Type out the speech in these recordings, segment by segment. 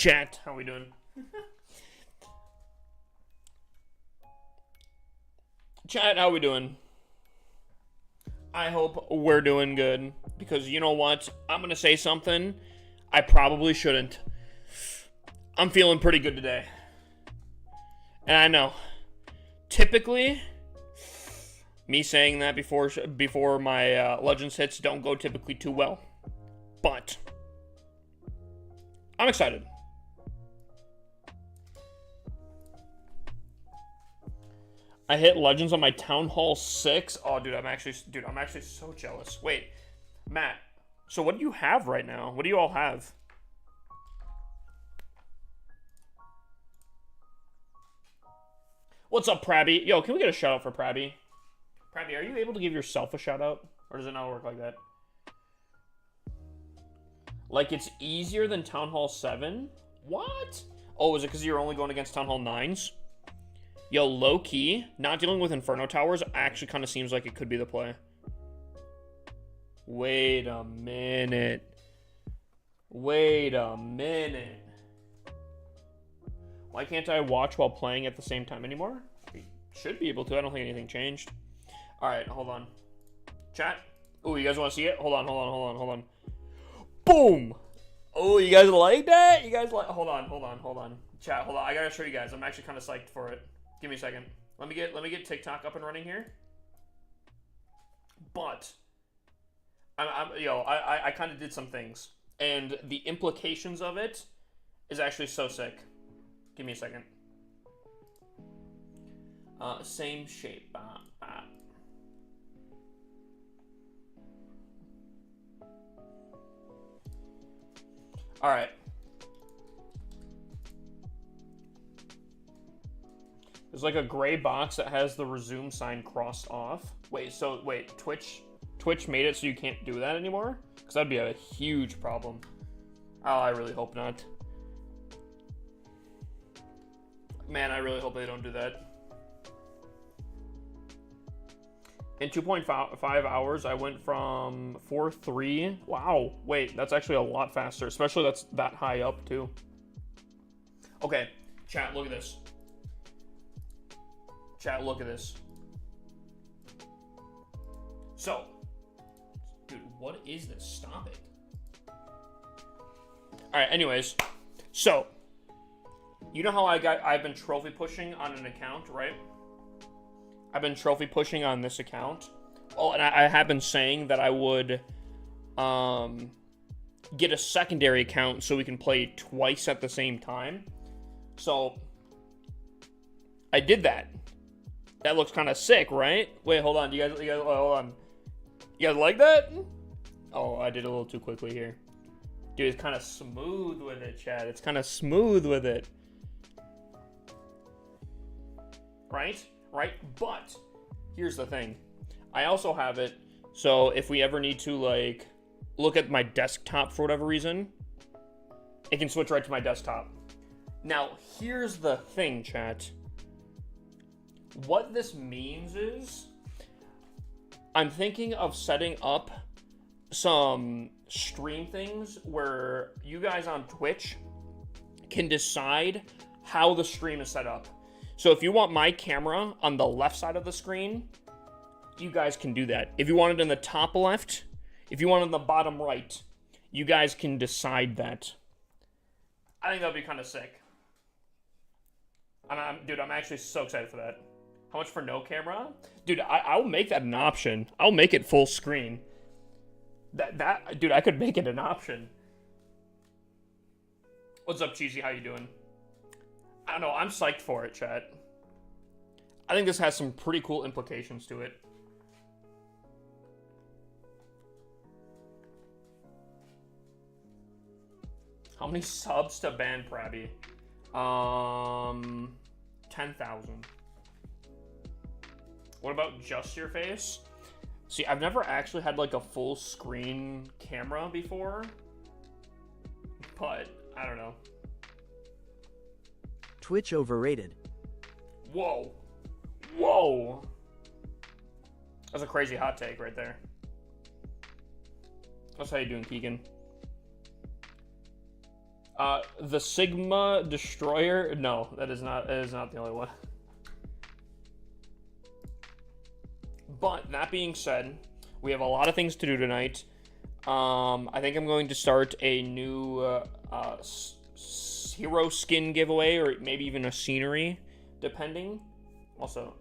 Chat, how we doing? Chat, how we doing? I hope we're doing good, because you know what? I'm gonna say something I probably shouldn't. I'm feeling pretty good today. And I know, typically, me saying that before my Legends hits don't go typically too well. But I'm excited. I hit Legends on my Town Hall 6. Oh, dude, I'm actually so jealous. Wait, Matt, so what do you have right now? What do you all have? What's up, Prabby? Yo, can we get a shout out for Prabby? Prabby, are you able to give yourself a shout out? Or does it not work like that? Like, it's easier than Town Hall 7? What? Oh, is it because you're only going against Town Hall 9s? Yo, low-key, not dealing with Inferno Towers actually kind of seems like it could be the play. Wait a minute. Wait a minute. Why can't I watch while playing at the same time anymore? I should be able to. I don't think anything changed. Alright, hold on. Chat. Oh, you guys want to see it? Hold on. Boom! Oh, you guys like that? You guys like... Hold on. Chat, hold on. I gotta show you guys. I'm actually kind of psyched for it. Give me a second. Let me get TikTok up and running here. But I kind of did some things, and the implications of it is actually so sick. Give me a second. Same shape. All right. There's like a gray box that has the resume sign crossed off. Wait, Twitch made it so you can't do that anymore? Because that'd be a huge problem. Oh, I really hope not. Man, I really hope they don't do that. In 2.5 hours, I went from 4.3. Wow, wait, that's actually a lot faster. Especially that's that high up, too. Okay, chat, look at this. Chat, look at this. So, dude, what is this? Stop it. Alright, anyways. So, you know how I've been trophy pushing on an account, right? I've been trophy pushing on this account. Oh, and I have been saying that I would get a secondary account so we can play twice at the same time. So, I did that. That looks kind of sick, right? Wait, hold on. You guys, hold on. You guys like that? Oh, I did a little too quickly here. Dude, it's kind of smooth with it, Chad. It's kind of smooth with it. Right? But, here's the thing. I also have it, so if we ever need to, like, look at my desktop for whatever reason, it can switch right to my desktop. Now, here's the thing, chat. What this means is, I'm thinking of setting up some stream things where you guys on Twitch can decide how the stream is set up. So if you want my camera on the left side of the screen, you guys can do that. If you want it in the top left, if you want it in the bottom right, you guys can decide that. I think that'd be kind of sick. Dude, I'm actually so excited for that. How much for no camera? Dude, I'll make that an option. I'll make it full screen. Dude, I could make it an option. What's up, Cheesy? How you doing? I don't know. I'm psyched for it, chat. I think this has some pretty cool implications to it. How many subs to ban Prabby? 10,000. What about just your face? See, I've never actually had like a full screen camera before, but I don't know. Twitch overrated. Whoa. That's a crazy hot take right there. That's how you doing, Keegan. The Sigma Destroyer. No, that is not the only one. But that being said, we have a lot of things to do tonight. I think I'm going to start a new hero skin giveaway, or maybe even a scenery, depending. Also,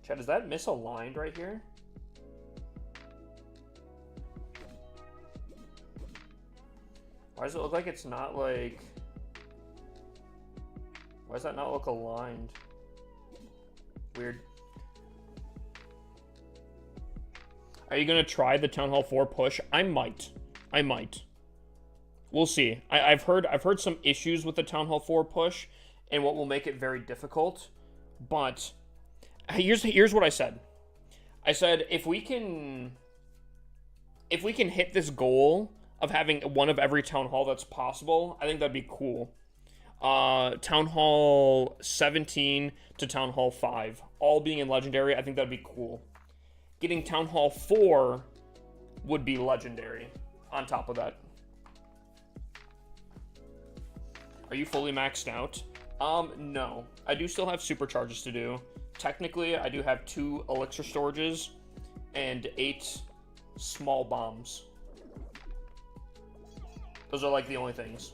Chad, is that misaligned right here? Why does it look like it's not like... Why does that not look aligned? Weird. Are you gonna try the Town Hall 4 push? I might. We'll see. I've heard some issues with the Town Hall 4 push, and what will make it very difficult. But here's what I said. I said if we can hit this goal of having one of every Town Hall that's possible, I think that'd be cool. Town Hall 17 to Town Hall 5, all being in Legendary, I think that'd be cool. Getting Town Hall 4 would be Legendary on top of that. Are you fully maxed out? No. I do still have supercharges to do. Technically, I do have 2 elixir storages and 8 small bombs. Those are like the only things.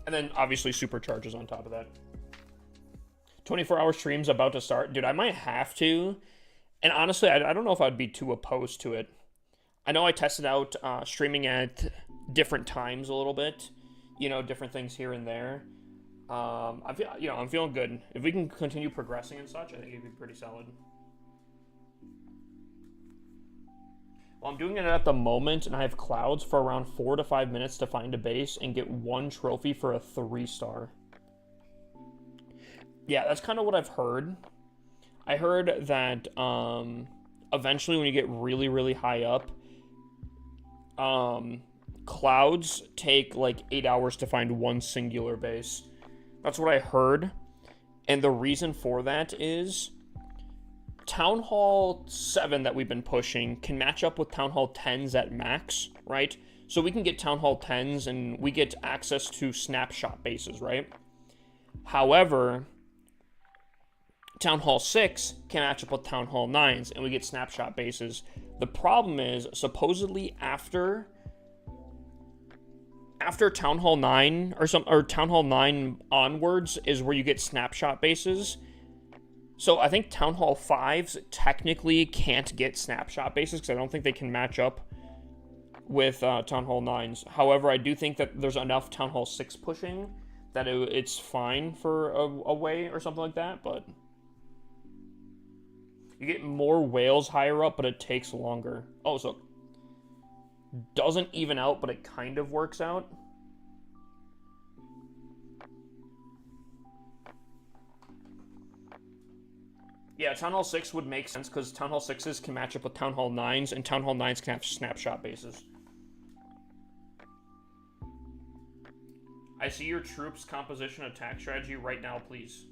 And then obviously supercharges on top of that. 24-hour streams about to start. Dude, I might have to. And honestly, I don't know if I'd be too opposed to it. I know I tested out streaming at different times a little bit. You know, different things here and there. I'm feeling good. If we can continue progressing and such, I think it'd be pretty solid. Well, I'm doing it at the moment, and I have clouds for around 4 to 5 minutes to find a base and get 1 trophy for a 3-star. Yeah, that's kind of what I've heard. I heard that eventually when you get really, really high up, clouds take like 8 hours to find 1 singular base. That's what I heard. And the reason for that is Town Hall 7 that we've been pushing can match up with Town Hall 10s at max, right? So we can get Town Hall 10s and we get access to snapshot bases, right? However, Town Hall 6 can match up with Town Hall 9s and we get snapshot bases. The problem is, supposedly after Town Hall 9 or Town Hall 9 onwards is where you get snapshot bases. So I think Town Hall 5s technically can't get snapshot bases because I don't think they can match up with Town Hall 9s. However, I do think that there's enough Town Hall 6 pushing that it's fine for a way or something like that, but you get more whales higher up, but it takes longer. Oh, so doesn't even out, but it kind of works out. Yeah, Town Hall 6 would make sense because Town Hall 6s can match up with Town Hall 9s, and Town Hall 9s can have snapshot bases. I see your troops' composition attack strategy right now, please.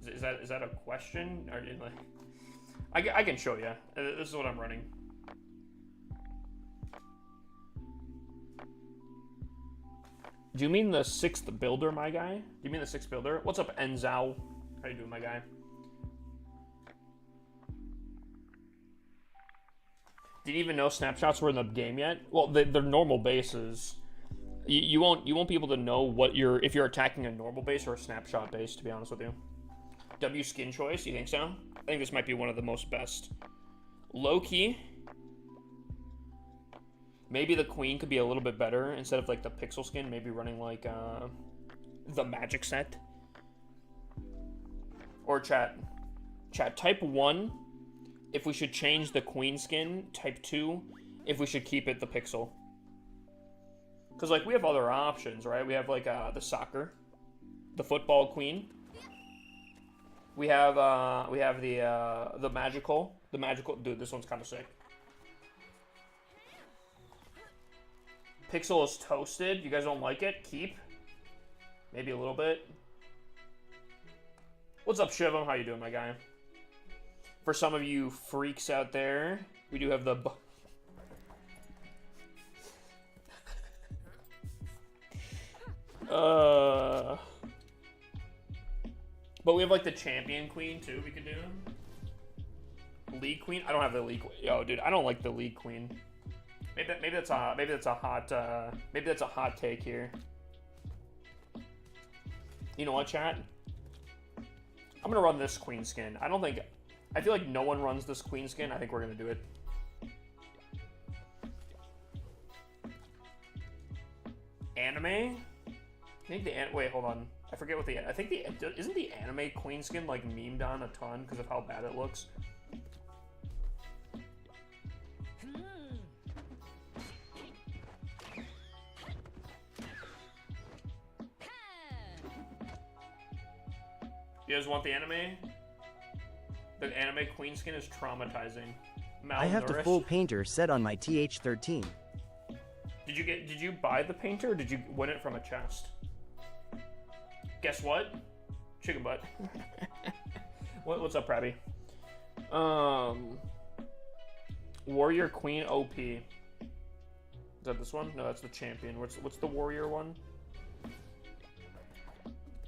Is that a question? Or like, I can show you. This is what I'm running. Do you mean the 6th builder, my guy? Do you mean the 6th builder? What's up, Enzao? How you doing, my guy? Did you even know snapshots were in the game yet? Well, they're normal bases. You won't be able to know what if you're attacking a normal base or a snapshot base, to be honest with you. W skin choice, you think so? I think this might be one of the most best. Low-key. Maybe the queen could be a little bit better instead of like the pixel skin, maybe running like the magic set. Or chat type 1 if we should change the queen skin, type 2 if we should keep it the pixel. Because like we have other options, right? We have like the soccer, the football queen. We have the magical, dude, this one's kind of sick. Pixel is toasted. You guys don't like it? Keep. Maybe a little bit. What's up, Shivam? How you doing, my guy? For some of you freaks out there, we do have the... But we have like the champion queen too. We could do league queen. I don't have the league. Yo, dude, I don't like the league queen. Maybe that's a hot take here. You know what, chat? I'm gonna run this queen skin. I feel like no one runs this queen skin. I think we're gonna do it. Anime? I think wait, hold on. I forget what isn't the anime queen skin like memed on a ton because of how bad it looks? You guys want the anime? The anime queen skin is traumatizing. I have the full painter set on my TH13. Did you buy the painter or did you win it from a chest? Guess what? Chicken butt. What's up, Prabby? Warrior Queen OP. Is that this one? No, that's the champion. What's the warrior one?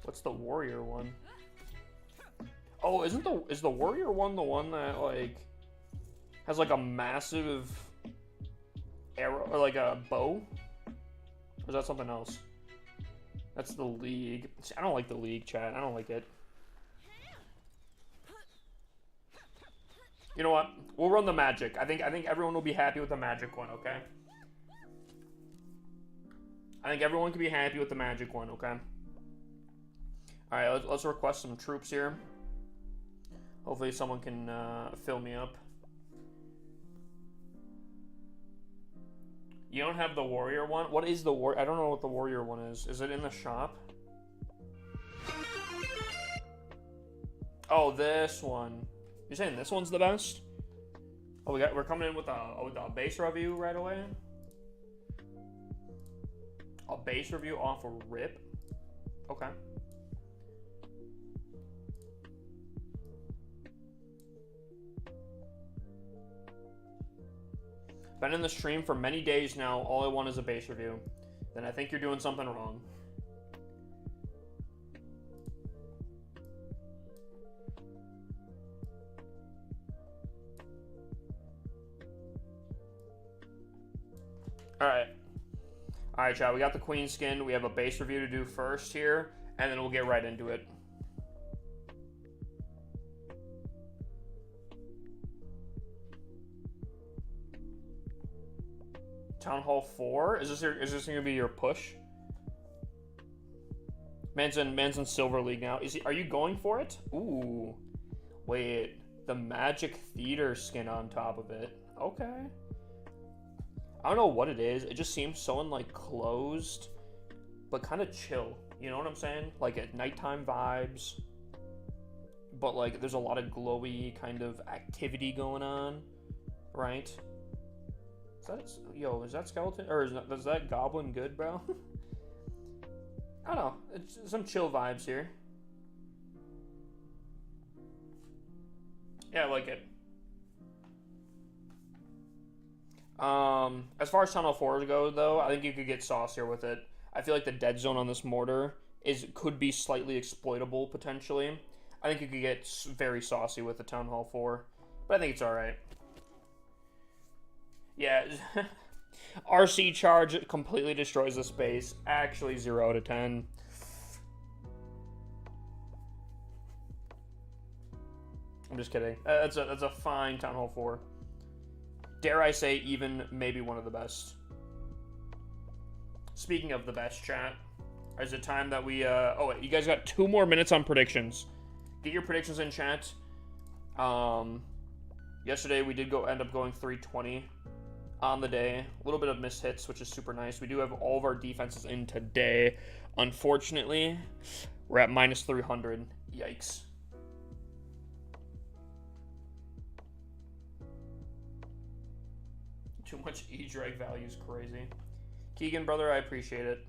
What's the warrior one? Oh, is the warrior one the one that like has like a massive arrow or like a bow? Or is that something else? That's the league. See, I don't like the league, chat. I don't like it. You know what? We'll run the magic. I think everyone will be happy with the magic one, okay? I think everyone can be happy with the magic one, okay? Alright, let's request some troops here. Hopefully someone can fill me up. You don't have the warrior one? What is the I don't know what the warrior one is. Is it in the shop? Oh, this one. You're saying this one's the best? Oh, we're coming in with a base review right away. A base review off a rip. Okay. Been in the stream for many days now. All I want is a base review. Then I think you're doing something wrong. Alright. Alright, chat. We got the queen skin. We have a base review to do first here. And then we'll get right into it. Town Hall 4? Is this gonna be your push? Man's in Silver League now. Are you going for it? Ooh. Wait. The Magic Theater skin on top of it. Okay. I don't know what it is. It just seems so like closed, but kind of chill. You know what I'm saying? Like at nighttime vibes. But like there's a lot of glowy kind of activity going on, right? Is that skeleton or is that goblin good, bro? I don't know. It's some chill vibes here. Yeah, I like it. As far as Tunnel 4 goes, though, I think you could get saucier with it. I feel like the dead zone on this mortar could be slightly exploitable potentially. I think you could get very saucy with the Town Hall 4, but I think it's all right. Yeah, RC charge completely destroys the space. Actually, 0 out of 10. I'm just kidding. That's a fine Town Hall 4. Dare I say, even maybe one of the best. Speaking of the best, chat, is it time that we oh wait, you guys got 2 more minutes on predictions. Get your predictions in, chat. Yesterday we did end up going 320 on the day. A little bit of missed hits, which is super nice. We do have all of our defenses in today. Unfortunately, we're at minus 300. Yikes. Too much E-drag value is crazy. Keegan, brother, I appreciate it.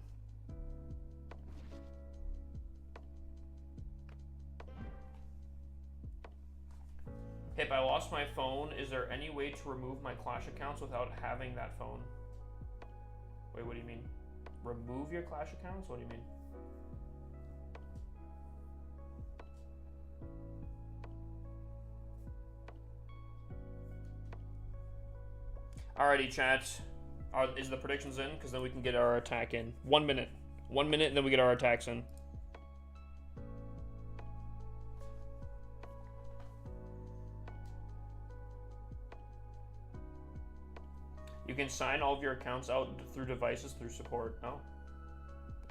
If I lost my phone, is there any way to remove my Clash accounts without having that phone? Wait, what do you mean? Remove your Clash accounts? What do you mean? Alrighty, chat. Is the predictions in? Because then we can get our attack in. 1 minute. 1 minute, and then we get our attacks in. You can sign all of your accounts out through devices through support. Oh.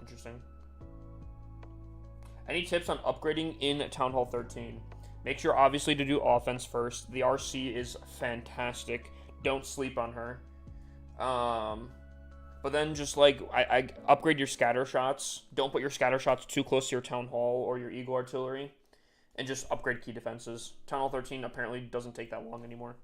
Interesting. Any tips on upgrading in Town Hall 13? Make sure, obviously, to do offense first. The RC is fantastic. Don't sleep on her. But then just, like, I upgrade your scatter shots. Don't put your scatter shots too close to your Town Hall or your Eagle Artillery. And just upgrade key defenses. Town Hall 13 apparently doesn't take that long anymore.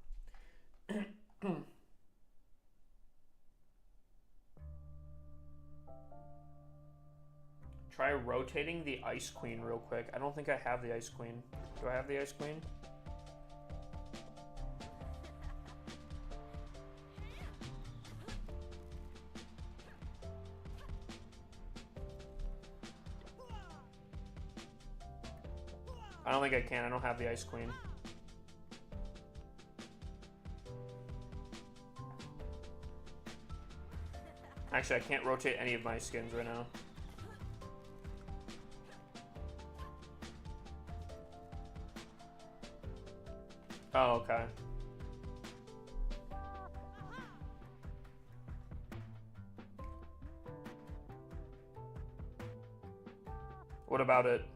Try rotating the Ice Queen real quick. I don't think I have the Ice Queen. Do I have the Ice Queen? I don't think I can. I don't have the Ice Queen. Actually, I can't rotate any of my skins right now. Oh, okay. What about it?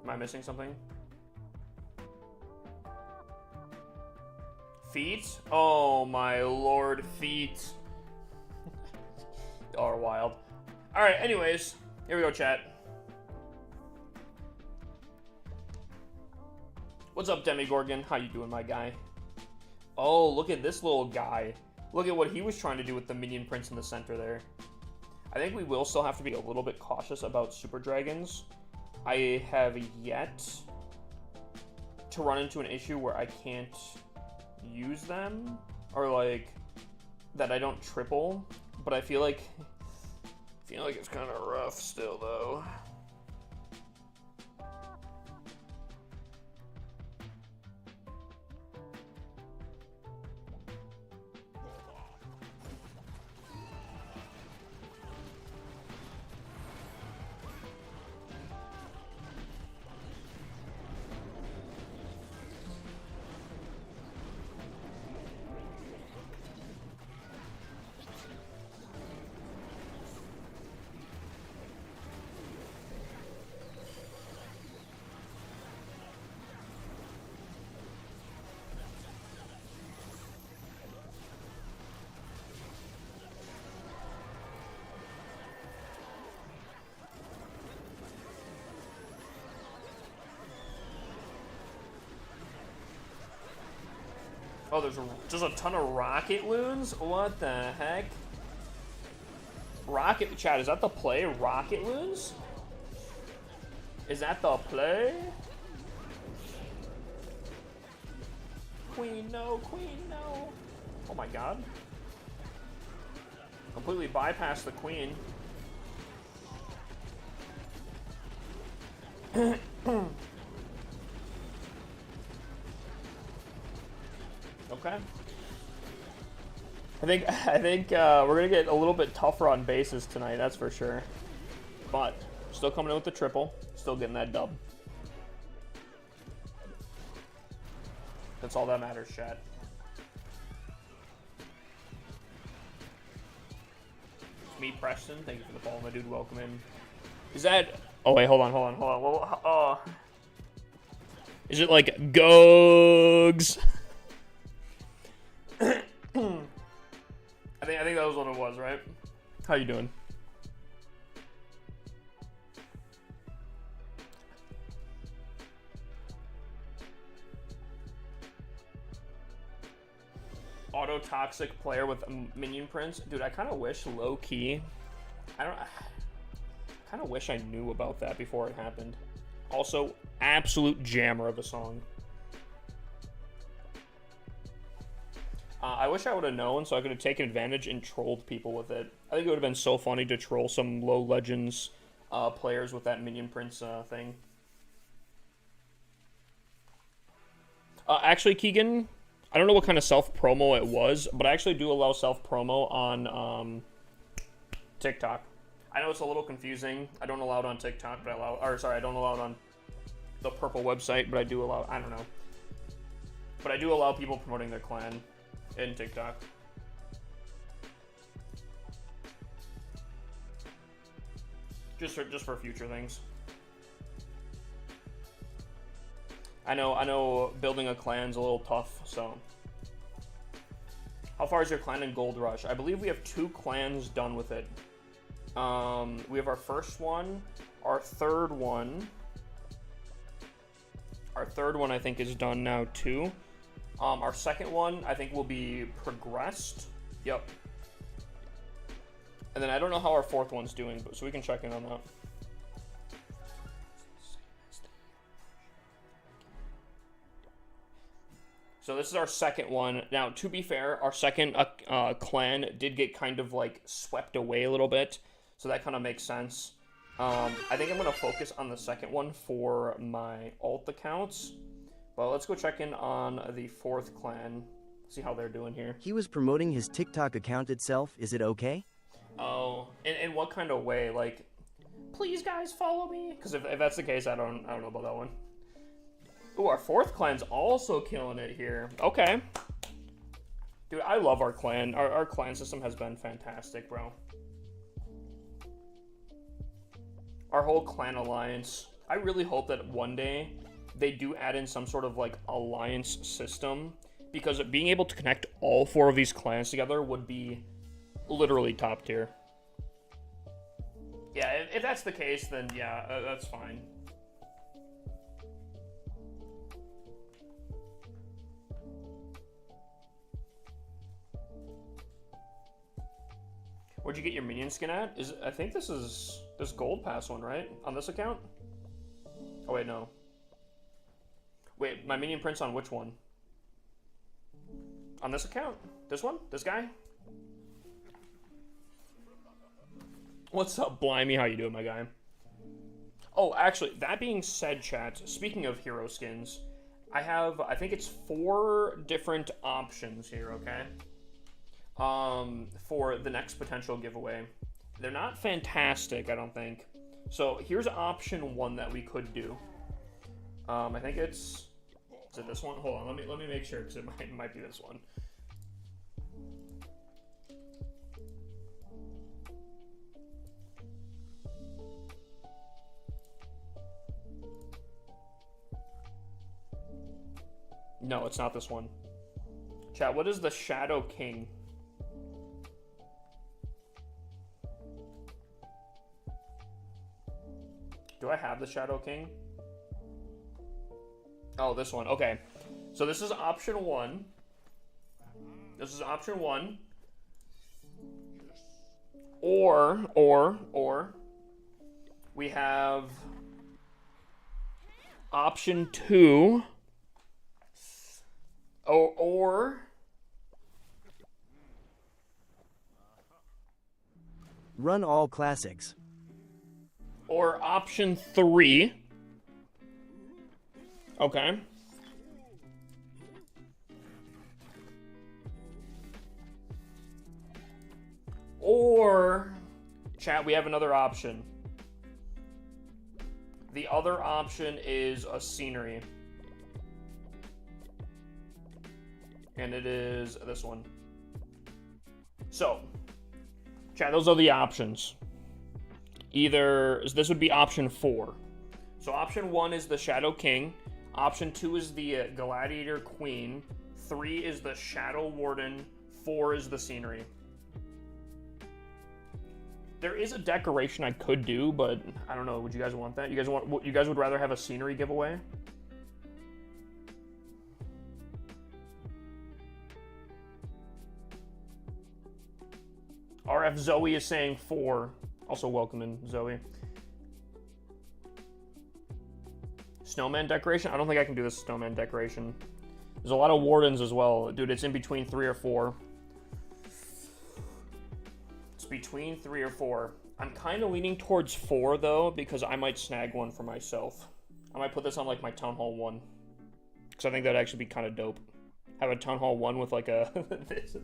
Am I missing something? Feet? Oh my lord, feet. Y'all are wild. Alright, anyways, here we go, chat. What's up, Demigorgon? How you doing, my guy? Oh, look at this little guy. Look at what he was trying to do with the Minion Prince in the center there. I think we will still have to be a little bit cautious about Super Dragons. I have yet to run into an issue where I can't use them, or like that I don't triple, but I feel like it's kind of rough still though. Oh, there's just a ton of rocket loons? What the heck? Rocket, chat, is that the play? Rocket loons? Is that the play? Queen, no, queen, no. Oh my god. Completely bypassed the queen. Okay. I think we're gonna get a little bit tougher on bases tonight, that's for sure. But still coming in with the triple, still getting that dub. That's all that matters, chat. Me, Preston. Thank you for the follow, my dude. Welcome in. Is that? Oh wait, hold on. Well, is it like Gogs? I think that was what it was, right? How you doing? Auto-toxic player with a Minion Prince. Dude, I kind of wish low-key. I kind of wish I knew about that before it happened. Also, absolute jammer of a song. I wish I would have known so I could have taken advantage and trolled people with it. I think it would have been so funny to troll some low legends players with that Minion Prince thing. Actually, Keegan, I don't know what kind of self-promo it was, but I actually do allow self-promo on TikTok. I know it's a little confusing. I don't allow it on TikTok, but I don't allow it on the Purple website, but I do allow, I don't know. But I do allow people promoting their clan in TikTok. Just for future things. I know building a clan's a little tough, so. How far is your clan in Gold Rush? I believe we have 2 clans done with it. We have our first one, our third one. Our third one I think is done now too. Our second one I think will be progressed. Yep. And then I don't know how our fourth one's doing, but so we can check in on that. So this is our second one. Now, to be fair, our second clan did get kind of like swept away a little bit. So that kind of makes sense. I think I'm going to focus on the second one for my alt accounts. But let's go check in on the fourth clan. See how they're doing here. He was promoting his TikTok account itself. Is it okay? Oh, in what kind of way? Like, please guys follow me? Because if that's the case, I don't know about that one. Ooh, our fourth clan's also killing it here. Okay. Dude, I love our clan. Our clan system has been fantastic, bro. Our whole clan alliance. I really hope that one day they do add in some sort of like alliance system, because being able to connect all 4 of these clans together would be literally top tier. Yeah, if that's the case, then yeah, that's fine. Where'd you get your minion skin at? I think this is this gold pass one, right? On this account? Oh wait, no. Wait, my minion prince on which one? On this account? This one? This guy? What's up, Blimey? How you doing, my guy? Oh, actually, that being said, chat, speaking of hero skins, I think it's 4 different options here, okay? For the next potential giveaway. They're not fantastic, I don't think. So here's option 1 that we could do. I think is it this one? Hold on, let me make sure, because it might be this one. No, it's not this one. Chat, what is the Shadow King? Do I have the Shadow King? Oh, this one. Okay. So this is option 1. This is option 1. Or we have option 2. Or Run all classics. Or option 3. Okay. Or, chat, we have another option. The other option is a scenery. And it is this one. So, chat, those are the options. Either, this would be option 4. So option 1 is the Shadow King. Option 2 is the Gladiator Queen. 3 is the Shadow Warden. 4 is the scenery. There is a decoration I could do, but I don't know. Would you guys want that? You guys would rather have a scenery giveaway? RF Zoe is saying 4. Also welcome in, Zoe. Snowman decoration? I don't think I can do this snowman decoration. There's a lot of Wardens as well. Dude, it's in between 3 or 4. It's between 3 or 4. I'm kind of leaning towards 4, though, because I might snag one for myself. I might put this on, like, my Town Hall 1. Because I think that'd actually be kind of dope. Have a Town Hall 1 with, like, a...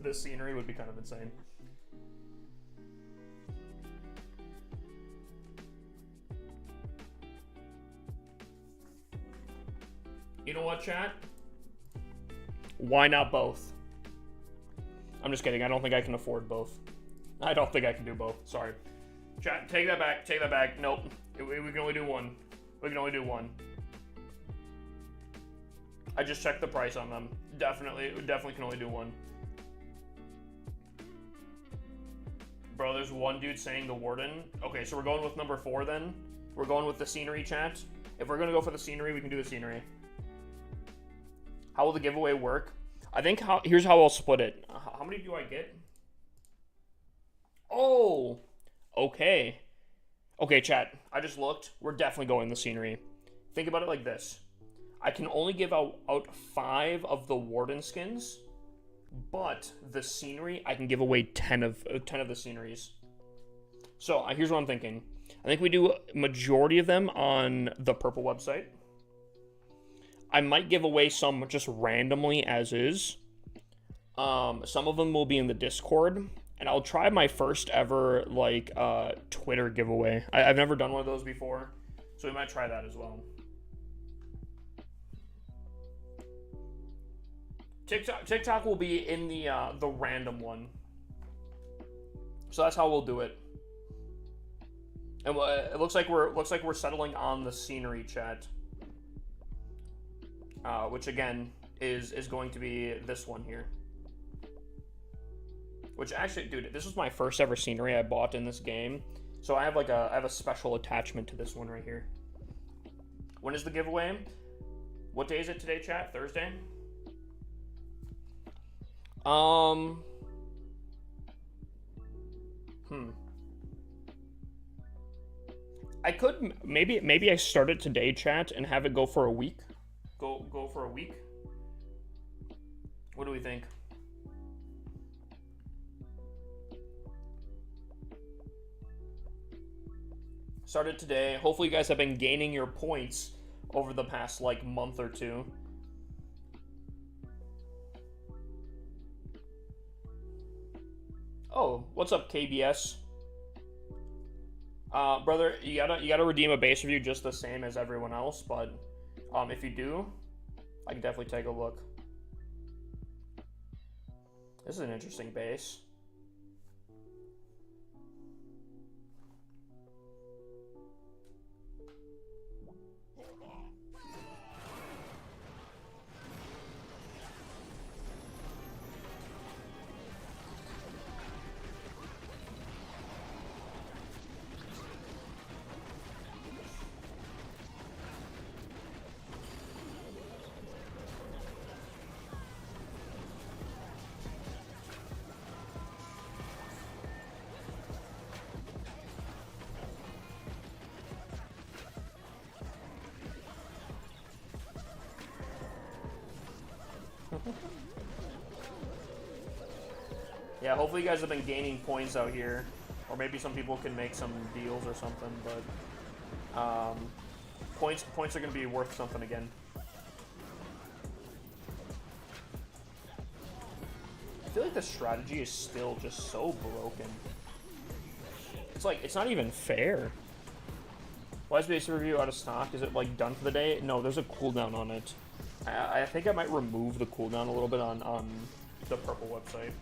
this scenery would be kind of insane. You know what, chat? Why not both? I'm just kidding. I don't think I can afford both. I don't think I can do both. Sorry. Chat, take that back. Take that back. Nope. We can only do one. We can only do one. I just checked the price on them. Definitely can only do one. Bro, there's one dude saying the Warden. Okay, so we're going with number 4 then. We're going with the scenery, chat. If we're gonna go for the scenery, we can do the scenery. How will the giveaway work? I think here's how I'll split it. How many do I get? Oh, okay. Okay, chat. I just looked. We're definitely going the scenery. Think about it like this. I can only give out 5 of the Warden skins, but the scenery, I can give away 10 of the sceneries. So here's what I'm thinking. I think we do a majority of them on the purple website. I might give away some just randomly as is. Some of them will be in the Discord. And I'll try my first ever, like, Twitter giveaway. I've never done one of those before. So we might try that as well. TikTok will be in the random one. So that's how we'll do it. And it looks like we're settling on the scenery, chat. Which again is going to be this one here. Which actually, dude, this was my first ever scenery I bought in this game. So I have a special attachment to this one right here. When is the giveaway? What day is it today, chat? Thursday? I could maybe I start it today, chat, and have it go for a week. Go for a week. What do we think? Started today. Hopefully you guys have been gaining your points over the past like month or two. Oh, what's up, KBS? Brother, you gotta redeem a base review just the same as everyone else, but if you do, I can definitely take a look. This is an interesting base. Yeah, hopefully you guys have been gaining points out here. Or maybe some people can make some deals or something, but points are going to be worth something again. I feel like the strategy is still just so broken. It's like, it's not even fair. Why is base review out of stock? Is it like done for the day? No, there's a cooldown on it. I think I might remove the cooldown a little bit on the purple website.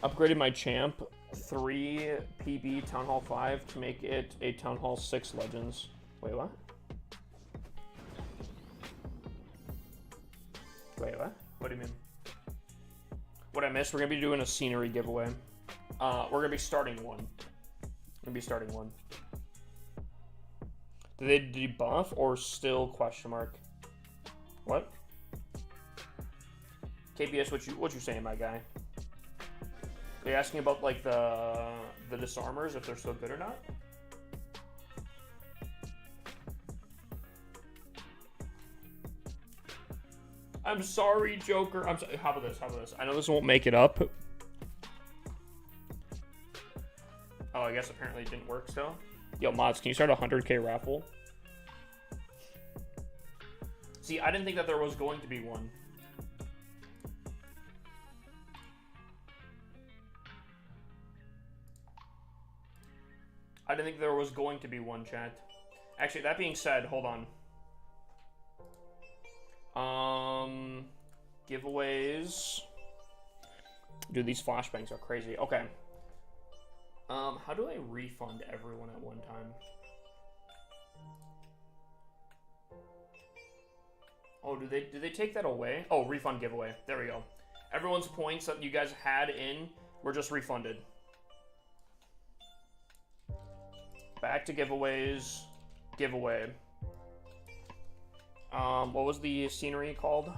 Upgraded my champ 3 PB Town Hall 5 to make it a Town Hall 6 Legends. Wait, what? Wait, what? What do you mean? What I missed? We're gonna be doing a scenery giveaway. We're gonna be starting one. Did they debuff or still question mark? What? KPS, what you saying, my guy? Are you asking about like the disarmers, if they're still good or not? I'm sorry, Joker. I'm sorry. How about this? How about this? I know this won't make it up. Oh, I guess apparently it didn't work still. Yo, mods, can you start a 100K raffle? See, I didn't think that there was going to be one. I didn't think there was going to be one, chat. Actually, that being said, hold on. Giveaways. Dude, these flashbangs are crazy. Okay. How do I refund everyone at one time? Oh, do they take that away? Oh, refund giveaway. There we go. Everyone's points that you guys had in were just refunded. Back to giveaways. Giveaway. What was the scenery called?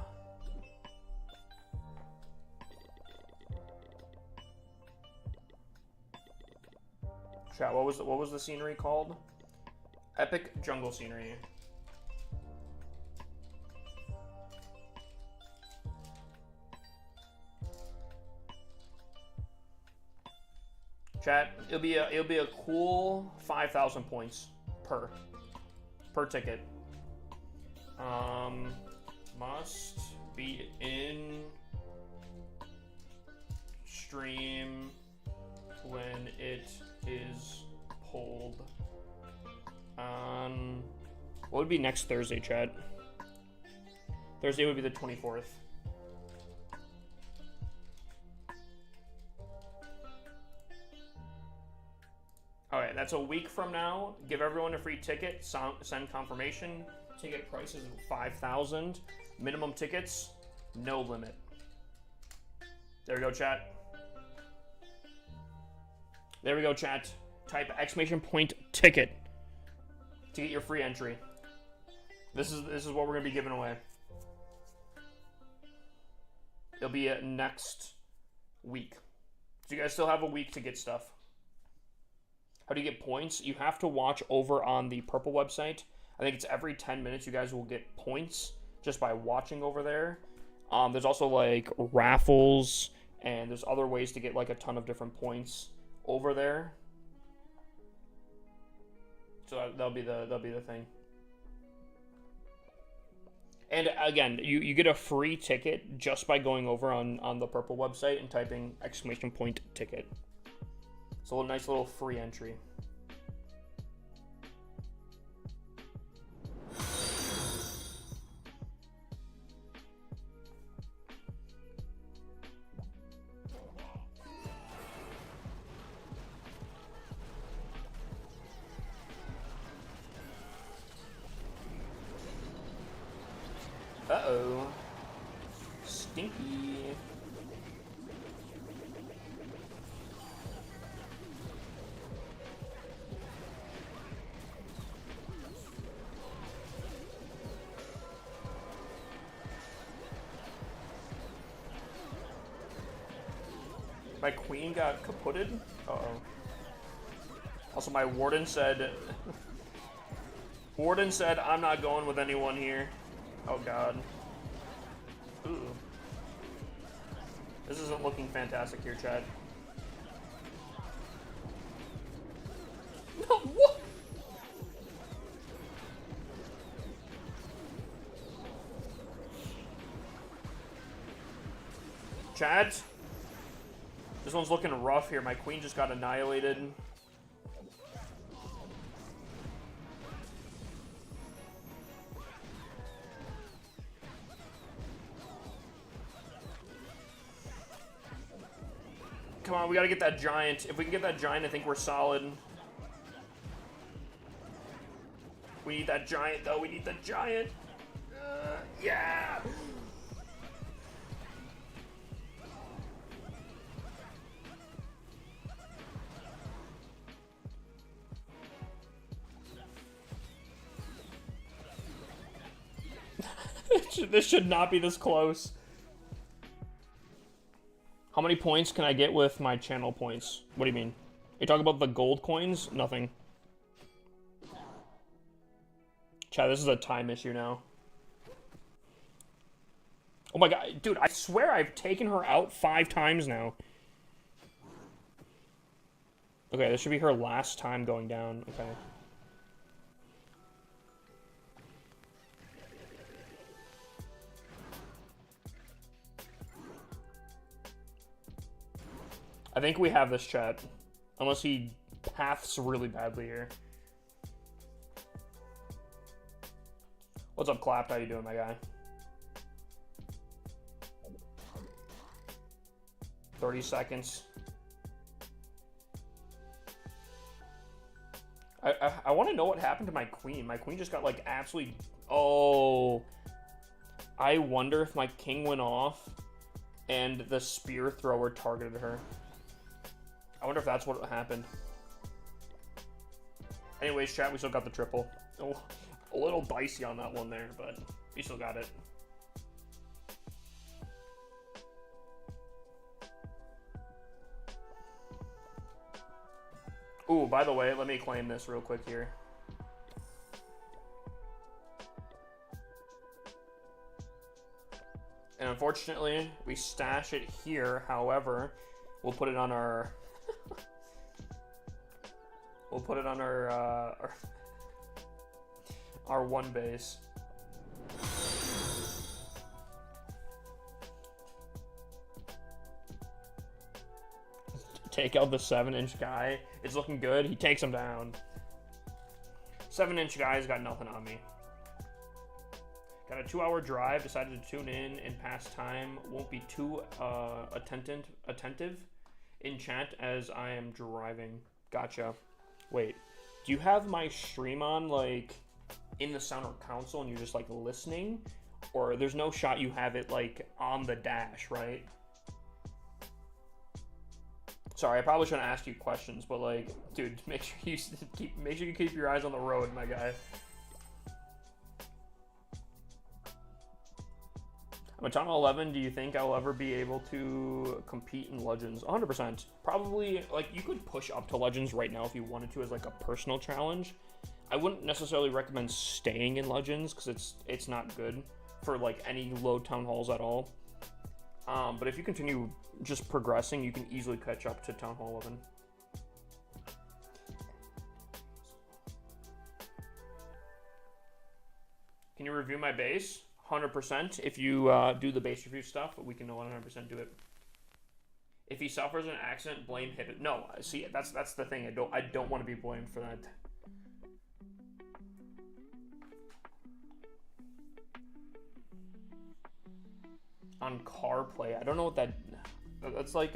Chat, what was the scenery called? Epic jungle scenery. Chat, it'll be a cool 5,000 points per ticket. Must be in stream when it is pulled on, what would be next Thursday, chat? Thursday would be the 24th. Alright, that's a week from now. Give everyone a free ticket. Send confirmation. Ticket prices of 5,000. Minimum tickets, no limit. There we go, chat. There we go, chat. Type exclamation point ticket to get your free entry. This is what we're gonna be giving away. It'll be next week. So you guys still have a week to get stuff. How do you get points? You have to watch over on the Purple website. I think it's every 10 minutes you guys will get points just by watching over there. There's also like raffles, and there's other ways to get like a ton of different points over there. So that'll be the thing. And again, you get a free ticket just by going over on the Purple website and typing exclamation point ticket. It's a nice little free entry. Uh-oh. Stinky. My queen got kaputted? Uh-oh. Also, my warden said... Warden said, I'm not going with anyone here. Oh, God. Ooh. This isn't looking fantastic here, Chad. No, what? Chad? This one's looking rough here. My queen just got annihilated. Come on, we gotta get that giant. If we can get that giant, I think we're solid. We need that giant, though. We need the giant. Yeah! This should not be this close. How many points can I get with my channel points? What do you mean? You talking about the gold coins? Nothing. Chat, this is a time issue now. Oh my god, dude, I swear I've taken her out 5 times now. Okay, this should be her last time going down. Okay. I think we have this, chat. Unless he paths really badly here. What's up, Clapped? How you doing, my guy? 30 seconds. I want to know what happened to my queen. My queen just got, like, absolutely... Oh. I wonder if my king went off and the spear thrower targeted her. I wonder if that's what happened. Anyways, chat, we still got the triple. Oh, a little dicey on that one there, but we still got it. Ooh, by the way, let me claim this real quick here. And unfortunately, we stash it here. However, we'll put it on our... we'll put it on our one base. Take out the 7-inch guy. It's looking good. He takes him down. 7-inch guy's got nothing on me. Got a 2-hour drive. Decided to tune in and pass time. Won't be too attentive in chat as I am driving. Gotcha. Wait, do you have my stream on, like, in the center console and you're just, like, listening? Or there's no shot you have it, like, on the dash, right? Sorry, I probably shouldn't ask you questions, but, like, dude, make sure you keep your eyes on the road, my guy. I'm a Tom 11. Do you think I'll ever be able to compete in Legends? 100%. Probably, like, you could push up to Legends right now if you wanted to as, like, a personal challenge. I wouldn't necessarily recommend staying in Legends because it's not good for, like, any low town halls at all. But if you continue just progressing, you can easily catch up to Town Hall 11. Can you review my base? 100%. If you do the base review stuff, we can 100% do it. If he suffers an accident, blame hit. No, see, that's the thing. I don't want to be blamed for that. On car play, I don't know what that's like.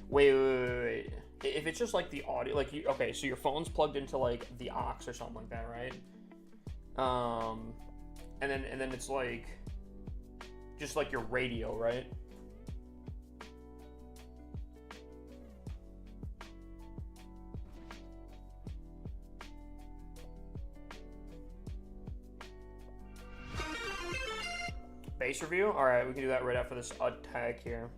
Wait. If it's just like the audio, like okay, so your phone's plugged into like the aux or something like that, right? And then it's like just like your radio, right? Base review? Alright, we can do that right after this tag here.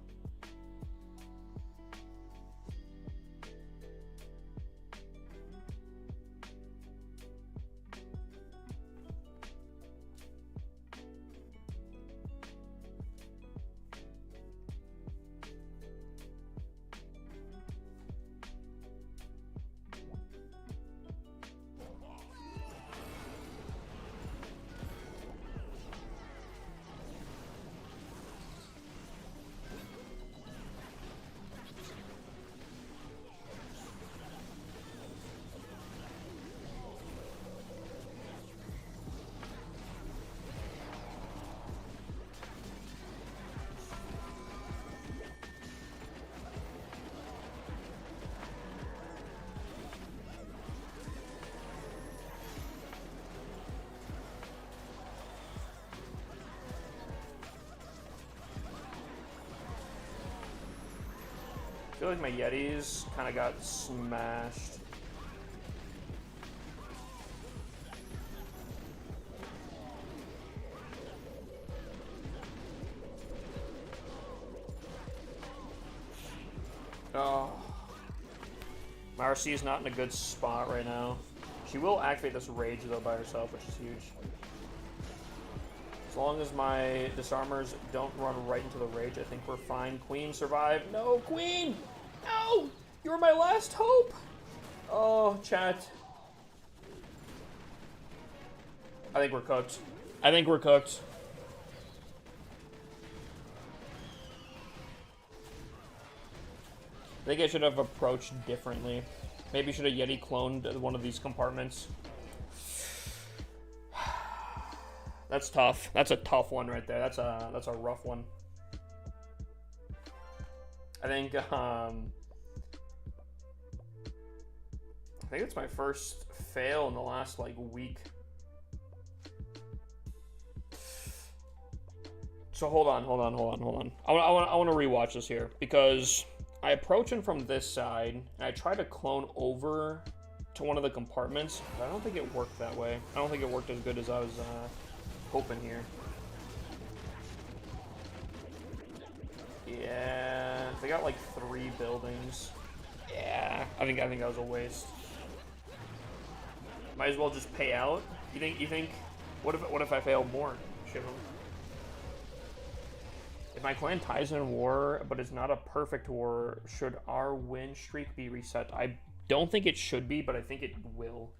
I feel like my Yetis kind of got smashed. Oh. My RC is not in a good spot right now. She will activate this rage though by herself, which is huge. As long as my disarmers don't run right into the rage, I think we're fine. Queen, survive. No, Queen! No! You're my last hope! Oh, chat. I think we're cooked. I think we're cooked. I think I should have approached differently. Maybe should have Yeti cloned one of these compartments. That's tough. That's a tough one right there. That's a rough one. I think it's my first fail in the last like week. So hold on. I want to rewatch this here because I approach him from this side and I try to clone over to one of the compartments, but I don't think it worked that way. I don't think it worked as good as I was hoping here. Yeah, they got like 3 buildings. Yeah, I think that was a waste. Might as well just pay out. You think? What if I fail more? Ship them. If my clan ties in war, but it's not a perfect war, should our win streak be reset? I don't think it should be, but I think it will,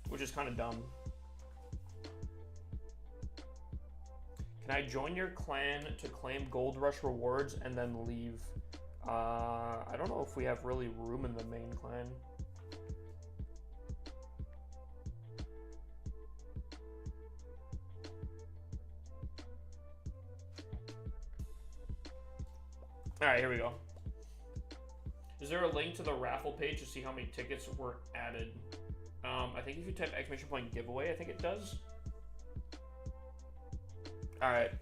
which is kind of dumb. Can I join your clan to claim Gold Rush rewards and then leave? I don't know if we have really room in the main clan. Alright, here we go. Is there a link to the raffle page to see how many tickets were added? I think if you type exclamation point giveaway, I think it does. Alright.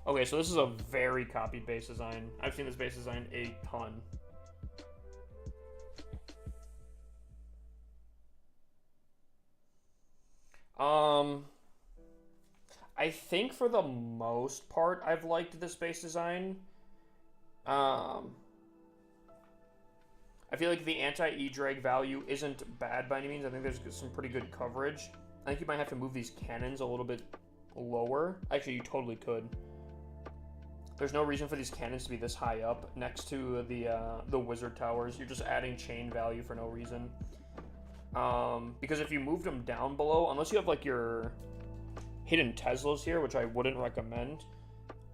Okay, so this is a very copied base design. I've seen this base design a ton. I think for the most part, I've liked this base design. I feel like the anti-E-drag value isn't bad by any means. I think there's some pretty good coverage. I think you might have to move these cannons a little bit lower. Actually, you totally could. There's no reason for these cannons to be this high up next to the wizard towers. You're just adding chain value for no reason. Because if you moved them down below, unless you have like your hidden Teslas here, which I wouldn't recommend,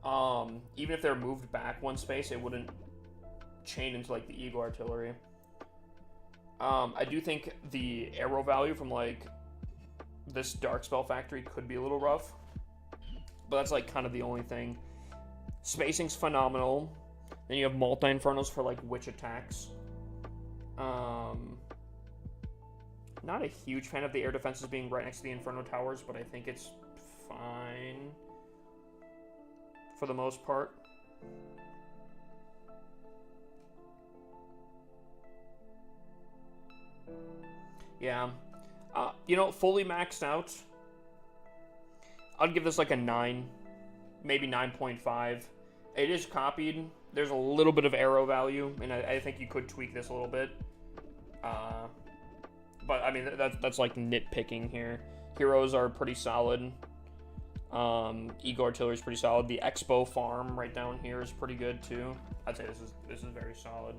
even if they're moved back one space, it wouldn't chain into like the Eagle Artillery. I do think the arrow value from like this Darkspell factory could be a little rough, but that's like kind of the only thing. Spacing's phenomenal. Then you have multi-infernos for like witch attacks. Not a huge fan of the air defenses being right next to the Inferno towers, but I think it's fine for the most part. Yeah. You know, fully maxed out, I'd give this like a 9, maybe 9.5. It is copied. There's a little bit of arrow value, and I think you could tweak this a little bit. But I mean, that's like nitpicking here. Heroes are pretty solid. Eagle Artillery is pretty solid. The Expo farm right down here is pretty good too. I'd say this is very solid.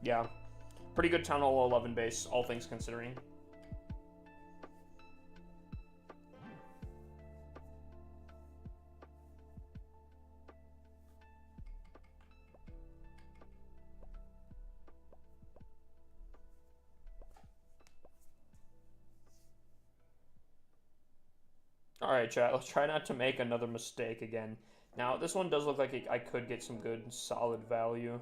Yeah, pretty good Town Hall 11 base, all things considering. Alright, chat, let's try not to make another mistake again. Now, this one does look like I could get some good, solid value.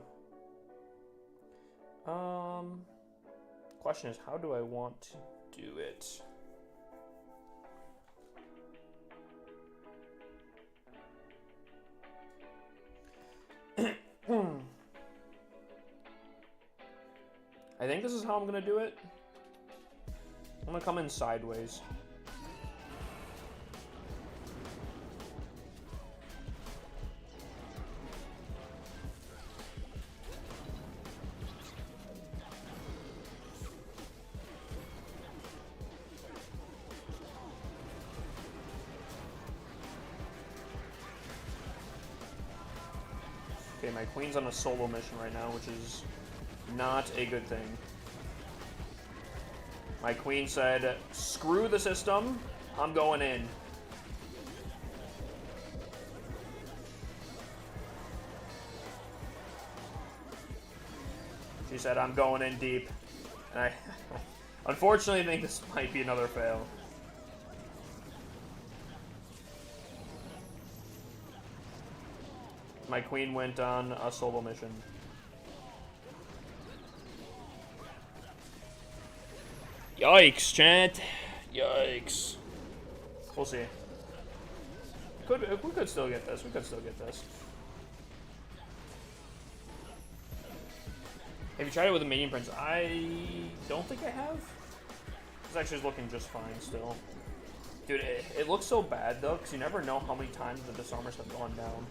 Question is, how do I want to do it? I think this is how I'm gonna do it. I'm gonna come in sideways. Okay, my queen's on a solo mission right now, which is not a good thing. My queen said, screw the system, I'm going in. She said, I'm going in deep. And I unfortunately think this might be another fail. My queen went on a solo mission. Yikes, chat. Yikes. We'll see. We could still get this. We could still get this. Have you tried it with a Medium Prince? I don't think I have. This actually is looking just fine still. Dude, it looks so bad though, because you never know how many times the disarmers have gone down.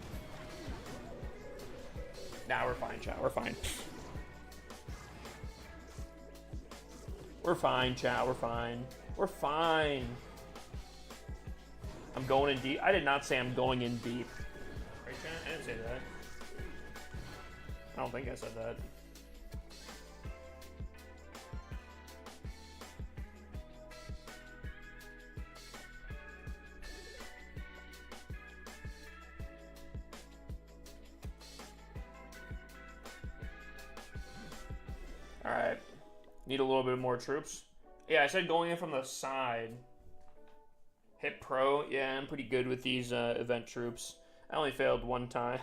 Nah, we're fine, chat. We're fine. We're fine, chat. We're fine. We're fine. I'm going in deep. I did not say I'm going in deep. Right, chat? I didn't say that. I don't think I said that. Alright. Need a little bit more troops. Yeah, I said going in from the side. Hit pro. Yeah, I'm pretty good with these event troops. I only failed one time.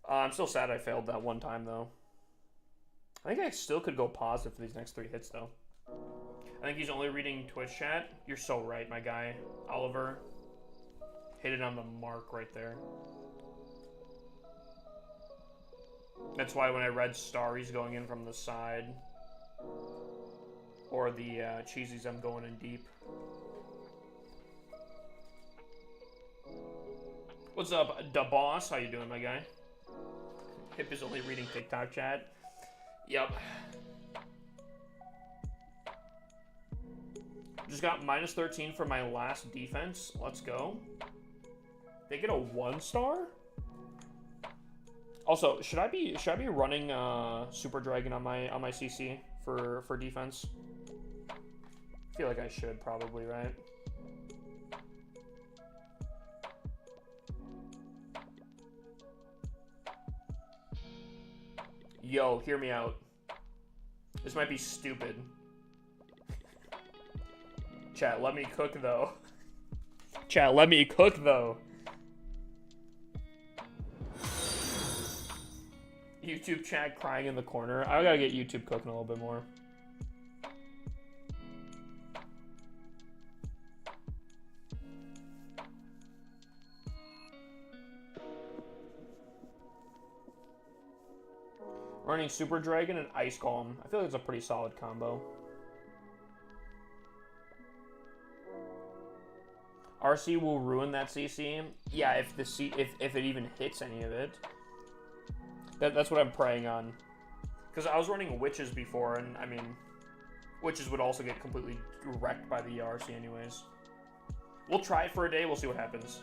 I'm still sad I failed that one time, though. I think I still could go positive for these next 3 hits, though. I think he's only reading Twitch chat. You're so right, my guy. Oliver. Hit it on the mark right there. That's why when I read Starry's going in from the side, or the Cheesies, I'm going in deep. What's up, Da Boss? How you doing, my guy? Hip is only reading TikTok chat. Yep. Just got minus 13 for my last defense. Let's go. They get a 1-star? Also, should I be running Super Dragon on my CC for defense? I feel like I should probably, right? Yo, hear me out. This might be stupid. Chat, let me cook though. Chat, let me cook though. YouTube chat crying in the corner. I gotta get YouTube cooking a little bit more. Running Super Dragon and Ice Calm. I feel like it's a pretty solid combo. RC will ruin that CC. Yeah, if it even hits any of it. That's what I'm praying on. Because I was running Witches before, and I mean, Witches would also get completely wrecked by the RC anyways. We'll try it for a day, we'll see what happens.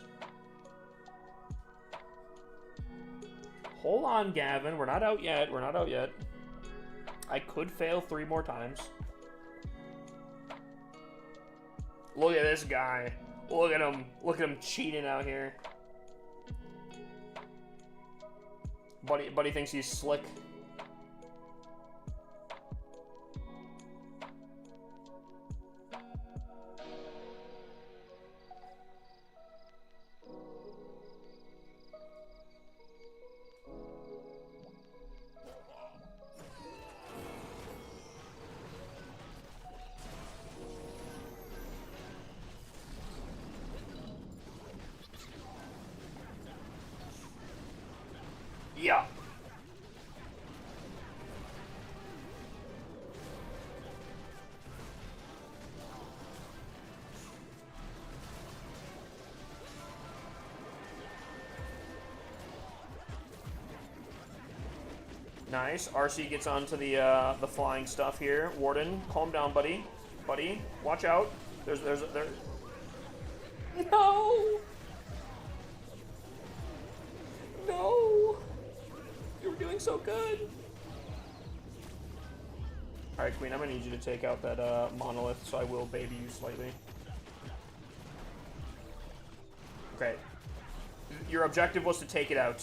Hold on, Gavin. We're not out yet. We're not out yet. I could fail 3 more times. Look at this guy. Look at him. Look at him cheating out here. Buddy thinks he's slick. Yeah. Nice. RC gets onto the flying stuff here. Warden, calm down, buddy. Buddy, watch out. There. No. No. doing so good. Alright, Queen, I'm gonna need you to take out that monolith, so I will baby you slightly. Okay. Your objective was to take it out.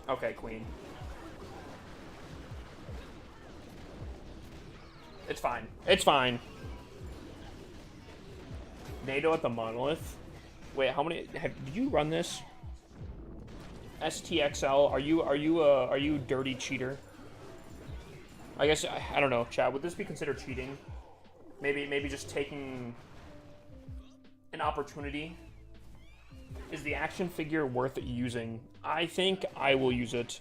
Okay, Queen. It's fine. It's fine. NATO at the monolith? Wait, how many... did you run this? STXL, are you dirty cheater? I guess, I don't know, Chad, would this be considered cheating? Maybe just taking an opportunity? Is the action figure worth using? I think I will use it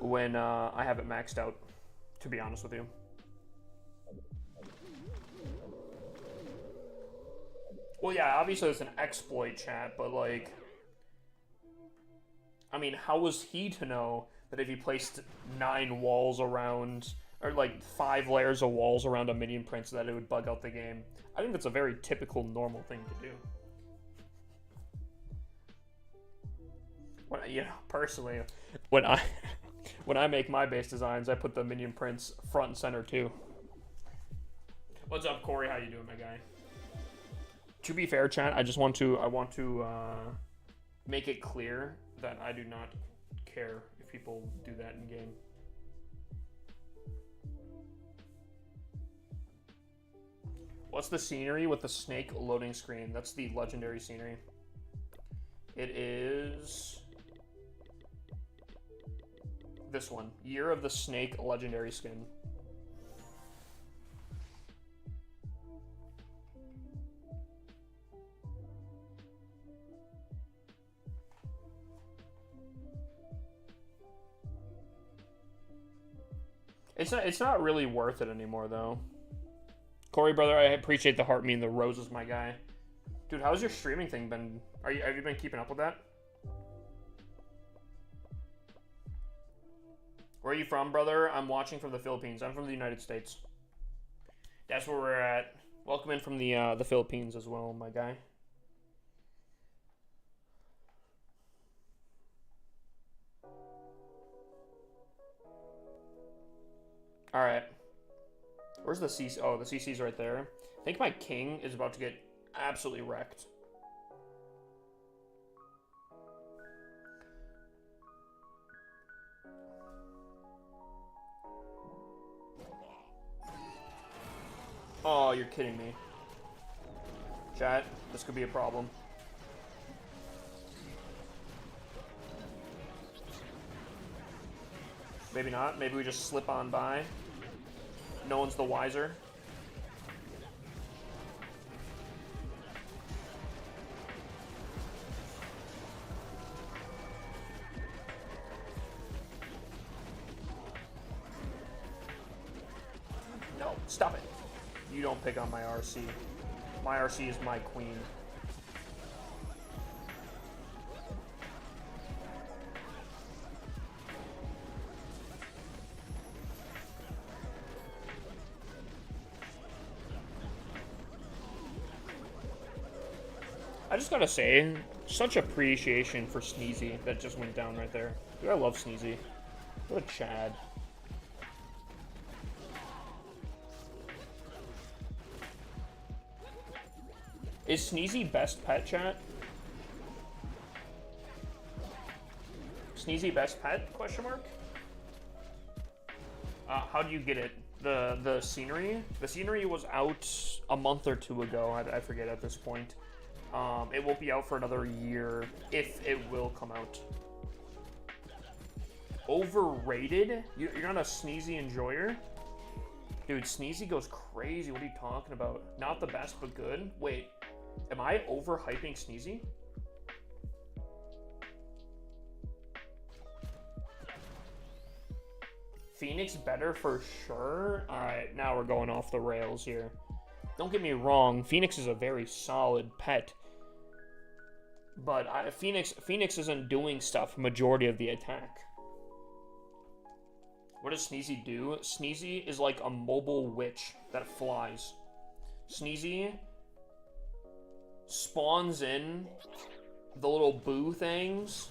when I have it maxed out, to be honest with you. Well, yeah, obviously it's an exploit, chat, but, like... I mean, how was he to know that if he placed 9 walls around, or, like, 5 layers of walls around a Minion Prince, that it would bug out the game? I think that's a very typical, normal thing to do. When, you know, personally, when I make my base designs, I put the Minion Prince front and center, too. What's up, Corey? How you doing, my guy? To be fair, chat, I want to make it clear that I do not care if people do that in game. What's the scenery with the snake loading screen? That's the legendary scenery. It is this one, Year of the Snake legendary skin. It's not really worth it anymore, though. Corey, brother, I appreciate the heart, me and the roses, my guy. Dude, how's your streaming thing been? Have you been keeping up with that? Where are you from, brother? I'm watching from the Philippines. I'm from the United States. That's where we're at. Welcome in from the Philippines as well, my guy. Alright. Where's the CC? Oh, the CC's right there. I think my king is about to get absolutely wrecked. Oh, you're kidding me. Chat, this could be a problem. Maybe not. Maybe we just slip on by. No one's the wiser. No, stop it. You don't pick on my RC. My RC is my queen. I just gotta say, such appreciation for Sneezy that just went down right there. Dude, I love Sneezy. What a Chad. Is Sneezy best pet, chat? Sneezy best pet, question mark? How do you get it? The scenery? The scenery was out a month or two ago, I forget at this point. It won't be out for another year, if it will come out. Overrated? You're not a Sneezy enjoyer? Dude, Sneezy goes crazy. What are you talking about? Not the best, but good? Wait, am I overhyping Sneezy? Phoenix better for sure? Alright, now we're going off the rails here. Don't get me wrong, Phoenix is a very solid pet. But Phoenix isn't doing stuff majority of the attack. What does Sneezy do? Sneezy is like a mobile witch that flies. Sneezy spawns in the little boo things.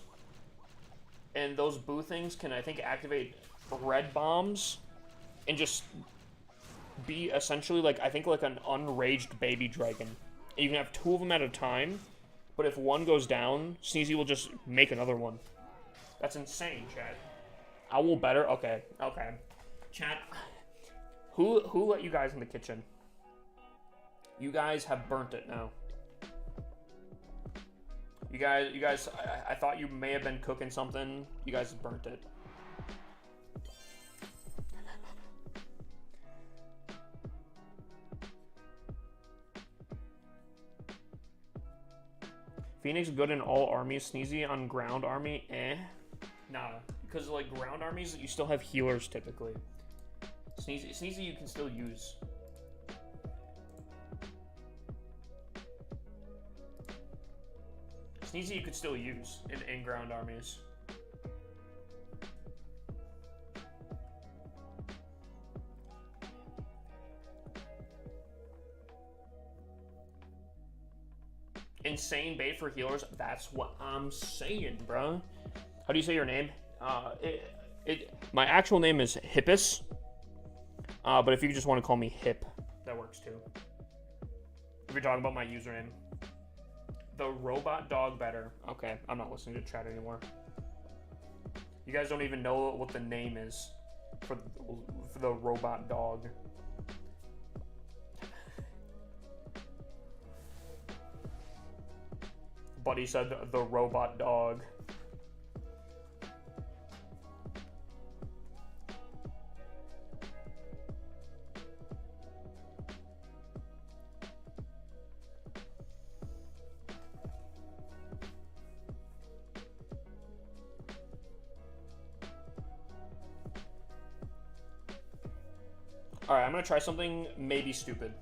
And those boo things can, I think, activate red bombs and just be essentially like, I think, like an unraged baby dragon. And you can have 2 of them at a time, but if one goes down, Sneezy will just make another one. That's insane, chat. Owl better? Okay, okay. Chat, who let you guys in the kitchen? You guys have burnt it now. You guys, I thought you may have been cooking something. You guys burnt it. Phoenix good in all armies. Sneezy on ground army, eh? Nah, because like ground armies, you still have healers typically. Sneezy you can still use. Sneezy you could still use in ground armies. Insane bait for healers. That's what I'm saying, bro. How do you say your name? My actual name is Hippus. But if you just want to call me Hip, that works too. If you're talking about my username. The robot dog better. Okay, I'm not listening to chat anymore. You guys don't even know what the name is for the robot dog. Buddy said the robot dog. Alright, I'm gonna try something maybe stupid.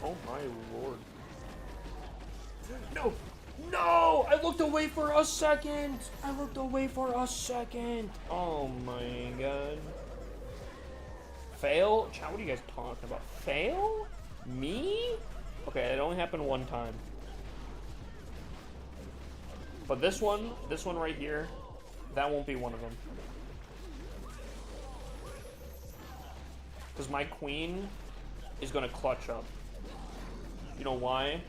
Oh my lord. No! No! I looked away for a second! I looked away for a second! Oh my god. Fail? Chat, what are you guys talking about? Fail? Me? Okay, it only happened one time. But this one right here, that won't be one of them. Because my queen is gonna clutch up. You know why?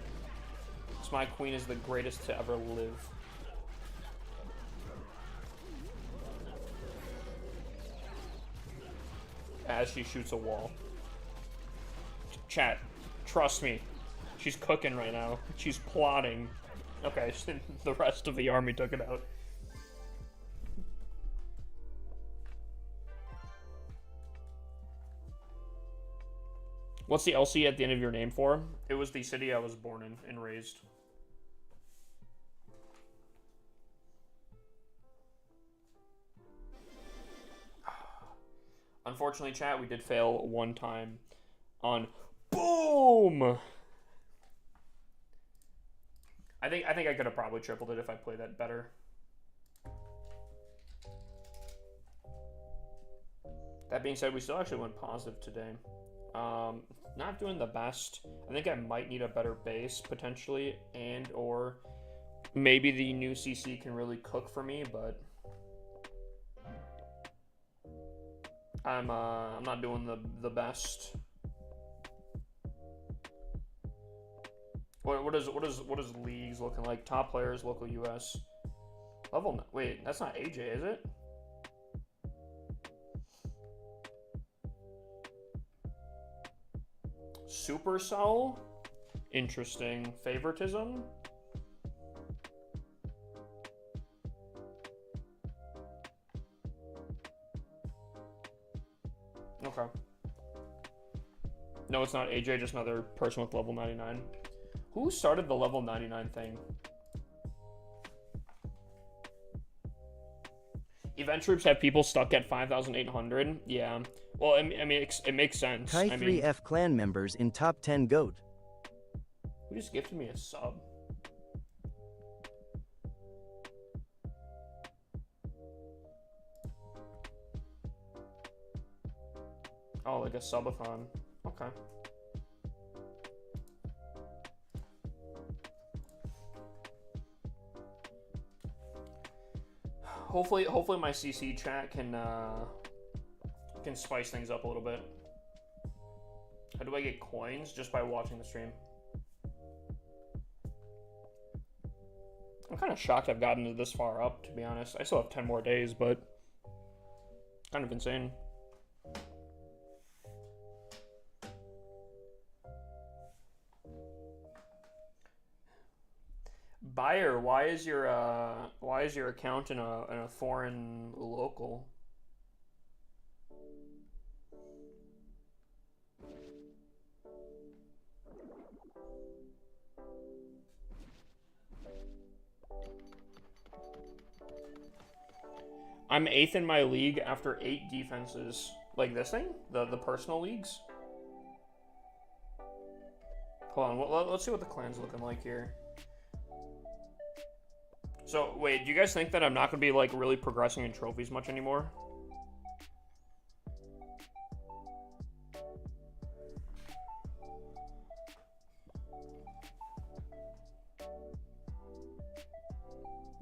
Because my queen is the greatest to ever live. As she shoots a wall. Chat, trust me. She's cooking right now. She's plotting. Okay, the rest of the army took it out. What's the LC at the end of your name for? It was the city I was born in and raised. Unfortunately, chat, we did fail one time on boom. I think I could have probably tripled it if I played that better. That being said, we still actually went positive today. Not doing the best. I think I might need a better base potentially, and or maybe the new CC can really cook for me, but I'm not doing the best. What is leagues looking like? Top players, local US. Level, wait, that's not AJ, is it? Supercell? Interesting. Favoritism? No, it's not AJ, just another person with level 99. Who started the level 99 thing? Event troops have people stuck at 5,800. Yeah. Well, I mean, it makes sense. Kai 3F clan members in top 10 GOAT. Who just gifted me a sub? Oh, like a subathon. Okay. Hopefully my CC chat can spice things up a little bit. How do I get coins? Just by watching the stream. I'm kind of shocked I've gotten this far up, to be honest. I still have 10 more days, but kind of insane. Buyer, why is your account in a foreign local? I'm 8th in my league after 8 defenses. Like this thing? The personal leagues? Hold on, let's see what the clan's looking like here. So, wait, do you guys think that I'm not going to be, like, really progressing in trophies much anymore?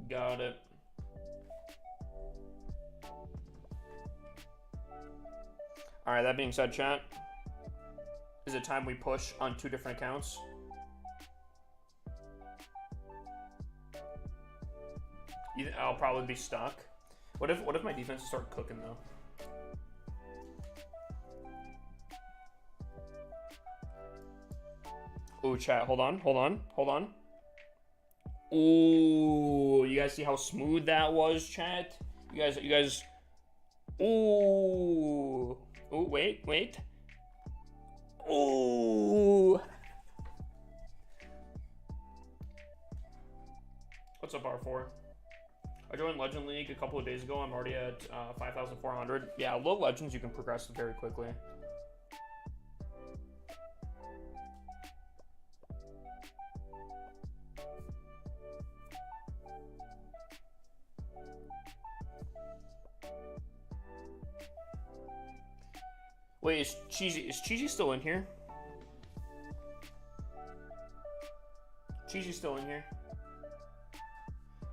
Got it. Alright, that being said, chat, is it time we push on 2 different accounts? I'll probably be stuck. What if my defenses start cooking though? Ooh, chat, hold on. Ooh, you guys see how smooth that was, chat? You guys. Ooh, wait. Ooh. What's up, R4? I joined Legend League a couple of days ago. I'm already at 5,400. Yeah, low legends you can progress very quickly. Wait, is Cheesy still in here? Cheesy's still in here.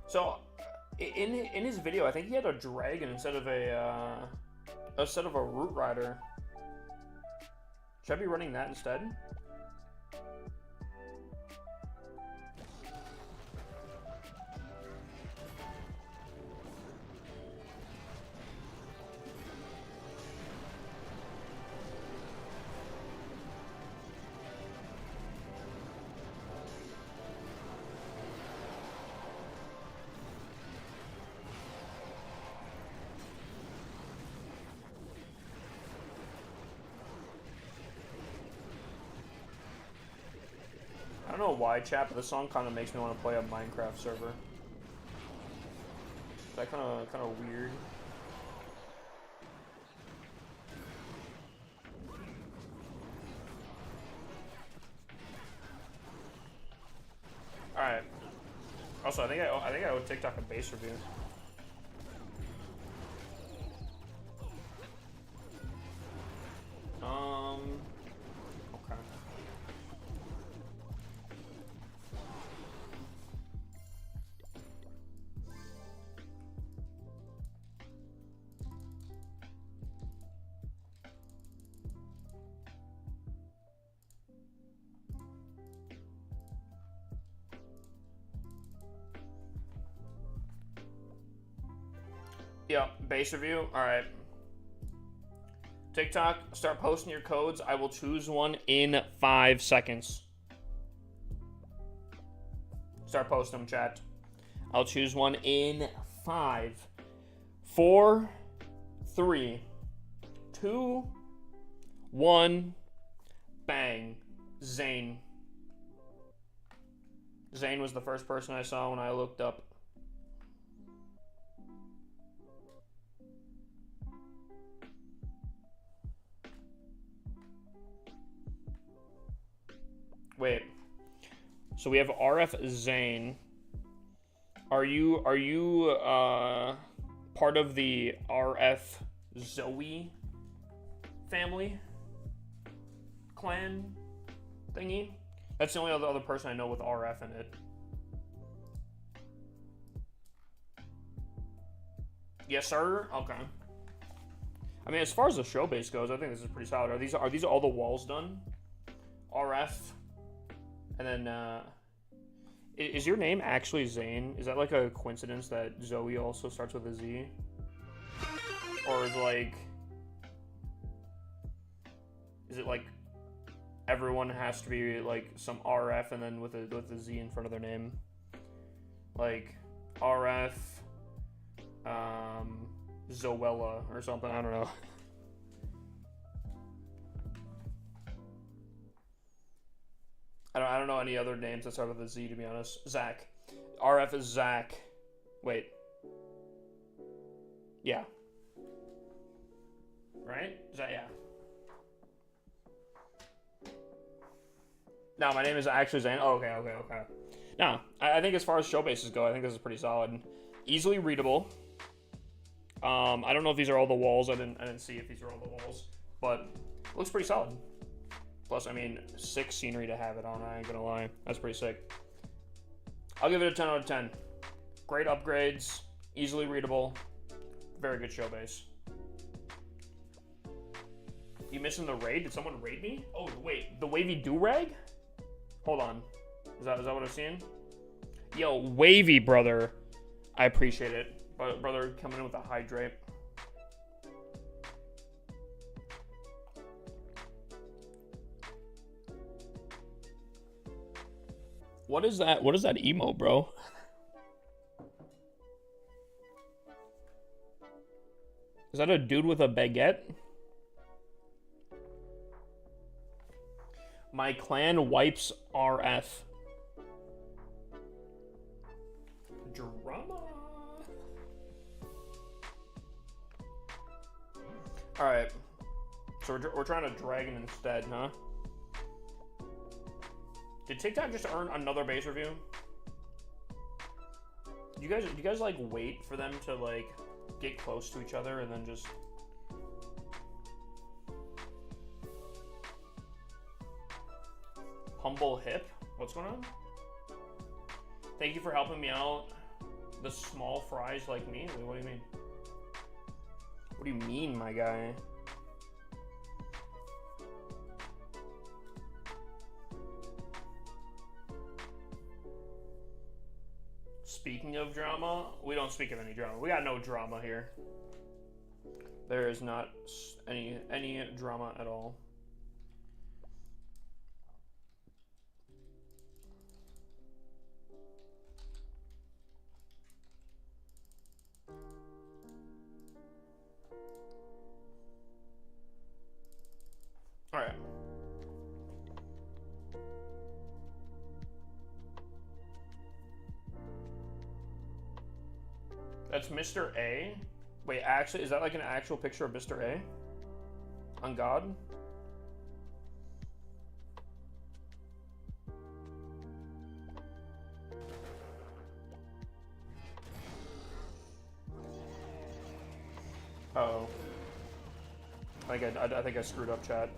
So, in his video, I think he had a dragon instead of a root rider. Should I be running that instead? I don't know why, chat, but the song kind of makes me want to play a Minecraft server. Is that kind of weird? All right. Also, I think I owe TikTok a base review. Okay. Yeah, base review. All right. TikTok, start posting your codes. I will choose one in 5 seconds. Start posting them, chat. I'll choose one in 5, 4, 3, 2, 1. Bang. Zane. Zane was the first person I saw when I looked up. Wait. So we have RF Zane. Are you part of the RF Zoe family clan thingy? That's the only other person I know with RF in it. Yes, sir. Okay. I mean, as far as the show base goes, I think this is pretty solid. Are these all the walls done? RF, and then is your name actually Zane? Is that like a coincidence that Zoe also starts with a Z? Or is it like everyone has to be like some RF and then with a Z in front of their name? Like RF Zoella or something, I don't know. I don't know any other names that start with a Z, to be honest. Zach. RF is Zach. Wait. Yeah. Right? Is that, yeah. No, my name is actually Zane. Oh, okay. No, I think as far as show bases go, I think this is pretty solid. Easily readable. I don't know if these are all the walls. I didn't see if these are all the walls. But it looks pretty solid. Plus, I mean, sick scenery to have it on, I ain't gonna lie. That's pretty sick. I'll give it a 10 out of 10. Great upgrades, easily readable, very good show base. You missing the raid? Did someone raid me? Oh, wait, the Wavy Do-Rag? Hold on. Is that what I'm seeing? Yo, Wavy, brother. I appreciate it. Brother coming in with a hydrate. What is that? What is that emo, bro? Is that a dude with a baguette? My clan wipes RF. Drama. Alright. So we're trying to dragon instead, huh? Did TikTok just earn another base review? Do you guys like wait for them to like get close to each other and then just humble hip? What's going on? Thank you for helping me out. The small fries like me? Wait, what do you mean? What do you mean, my guy? Speaking of drama, we don't speak of any drama. We got no drama here. There is not any drama at all. All right. That's Mr. A? Wait, actually, is that like an actual picture of Mr. A? On God? Uh-oh. I think I screwed up, chat.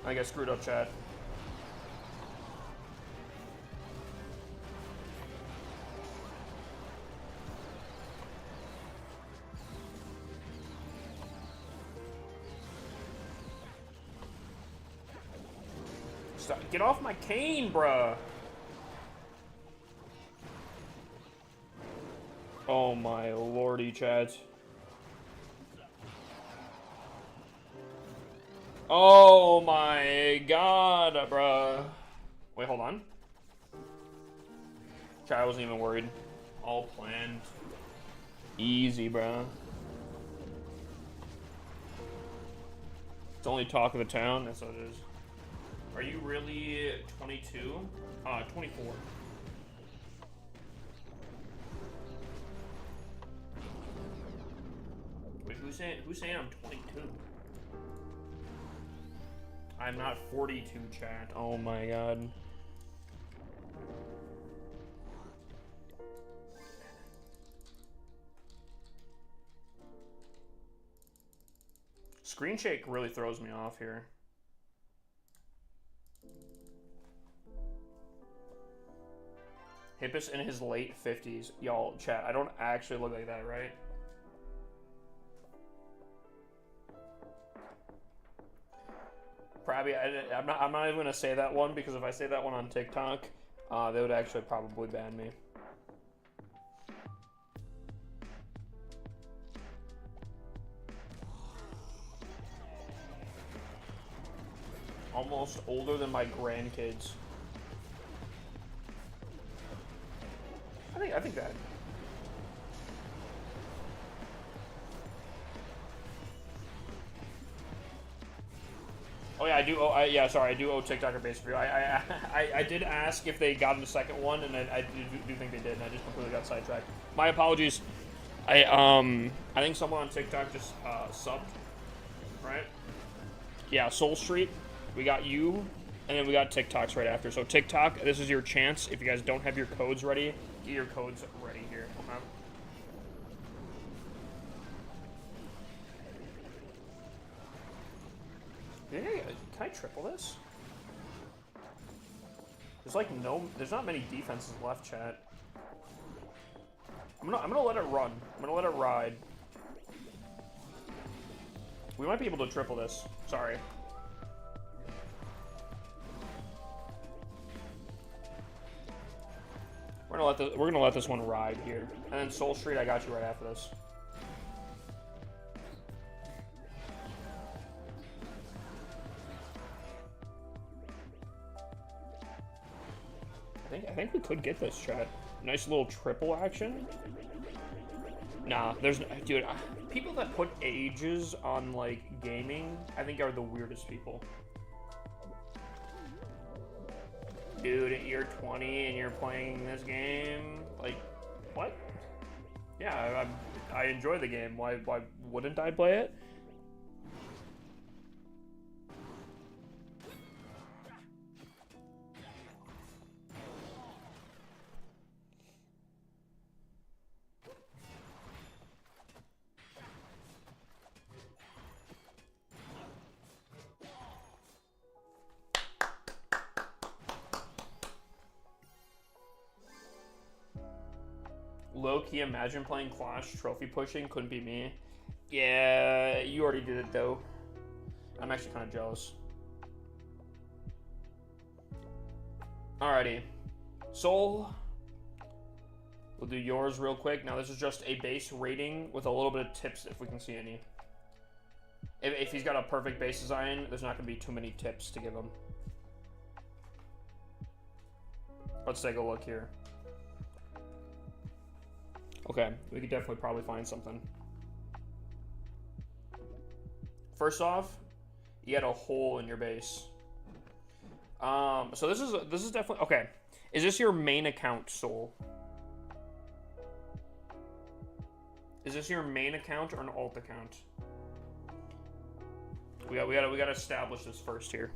I think I screwed up, chat. Stop. Get off my cane, bruh. Oh my lordy, chat. Oh my god, bruh. Wait, hold on. Chat, I wasn't even worried. All planned. Easy, bruh. only talk of the town. That's what it is. Are you really 22? 24. Wait, who's saying I'm 22? I'm not 42, chat. Oh my god. Screen shake really throws me off here. Hippus in his late 50s. Y'all, chat, I don't actually look like that, right? Probably, I'm not even gonna say that one, because if I say that one on TikTok, they would actually probably ban me. Almost older than my grandkids. I think that. Oh yeah, I do. Oh, yeah. Sorry, I do owe TikToker base review. I did ask if they got in the second one, and I do think they did, and I just completely got sidetracked. My apologies. I think someone on TikTok just subbed, right? Yeah, Soul Street. We got you, and then we got TikToks right after. So TikTok, this is your chance. If you guys don't have your codes ready, get your codes ready here. Okay. Can I triple this? There's like there's not many defenses left, chat. I'm gonna let it run. I'm gonna let it ride. We might be able to triple this. Sorry. We're gonna let this one ride here. And then Soul Street, I got you right after this. I think we could get this, chat. Nice little triple action. Nah, dude, people that put ages on, like, gaming, I think are the weirdest people. Dude, you're 20 and you're playing this game? Like, what? Yeah, I enjoy the game. Why wouldn't I play it? Low-key, imagine playing Clash trophy pushing. Couldn't be me. Yeah, you already did it, though. I'm actually kind of jealous. Alrighty. Soul. We'll do yours real quick. Now, this is just a base rating with a little bit of tips, if we can see any. If he's got a perfect base design, there's not going to be too many tips to give him. Let's take a look here. Okay, we could definitely probably find something. First off, you had a hole in your base. So this is definitely okay. Is this your main account, Soul? Is this your main account or an alt account? We gotta establish this first here.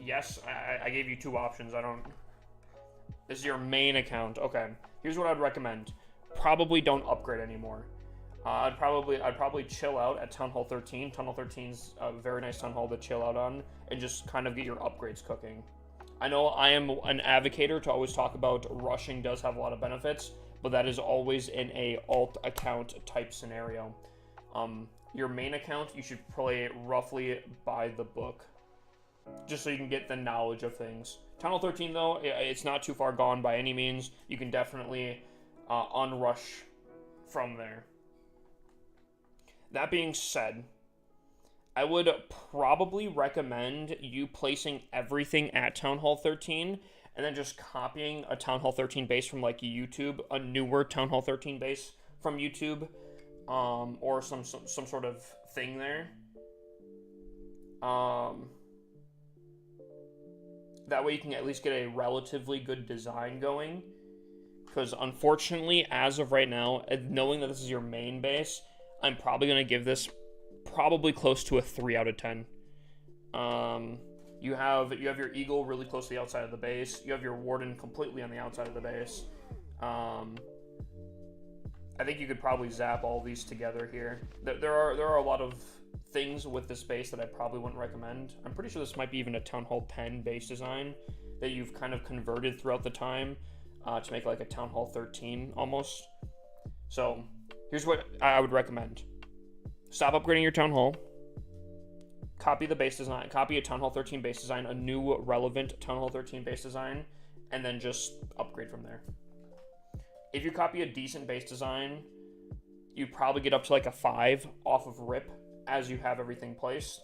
Yes, I gave you two options. This is your main account. Okay. Here's what I'd recommend. Probably don't upgrade anymore. I'd probably chill out at Town Hall 13. Town Hall 13's a very nice Town Hall to chill out on, and just kind of get your upgrades cooking. I know I am an advocator to always talk about rushing does have a lot of benefits, but that is always in a alt account type scenario. Your main account, you should play roughly by the book, just so you can get the knowledge of things. Town Hall 13, though, it's not too far gone by any means. You can definitely unrush from there. That being said, I would probably recommend you placing everything at Town Hall 13 and then just copying a Town Hall 13 base from like YouTube, a newer Town Hall 13 base from YouTube, or some sort of thing there. That way you can at least get a relatively good design going. Because unfortunately, as of right now, knowing that this is your main base, I'm probably going to give this probably close to a 3 out of 10. You have your Eagle really close to the outside of the base. You have your Warden completely on the outside of the base. I think you could probably zap all these together here. There are a lot of things with this base that I probably wouldn't recommend. I'm pretty sure this might be even a Town Hall 10 base design that you've kind of converted throughout the time to make like a Town Hall 13 almost. So here's what I would recommend. Stop upgrading your Town Hall. Copy the base design. Copy a Town Hall 13 base design, a new relevant Town Hall 13 base design, and then just upgrade from there. If you copy a decent base design, you probably get up to like a 5 off of RIP as you have everything placed.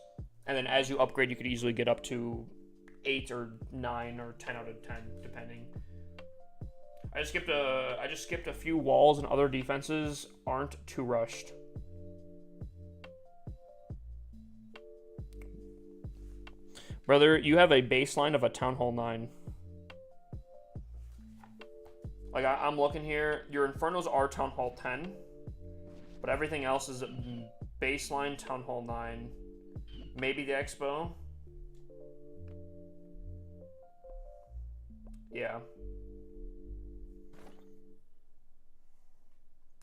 And then as you upgrade, you could easily get up to 8 or 9 or 10 out of 10, depending. I just skipped a few walls, and other defenses aren't too rushed. Brother, you have a baseline of a Town Hall 9. Like, I'm looking here. Your Infernos are Town Hall 10. But everything else is baseline Town Hall 9. Maybe the Expo. Yeah.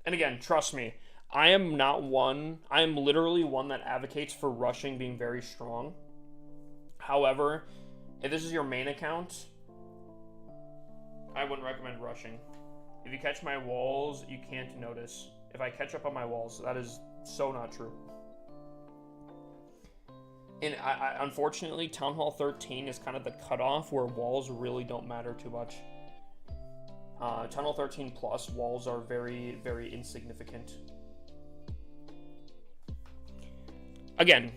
And again, trust me, I am literally one that advocates for rushing being very strong. However, if this is your main account, I wouldn't recommend rushing. If you catch my walls, you can't notice. If I catch up on my walls, that is so not true. And I unfortunately, Town Hall 13 is kind of the cutoff where walls really don't matter too much. Town Hall 13 plus walls are very, very insignificant. Again,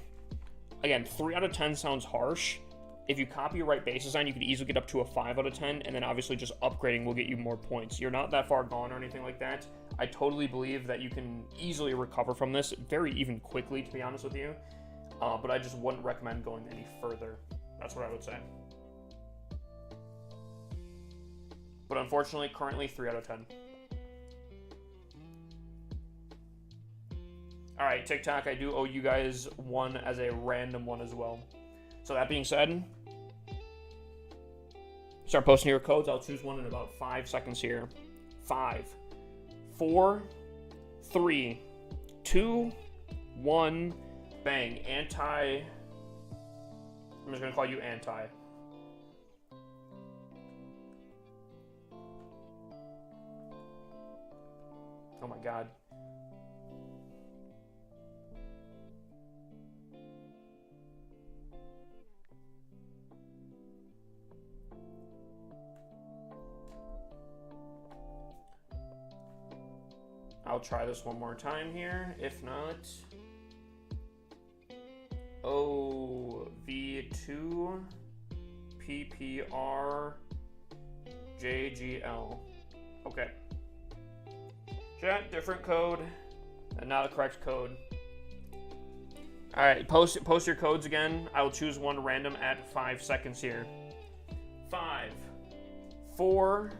3 out of 10 sounds harsh. If you copy your right base design, you could easily get up to a 5 out of 10, and then obviously just upgrading will get you more points. You're not that far gone or anything like that. I totally believe that you can easily recover from this, very even quickly, to be honest with you. But I just wouldn't recommend going any further. That's what I would say. But unfortunately, currently 3 out of 10. Alright, TikTok, I do owe you guys one as a random one as well. So that being said, start posting your codes. I'll choose one in about 5 seconds here. 5, 4, 3, 2, 1, bang. Anti. I'm just going to call you Anti. Oh my god. I'll try this one more time here. If not, OV2 PPR JGL. Okay. Chat, different code, and not the correct code. Alright, post your codes again. I will choose one random at 5 seconds here. 5, 4,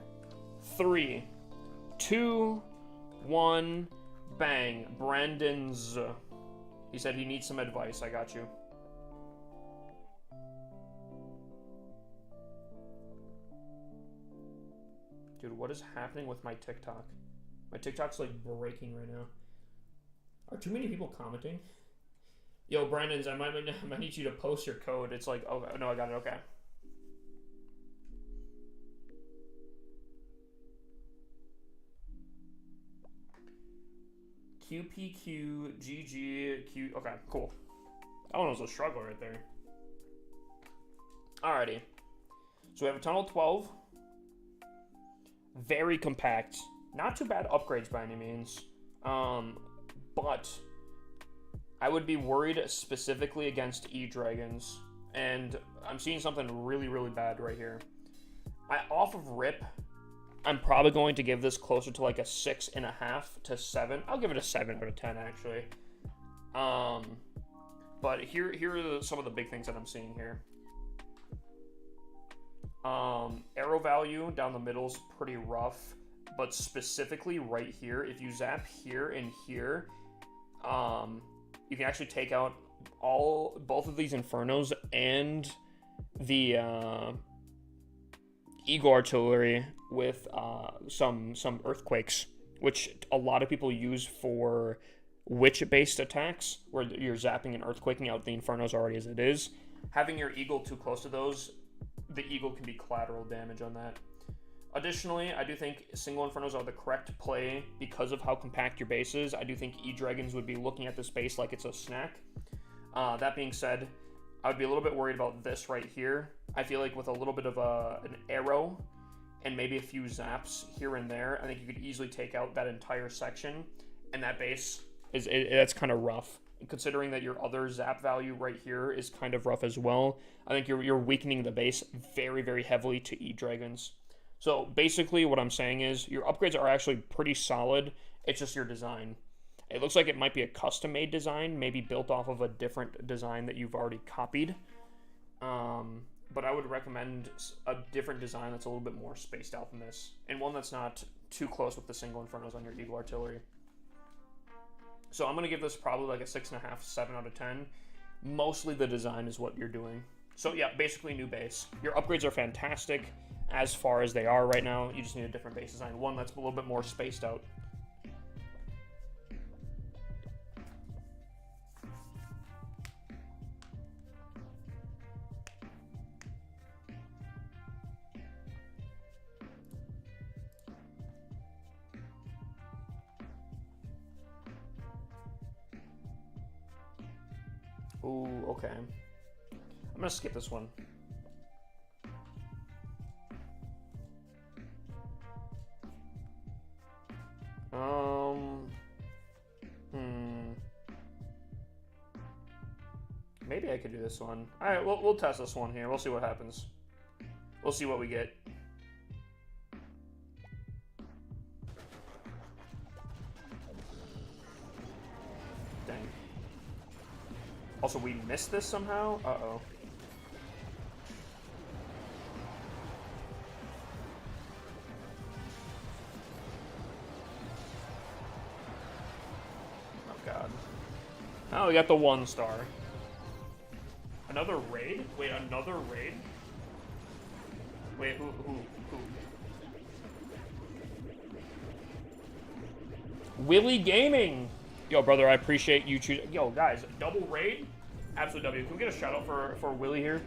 3, 2, 1, bang. Brandon's. He said he needs some advice. I got you. Dude, what is happening with my TikTok? My TikTok's like breaking right now. Are too many people commenting? Yo, Brandon's, I might need you to post your code. It's like, oh no, I got it. Okay. QPQGGQ. Okay, cool. That one was a struggle right there. Alrighty. So we have a Tunnel 12. Very compact. Not too bad upgrades by any means. But I would be worried specifically against E-Dragons. And I'm seeing something really, really bad right here. Off of RIP, I'm probably going to give this closer to like a 6.5 to 7. I'll give it a 7 out of 10 actually. But here are some of the big things that I'm seeing here. Arrow value down the middle is pretty rough, but specifically right here, if you zap here and here, you can actually take out both of these Infernos and the Eagle Artillery with some Earthquakes, which a lot of people use for Witch-based attacks, where you're zapping and Earthquaking out the Infernos already as it is. Having your Eagle too close to those, the Eagle can be collateral damage on that. Additionally, I do think single Infernos are the correct play because of how compact your base is. I do think E-Dragons would be looking at this base like it's a snack. That being said, I would be a little bit worried about this right here. I feel like with a little bit of an arrow and maybe a few zaps here and there, I think you could easily take out that entire section, and that base that's kind of rough. Considering that your other zap value right here is kind of rough as well, I think you're weakening the base very, very heavily to E-Dragons. So basically what I'm saying is your upgrades are actually pretty solid. It's just your design. It looks like it might be a custom-made design, maybe built off of a different design that you've already copied. But I would recommend a different design that's a little bit more spaced out than this, and one that's not too close with the single Infernos on your Eagle Artillery. So I'm going to give this probably like a 6.5, 7 out of 10. Mostly the design is what you're doing. So yeah, basically new base. Your upgrades are fantastic as far as they are right now. You just need a different base design. One that's a little bit more spaced out. Ooh, okay. I'm gonna skip this one. Maybe I could do this one. All right, we'll test this one here. We'll see what happens. We'll see what we get. Dang. Also, we missed this somehow? Uh-oh. Oh, God. Oh, we got the 1 star. Another raid? Wait, another raid? Wait, who? Willy Gaming! Yo, brother, I appreciate you choosing. Yo, guys, double raid? Absolute W. Can we get a shout out for Willy here?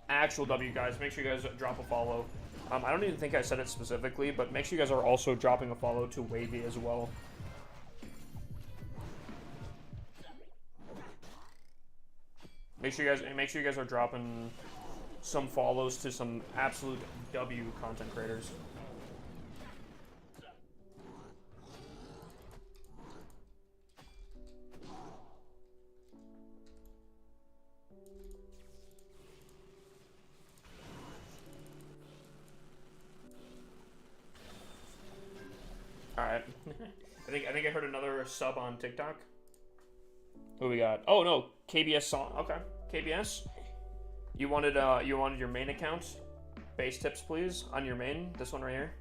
Actual W, guys. Make sure you guys drop a follow. I don't even think I said it specifically, but make sure you guys are also dropping a follow to Wavy as well. Make sure you guys are dropping some follows to some absolute W content creators. All right. I think I heard another sub on TikTok. What we got? Oh no, KBS song. Okay, KBS. You wanted your main account. Base tips, please, on your main. This one right here.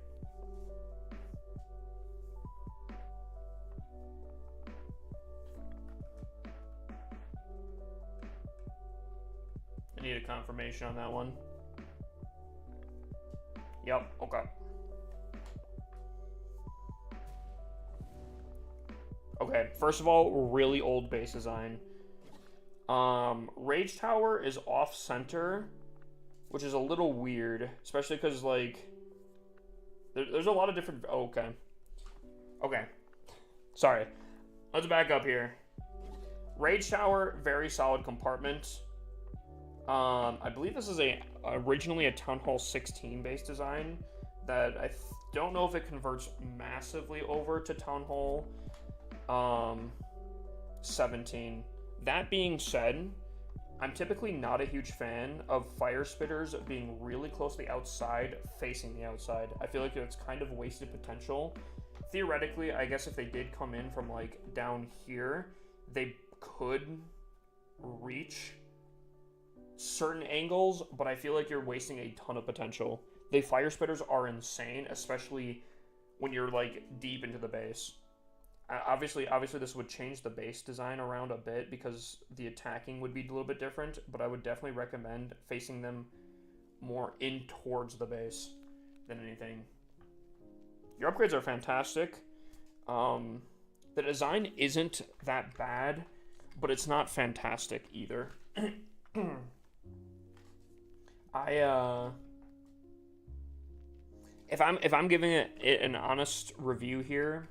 I need a confirmation on that one. Yep. Okay. Okay, first of all, really old base design. Rage Tower is off-center, which is a little weird, especially because, like, there's a lot of different... Oh, okay. Okay. Sorry. Let's back up here. Rage Tower, very solid compartment. I believe this is originally a Town Hall 16 base design that I don't know if it converts massively over to Town Hall 17. That being said, I'm typically not a huge fan of fire spitters being really close to the outside, facing the outside. I feel like it's kind of wasted potential. Theoretically, I guess if they did come in from like down here, they could reach certain angles, but I feel like you're wasting a ton of potential. The fire spitters are insane, especially when you're like deep into the base. Obviously this would change the base design around a bit because the attacking would be a little bit different, but I would definitely recommend facing them more in towards the base than anything. Your upgrades are fantastic. The design isn't that bad, but it's not fantastic either. If I'm giving it an honest review here,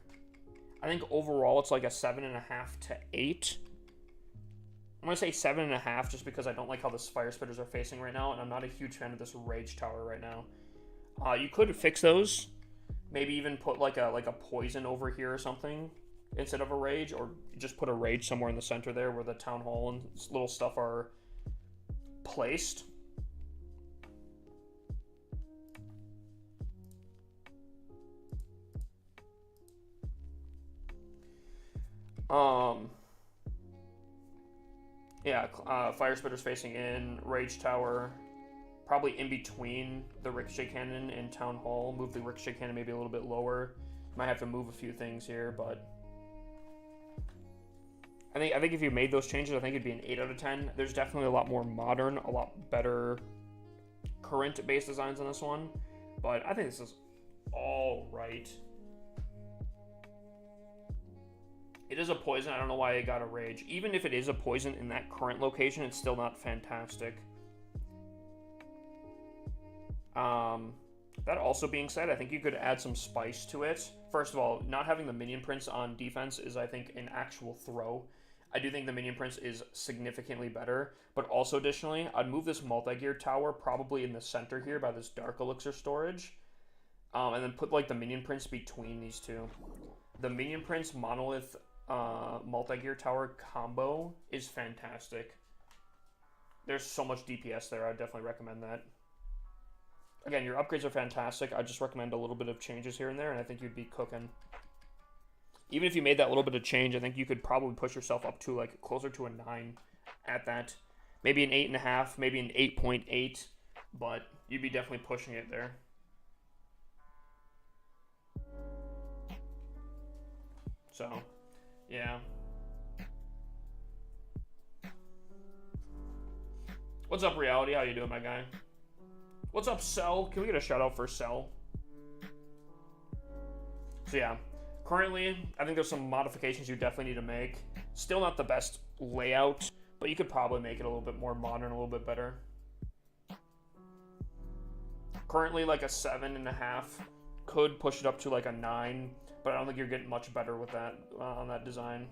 I think overall it's like a 7.5 to 8. I'm gonna say 7.5 just because I don't like how the fire spitters are facing right now, and I'm not a huge fan of this rage tower right now. You could fix those, maybe even put like a poison over here or something instead of a rage, or just put a rage somewhere in the center there where the town hall and little stuff are placed. Yeah, fire spitters facing in, rage tower, probably in between the ricochet cannon and town hall. Move the ricochet cannon maybe a little bit lower. Might have to move a few things here, but I think if you made those changes, I think it'd be an 8 out of 10. There's definitely a lot more modern, a lot better current base designs on this one, but I think this is all right. It is a poison. I don't know why it got a rage. Even if it is a poison in that current location, it's still not fantastic. That also being said, I think you could add some spice to it. First of all, not having the minion prince on defense is, I think, an actual throw. I do think the minion prince is significantly better, but also additionally, I'd move this multi-gear tower probably in the center here by this dark elixir storage, and then put like the minion prince between these two. The minion prince monolith multi-gear tower combo is fantastic. There's so much DPS there. I definitely recommend that. Again, your upgrades are fantastic. I just recommend a little bit of changes here and there, and I think you'd be cooking. Even if you made that little bit of change, I think you could probably push yourself up to like closer to a 9 at that. Maybe an 8.5, maybe an 8.8, but you'd be definitely pushing it there. So, yeah. What's up, Reality? How you doing, my guy? What's up, Cell? Can we get a shout out for Cell? So yeah, currently, I think there's some modifications you definitely need to make. Still not the best layout, but you could probably make it a little bit more modern, a little bit better. Currently, like a 7.5. Could push it up to like a 9, but I don't think you're getting much better with that on that design.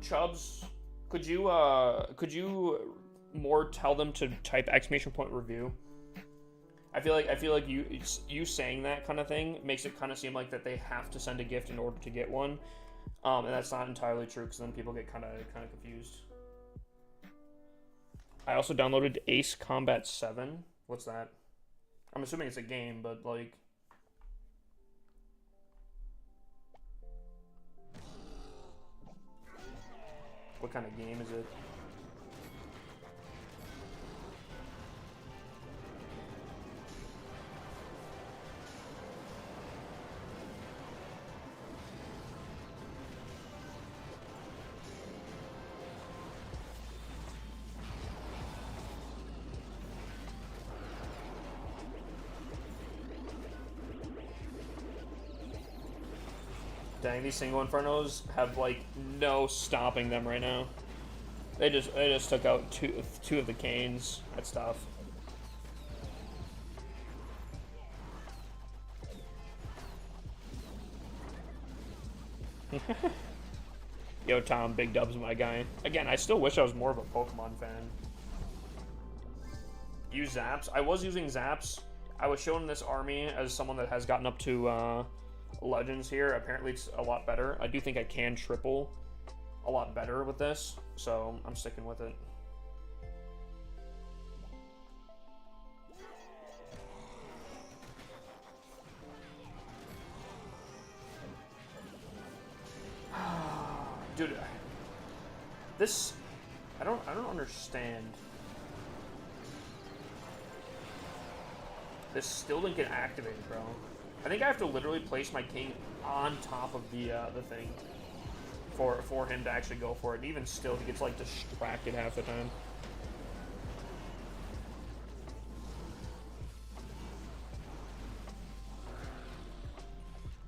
Chubbs, could you more tell them to type ! review? I feel like you saying that kind of thing makes it kind of seem like that they have to send a gift in order to get one, and that's not entirely true because then people get kind of confused. I also downloaded Ace Combat 7. What's that? I'm assuming it's a game, but like. What kind of game is it? Dang, these single Infernos have like no stopping them right now. They just took out two of the Canes. That's tough. Yo, Tom, big dubs, my guy. Again, I still wish I was more of a Pokemon fan. Use Zaps. I was using Zaps. I was showing this army as someone that has gotten up to Legends here. Apparently, it's a lot better. I do think I can triple a lot better with this, so I'm sticking with it. Dude, this I don't understand. This still didn't get activated, bro. I think I have to literally place my king on top of the thing for him to actually go for it. And even still, he gets like distracted half the time.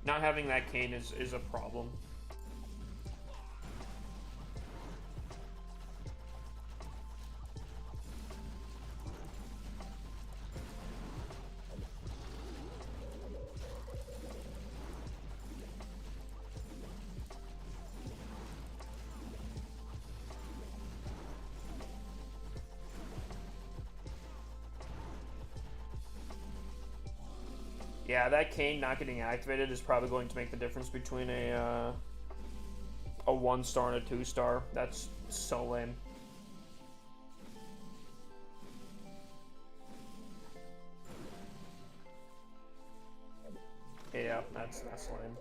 Not having that cane is a problem. Yeah, that cane not getting activated is probably going to make the difference between a 1-star and a 2-star. That's so lame. Yeah, that's lame.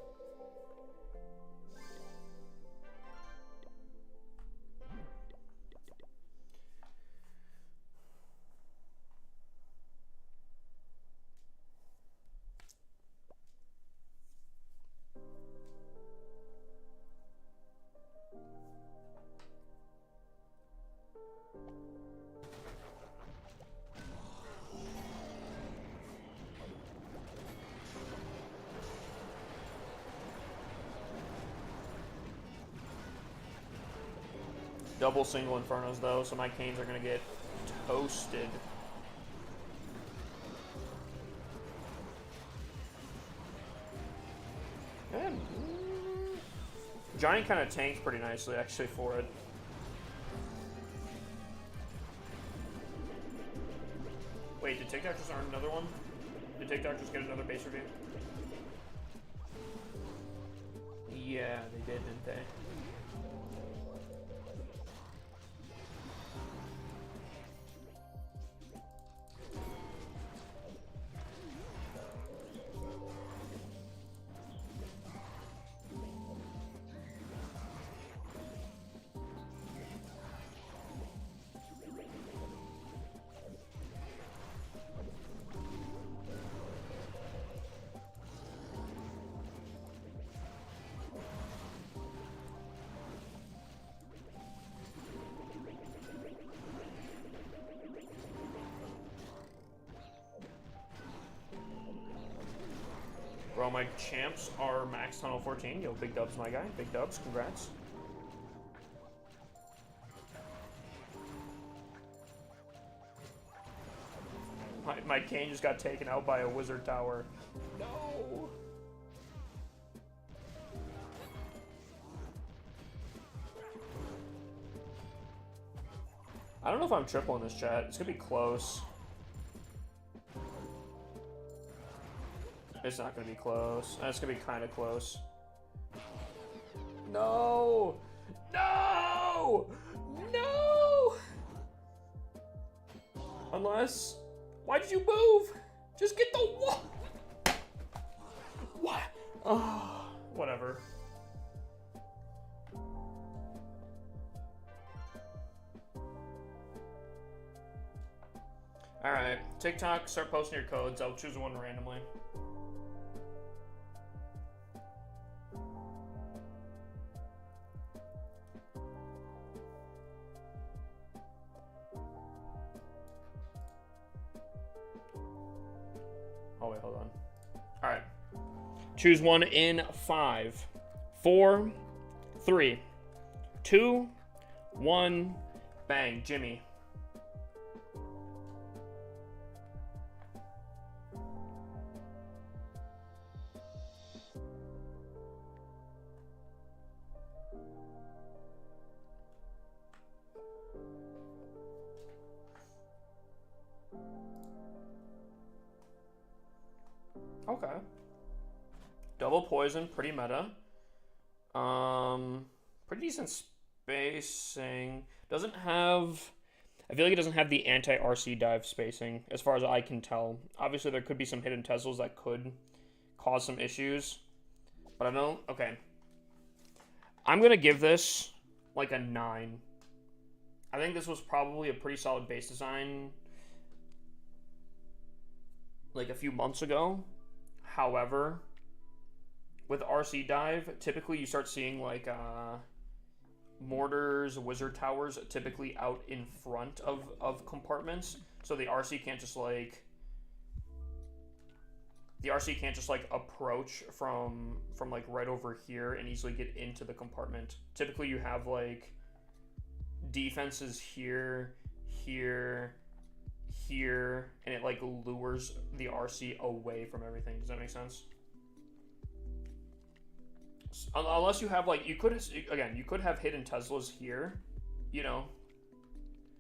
Double single Infernos though, so my canes are gonna get toasted. And Giant kind of tanked pretty nicely actually for it. Wait, did TikTok just earn another one? Did TikTok just get another base review? Yeah, they did, didn't they? Bro, my champs are max tunnel 14. Yo, big dubs, my guy. Big dubs, congrats. My cane just got taken out by a wizard tower. No! I don't know if I'm triple in this chat. It's gonna be close. It's not gonna be close. It's gonna be kind of close. No! No! No! Unless... Why did you move? Just get the wall! What? Oh, whatever. Alright, TikTok, start posting your codes. I'll choose one randomly. Oh, wait, hold on. Alright. Choose one in 5, 4, 3, 2, 1. Bang, Jimmy. Okay. Double poison, pretty meta. Pretty decent spacing. Doesn't have... I feel like it doesn't have the anti-RC dive spacing, as far as I can tell. Obviously, there could be some hidden Teslas that could cause some issues. But I don't... Okay. I'm going to give this, like, a 9. I think this was probably a pretty solid base design, like, a few months ago. However, with RC dive, typically you start seeing, like, mortars, wizard towers typically out in front of compartments, so the RC can't just like approach from like right over here and easily get into the compartment. Typically you have like defenses here, here, here, and it like lures the RC away from everything. Does that make sense? Unless you have like, you could have hidden Teslas here, you know.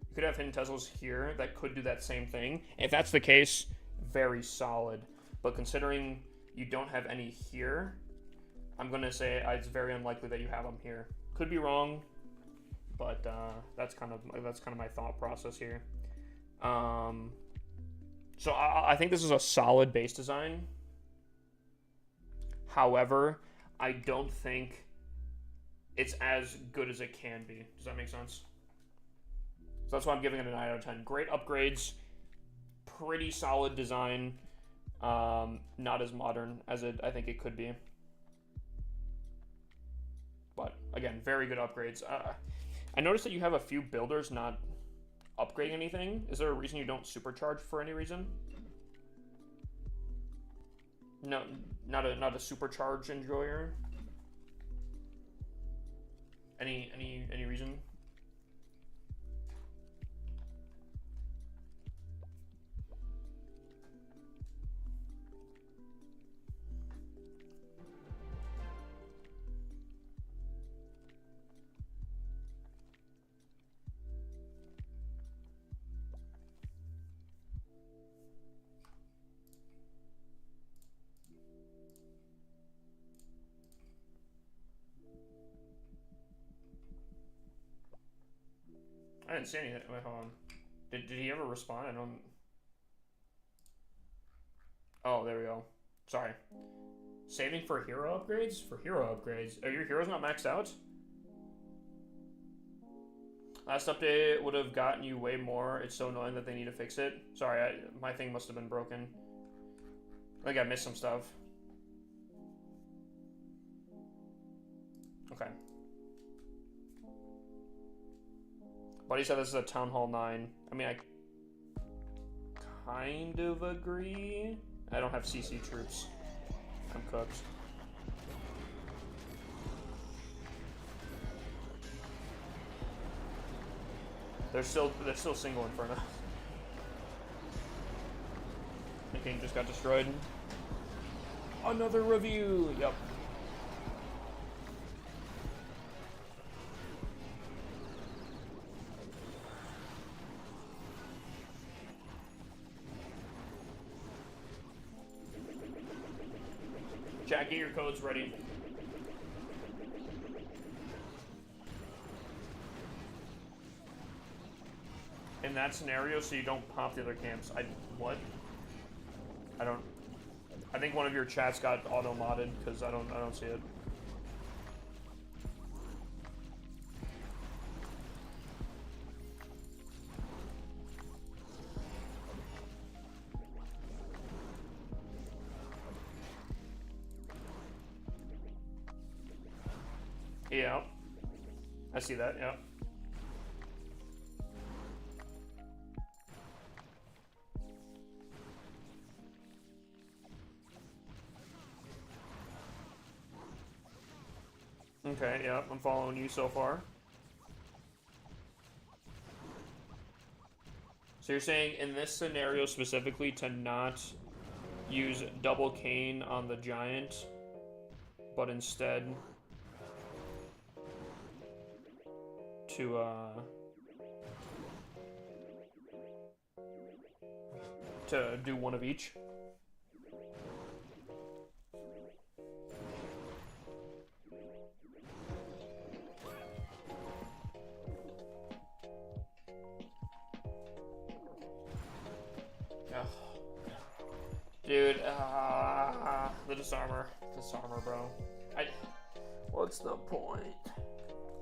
You could have hidden Teslas here that could do that same thing. If that's the case, very solid. But considering you don't have any here, I'm gonna say it's very unlikely that you have them here. Could be wrong, but that's kind of my thought process here. So I think this is a solid base design. However, I don't think it's as good as it can be. Does that make sense? So that's why I'm giving it a 9 out of 10. Great upgrades, pretty solid design, not as modern as I think it could be. But again, very good upgrades. I noticed that you have a few builders not upgrading anything. Is there a reason you don't supercharge for any reason? No, not a supercharge enjoyer. Any reason? I didn't see anything. Wait, hold on. Did he ever respond? I don't... Oh, there we go. Sorry. Saving for hero upgrades? For hero upgrades. Are your heroes not maxed out? Last update would have gotten you way more. It's so annoying that they need to fix it. Sorry, my thing must have been broken. I think I missed some stuff. Okay. Buddy said this is a Town Hall 9. I mean, I kind of agree. I don't have CC troops. I'm cooked. They're still single Inferno. The king just got destroyed. Another review. Yep. Jack, get your codes ready. In that scenario, so you don't pop the other camps. What? I think one of your chats got auto-modded, because I don't see it. Yeah. I see that, yeah. Okay, yeah, I'm following you so far. So you're saying in this scenario specifically to not use double cane on the giant, but instead to do one of each? Dude, the disarmor. Disarmor, bro. What's the point?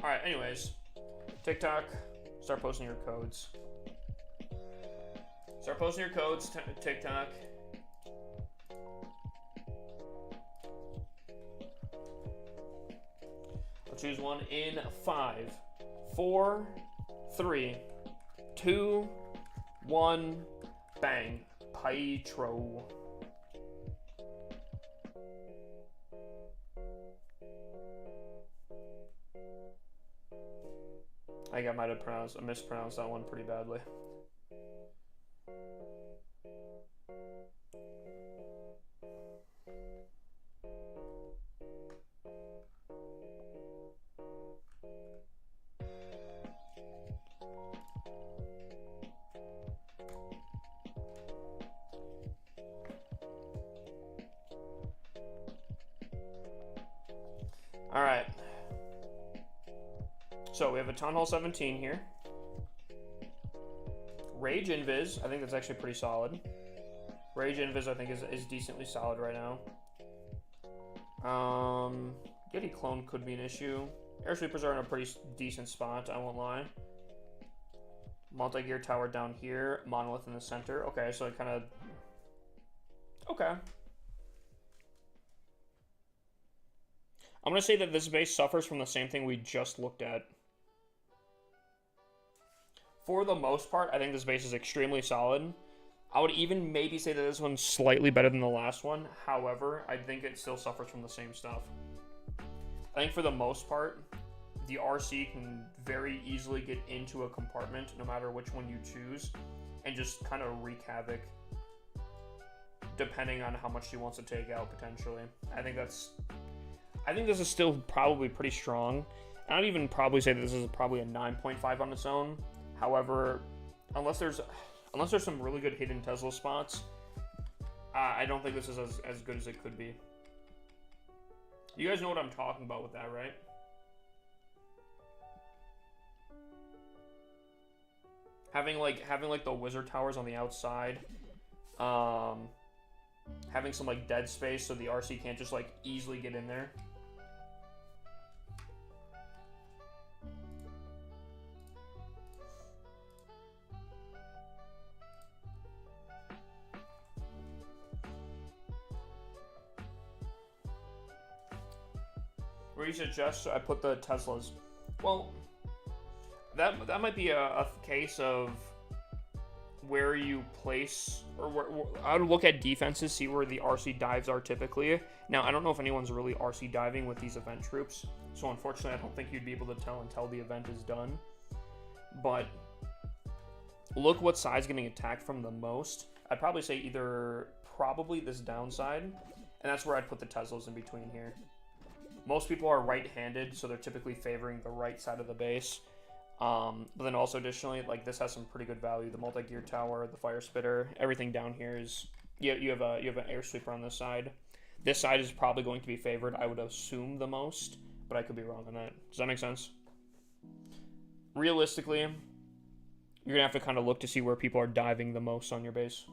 Alright, anyways. TikTok, start posting your codes. Start posting your codes, TikTok. I'll choose one in 5, 4, 3, 2, 1, bang. Pytro. I think I might have mispronounced that one pretty badly. All right. So we have a Town Hall 17 here. Rage Invis, I think that's actually pretty solid. Rage Invis, I think, is decently solid right now. Yeti Clone could be an issue. Air Sweepers are in a pretty decent spot, I won't lie. Multi-Gear Tower down here. Monolith in the center. Okay, so it kind of... Okay. I'm going to say that this base suffers from the same thing we just looked at. For the most part, I think this base is extremely solid. I would even maybe say that this one's slightly better than the last one. However, I think it still suffers from the same stuff. I think for the most part, the RC can very easily get into a compartment, no matter which one you choose, and just kind of wreak havoc, depending on how much she wants to take out, potentially. I think this is still probably pretty strong. I'd even probably say that this is probably a 9.5 on its own. However, unless there's some really good hidden Tesla spots, I don't think this is as good as it could be. You guys know what I'm talking about with that, right? Having like the wizard towers on the outside, having some like dead space so the RC can't just like easily get in there. Where you suggest I put the Teslas? Well, that might be a case of where you place, or where I would look at defenses, see where the RC dives are typically. Now, I don't know if anyone's really RC diving with these event troops, so unfortunately, I don't think you'd be able to tell until the event is done. But look what side's getting attacked from the most. I'd probably say probably this downside, and that's where I'd put the Teslas in between here. Most people are right-handed, so they're typically favoring the right side of the base. But then also additionally, like this has some pretty good value. The multi-gear tower, the fire spitter, everything down here is you have an air sweeper on this side. This side is probably going to be favored, I would assume, the most, but I could be wrong on that. Does that make sense? Realistically, you're gonna have to kind of look to see where people are diving the most on your base.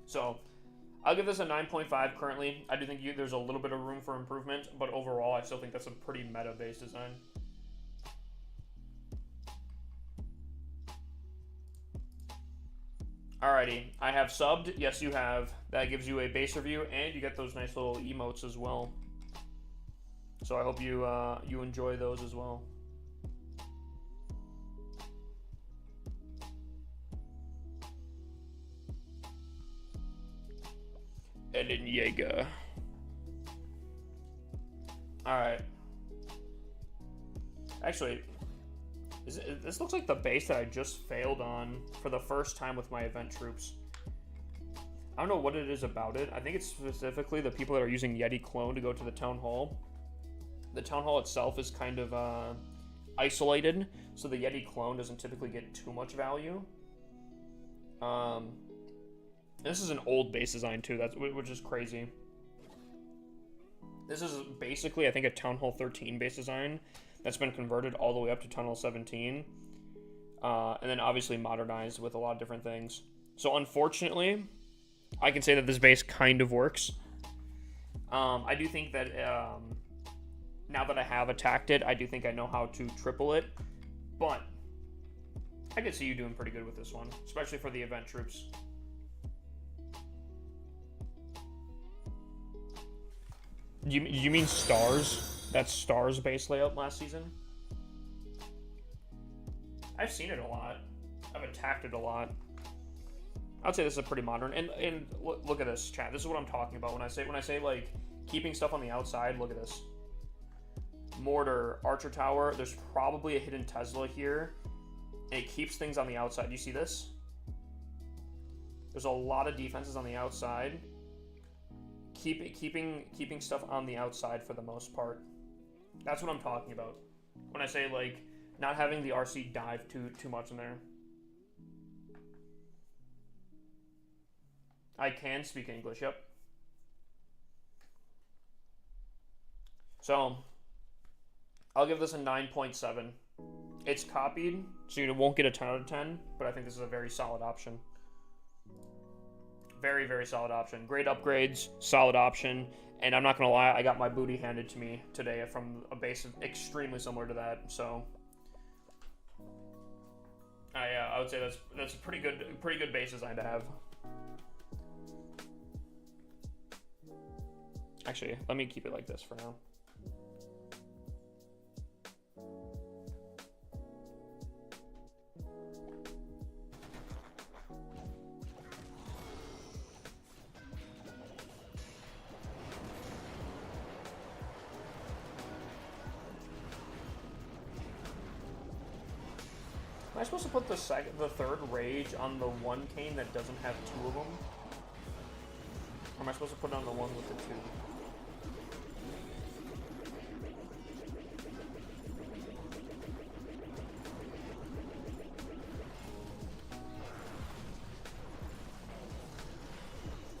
So I'll give this a 9.5 currently. I do think there's a little bit of room for improvement, but overall, I still think that's a pretty meta base design. Alrighty, I have subbed. Yes, you have. That gives you a base review, and you get those nice little emotes as well. So I hope you you enjoy those as well. Eden Yeager. Alright. Actually, this looks like the base that I just failed on for the first time with my event troops. I don't know what it is about it. I think it's specifically the people that are using Yeti Clone to go to the Town Hall. The Town Hall itself is kind of isolated, so the Yeti Clone doesn't typically get too much value. This is an old base design too, which is crazy. This is basically, I think, a Town Hall 13 base design that's been converted all the way up to Town Hall 17. And then obviously modernized with a lot of different things. So unfortunately, I can say that this base kind of works. I do think that now that I have attacked it, I do think I know how to triple it. But I could see you doing pretty good with this one, especially for the event troops. You mean Stars? That's Stars base layout last season? I've seen it a lot. I've attacked it a lot. I'd say this is pretty modern. And look at this, chat. This is what I'm talking about when I say like keeping stuff on the outside. Look at this. Mortar, Archer Tower. There's probably a hidden Tesla here. And it keeps things on the outside. You see this? There's a lot of defenses on the outside. Keeping stuff on the outside for the most part. That's what I'm talking about when I say like not having the RC dive too much in there. I can speak English, yep. So I'll give this a 9.7. It's copied, so you won't get a 10 out of 10, but I think this is a very solid option. Very, very solid option. Great upgrades, solid option, and I'm not going to lie, I got my booty handed to me today from a base extremely similar to that, so I would say that's a pretty good base design to have. Actually, let me keep it like this for now. Am I supposed to put the third rage on the one cane that doesn't have two of them? Or am I supposed to put it on the one with the two?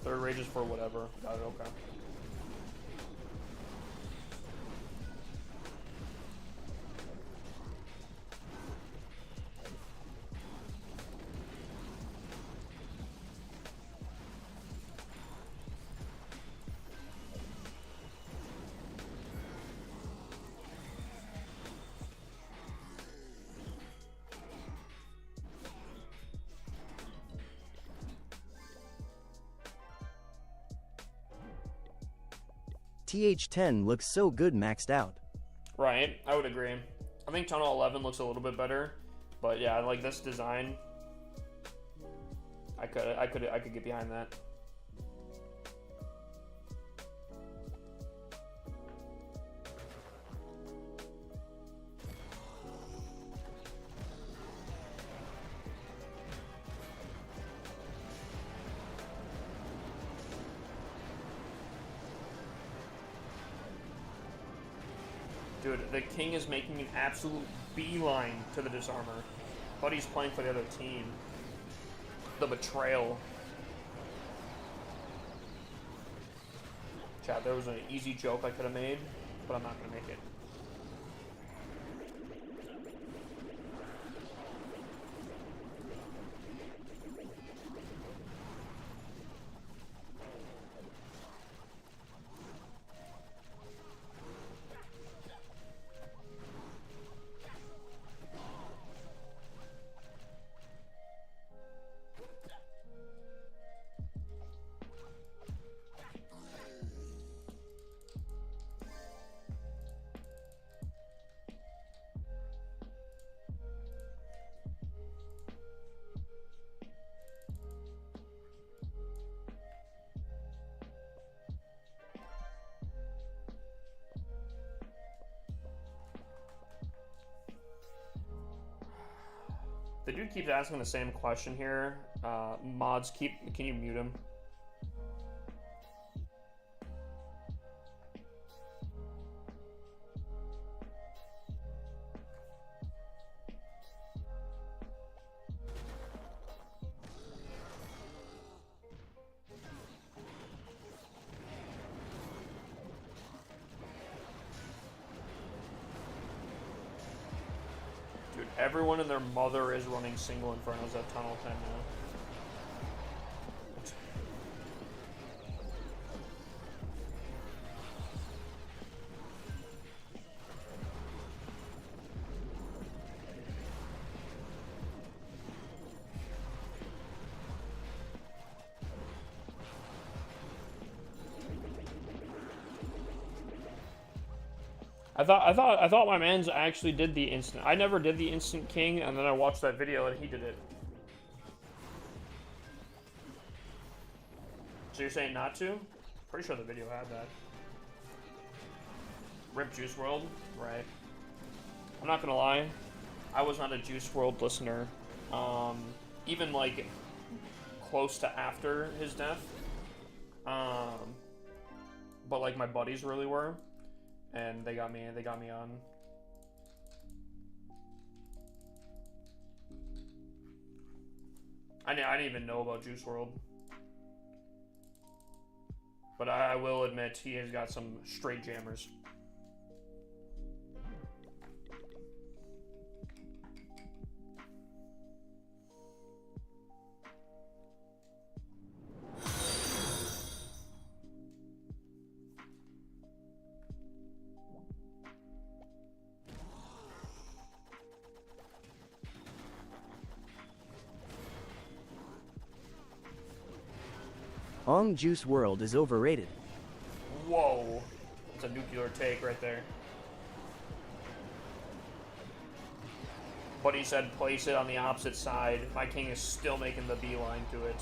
Third rage is for whatever. Got it, okay. TH10 looks so good maxed out. Right, I would agree. I think Tunnel 11 looks a little bit better, but yeah, I like this design. I could get behind that. Dude, the king is making an absolute beeline to the disarmor. But he's playing for the other team. The betrayal. Chat, there was an easy joke I could have made, but I'm not going to make it. The dude keeps asking the same question here. Mods, can you mute him? Everyone and their mother is running single Infernos at Tunnel 10 now. I thought my man's actually did the instant. I never did the instant king, and then I watched that video and he did it. So you're saying not to? Pretty sure the video had that. Rip Juice WRLD, right? I'm not gonna lie, I was not a Juice WRLD listener, even like close to after his death. But like my buddies really were, and they got me on. I didn't even know about Juice WRLD. But I will admit, he has got some straight jammers. Juice WRLD is overrated. Whoa. That's a nuclear take right there. But he said place it on the opposite side. My king is still making the beeline to it.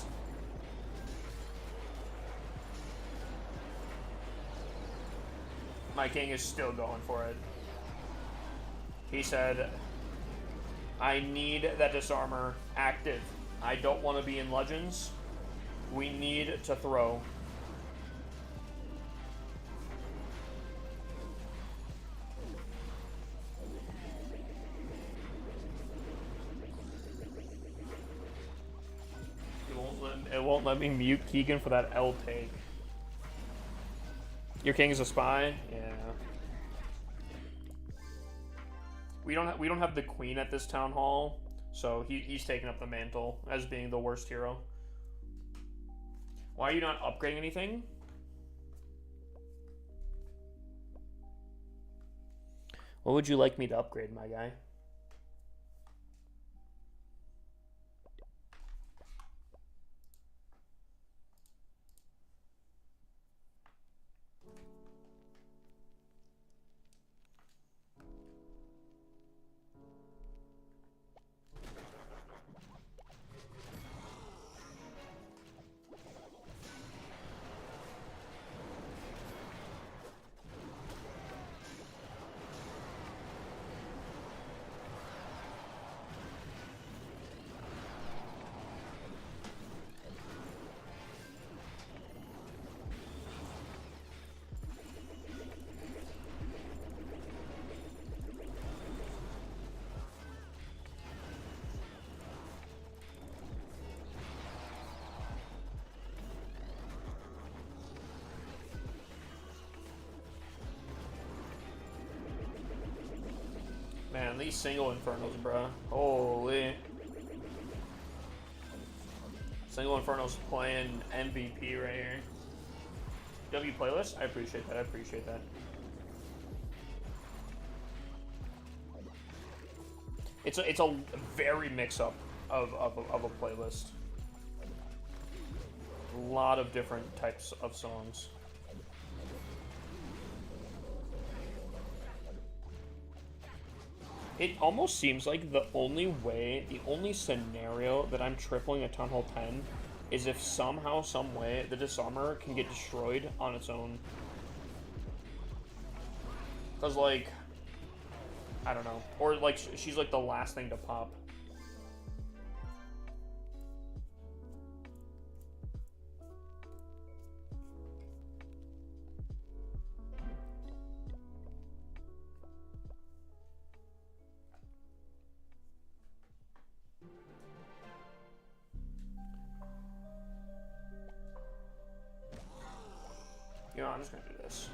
My king is still going for it. He said, I need that disarmor active. I don't want to be in Legends. We need to throw. It won't let me mute Keegan for that L take. Your king is a spy? Yeah. We don't have the queen at this town hall, so he's taking up the mantle as being the worst hero. Why are you not upgrading anything? What would you like me to upgrade, my guy? Man, these single Infernos, bro. Holy. Single Infernos playing MVP right here. W playlist? I appreciate that. I appreciate that. It's a very mix-up of a playlist. A lot of different types of songs. It almost seems like the only scenario that I'm tripling a Town Hall 10 is if somehow, some way, the Disarmor can get destroyed on its own. Because, like, I don't know. Or, like, she's, like, the last thing to pop. You know, I'm just gonna do this.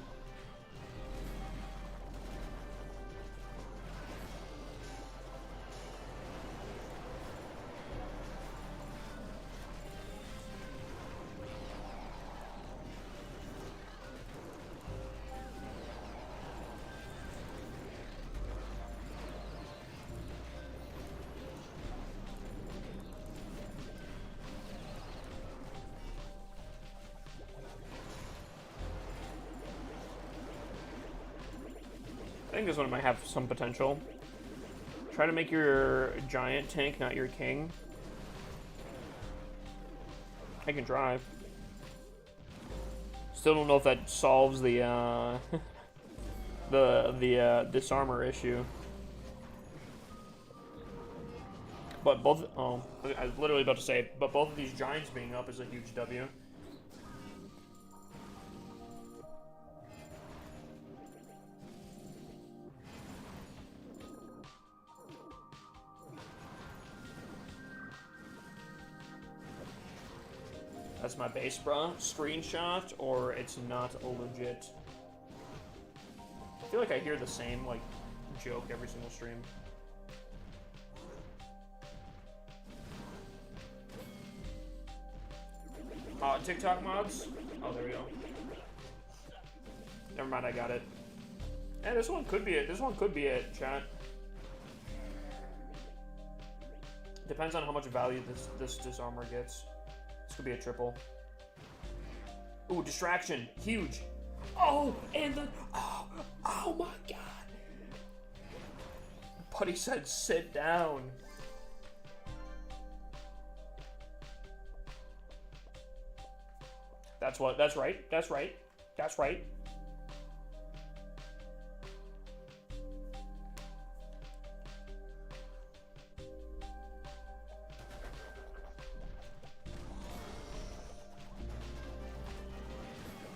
think this one might have some potential. Try to make your giant tank, not your king. I can drive. Still don't know if that solves the disarmor issue. But both, oh, I was literally about to say, but both of these giants being up is a huge W. That's my base, bruh. Screenshot, or it's not legit. I feel like I hear the same, like, joke every single stream. TikTok mods? Oh, there we go. Never mind, I got it. Yeah, this one could be it. This one could be it, chat. Depends on how much value this disarmor gets. This could be a triple. Ooh, distraction. Huge. Oh, and the... Oh my god. Buddy said sit down. That's what... That's right. That's right. That's right.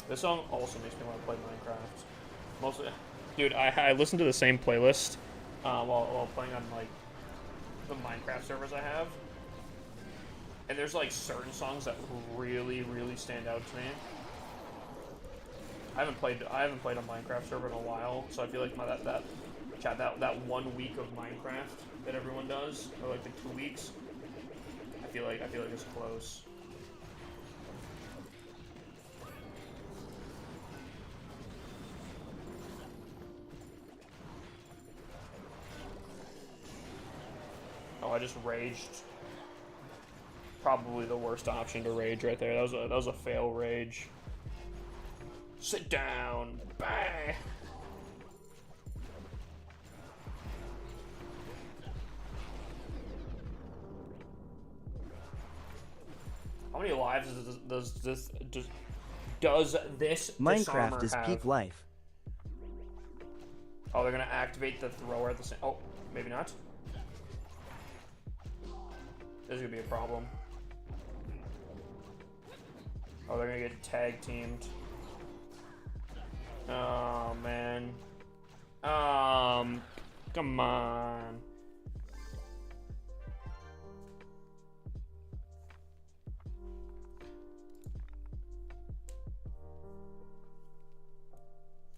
This song also makes me want to play Minecraft. Mostly, dude, I listen to the same playlist while playing on like the Minecraft servers I have, and there's like certain songs that really stand out to me. I haven't played a Minecraft server in a while, so I feel like that 1 week of Minecraft that everyone does, or like the 2 weeks, I feel like it's close. Oh, I just raged. Probably the worst option to rage right there. That was a fail rage. Sit down. Bang. How many lives does this Minecraft is have? peak life. Oh, they're gonna activate the thrower at the same. Oh, maybe not. This is gonna be a problem. Oh, they're gonna get tag teamed. Oh man. Come on.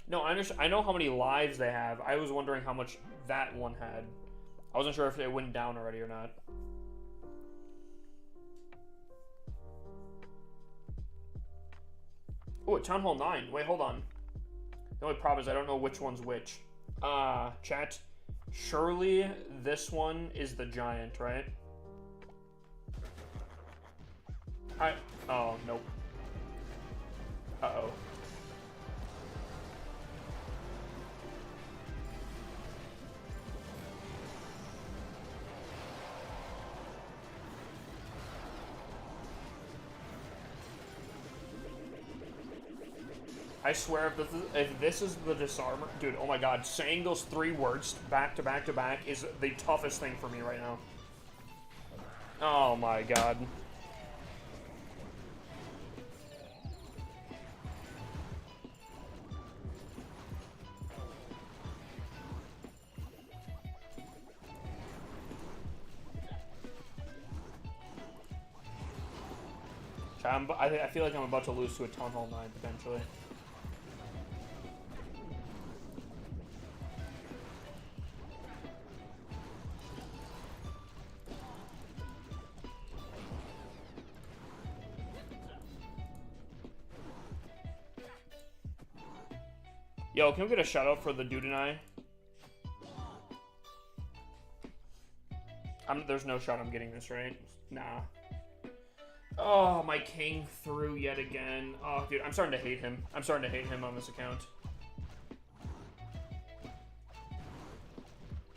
No, I know how many lives they have. I was wondering how much that one had. I wasn't sure if it went down already or not. Oh, Town Hall 9. Wait, hold on. The only problem is I don't know which one's which. Chat. Surely this one is the giant, right? Oh, nope. Uh-oh. I swear, if this is the disarmor... Dude, oh my god, saying those 3 words back to back to back is the toughest thing for me right now. Oh my god. I feel like I'm about to lose to a Town Hall 9, potentially. Yo, can we get a shout out for the dude and I? There's no shot I'm getting this right. Nah. Oh, my king threw yet again. Oh, dude, I'm starting to hate him. I'm starting to hate him on this account.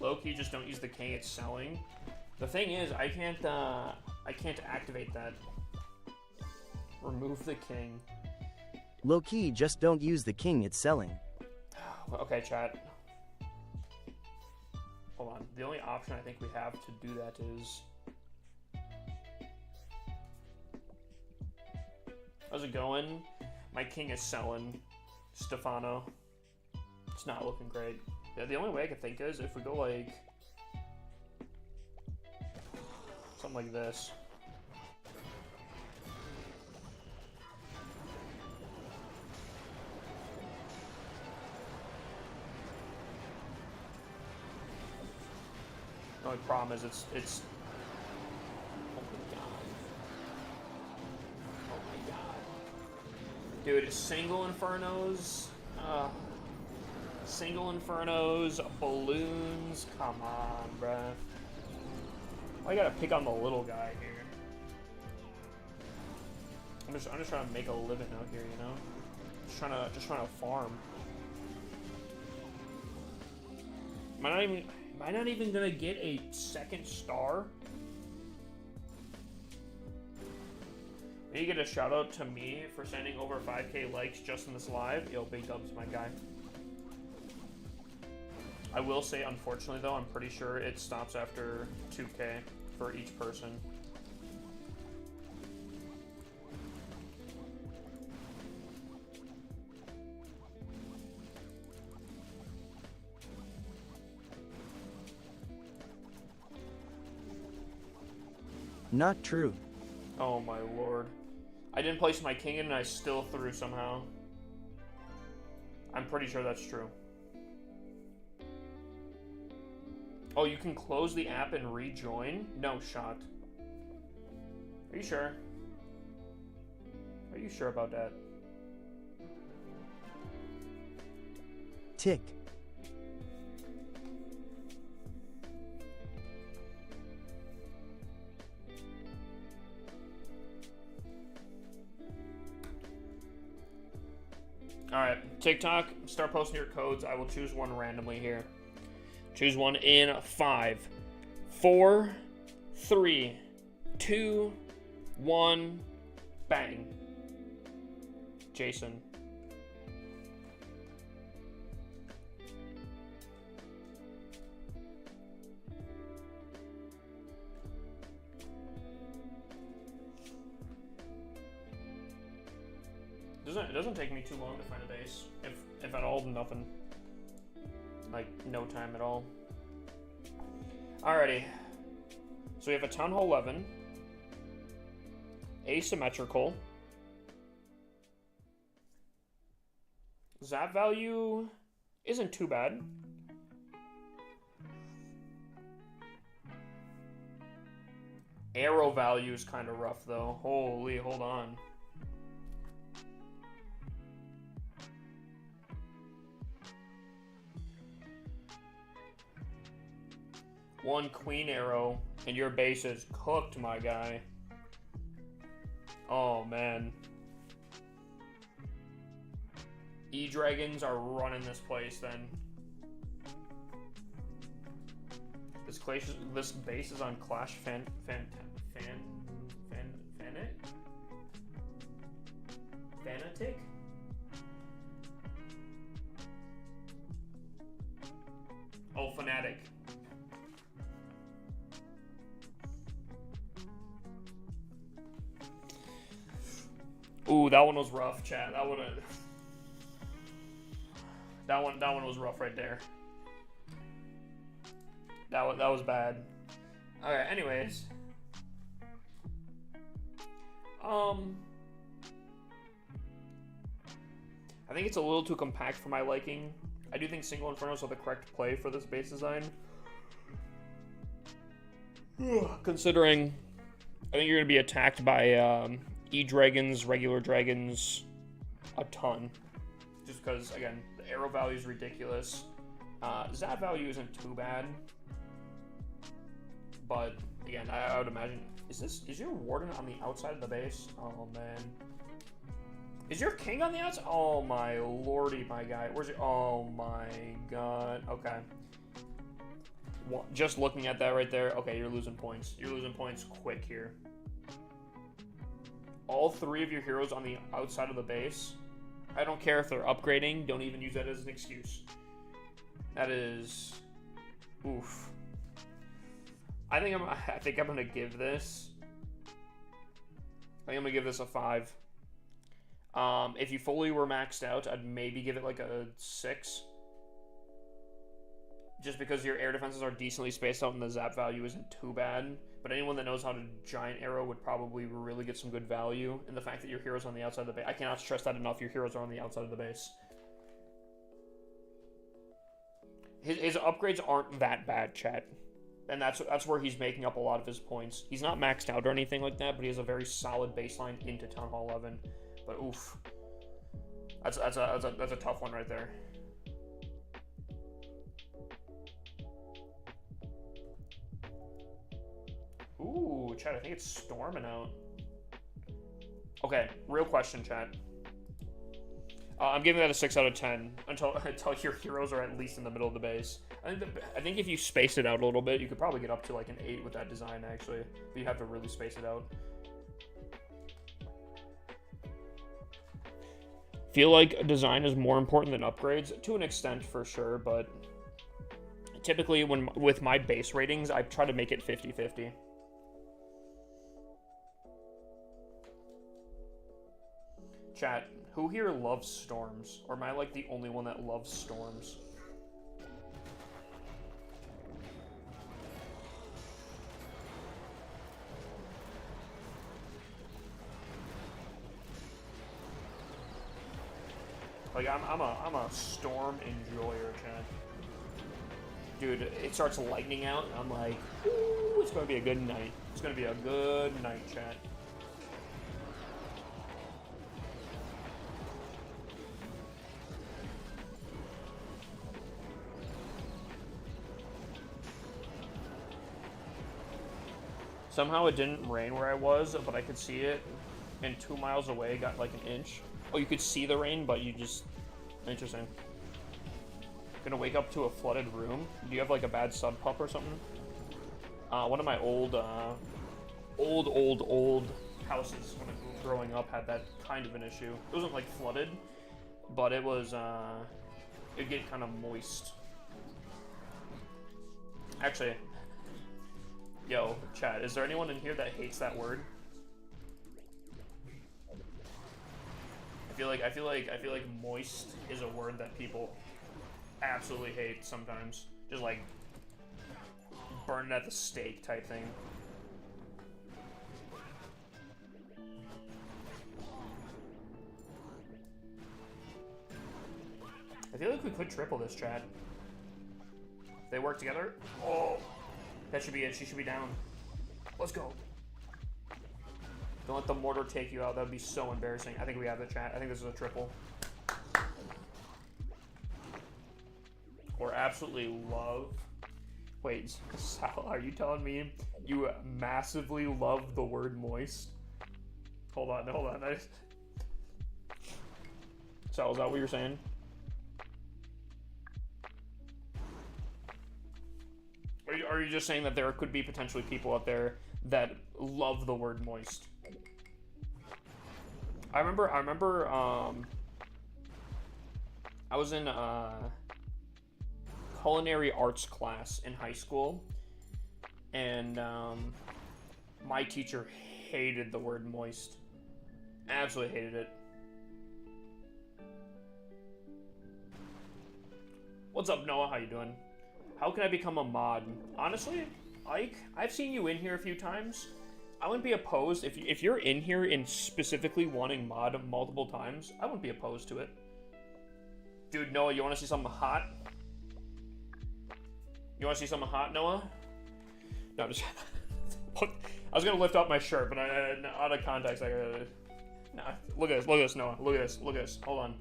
low-key just don't use the king, it's selling. The thing is, I can't activate that. Remove the king. Low-key, just don't use the king, it's selling. Okay, chat. Hold on. The only option I think we have to do that is... How's it going? My king is selling, Stefano. It's not looking great. Yeah, the only way I could think is if we go like... something like this. The only problem is it's oh my god. Oh my god. Dude, single infernos. Single infernos, balloons. Come on, bruh. I gotta pick on the little guy here. I'm just trying to make a living out here, you know? Just trying to farm. Am I not even gonna get a second star? Maybe get a shout out to me for sending over 5K likes just in this live. Yo, big dubs, my guy. I will say, unfortunately though, I'm pretty sure it stops after 2K for each person. Not true. Oh my lord. I didn't place my king in and I still threw somehow. I'm pretty sure that's true. Oh, you can close the app and rejoin? No shot. Are you sure? Are you sure about that? Tick. Alright, TikTok, start posting your codes. I will choose one randomly here. Choose one in 5, 4, 3, 2, 1, bang. Jason. It doesn't take me too long to find a base. If at all, nothing. Like, no time at all. Alrighty. So we have a Town Hall 11. Asymmetrical. Zap value isn't too bad. Arrow value is kind of rough, though. Holy, hold on. One queen arrow, and your base is cooked, my guy. Oh, man. E-Dragons are running this place, then. This base is on Clash Fanatic? Oh, Fanatic. Ooh, that one was rough, chat. That one was rough right there. That was bad. Okay, anyways. I think it's a little too compact for my liking. I do think single infernos are the correct play for this base design. Considering I think you're gonna be attacked by E-Dragons, regular dragons, a ton. Just because, again, the arrow value is ridiculous. Zap value isn't too bad. But, again, I would imagine... Is your warden on the outside of the base? Oh, man. Is your king on the outside? Oh, my lordy, my guy. Where's your... Oh, my God. Okay. Just looking at that right there, okay, you're losing points. You're losing points quick here. All 3 of your heroes on the outside of the base. I don't care if they're upgrading. Don't even use that as an excuse. That is... Oof. I think I'm gonna give this... I think I'm gonna give this a 5. If you fully were maxed out, I'd maybe give it like a 6. Just because your air defenses are decently spaced out and the zap value isn't too bad. But anyone that knows how to giant arrow would probably really get some good value. And the fact that your heroes on the outside of the base, I cannot stress that enough, your heroes are on the outside of the base. His upgrades aren't that bad, chat. And that's where he's making up a lot of his points. He's not maxed out or anything like that, but he has a very solid baseline into Town Hall 11. But oof. That's a tough one right there. Ooh, chat, I think it's storming out. Okay, real question, chat. I'm giving that a 6 out of 10 until your heroes are at least in the middle of the base. I think if you space it out a little bit, you could probably get up to like an 8 with that design, actually. But you have to really space it out. Feel like design is more important than upgrades to an extent, for sure, but typically with my base ratings, I try to make it 50-50. Chat, who here loves storms? Or am I like the only one that loves storms? Like I'm a storm enjoyer, chat. Dude, it starts lightning out, and I'm like, ooh, it's gonna be a good night. It's gonna be a good night, chat. Somehow it didn't rain where I was, but I could see it, and 2 miles away got like an inch. Oh, you could see the rain, but you just... Interesting. Gonna wake up to a flooded room. Do you have like a bad sub pump or something? One of my old houses when I was growing up had that kind of an issue. It wasn't like flooded, but it was, it'd get kind of moist. Actually, yo, chat, is there anyone in here that hates that word? I feel like moist is a word that people absolutely hate sometimes. Just like burn it at the stake type thing. I feel like we could triple this, chat. If they work together. Oh, that should be it. She should be down. Let's go. Don't let the mortar take you out. That would be so embarrassing. I think we have the chat. I think this is a triple. Or absolutely love. Wait, Sal, are you telling me you massively love the word moist? Hold on. Sal, is that what you're saying? Are you just saying that there could be potentially people out there that love the word moist? I remember I was in culinary arts class in high school, and my teacher hated the word moist. Absolutely hated it. What's up, Noah? How you doing? How can I become a mod? Honestly, Ike, I've seen you in here a few times. I wouldn't be opposed if you're in here and specifically wanting mod multiple times. I wouldn't be opposed to it. Dude, Noah, you want to see something hot? You want to see something hot, Noah? No, I'm just... I was gonna lift up my shirt, but out of context, I gotta... Nah, look at this, Noah. Look at this. Hold on.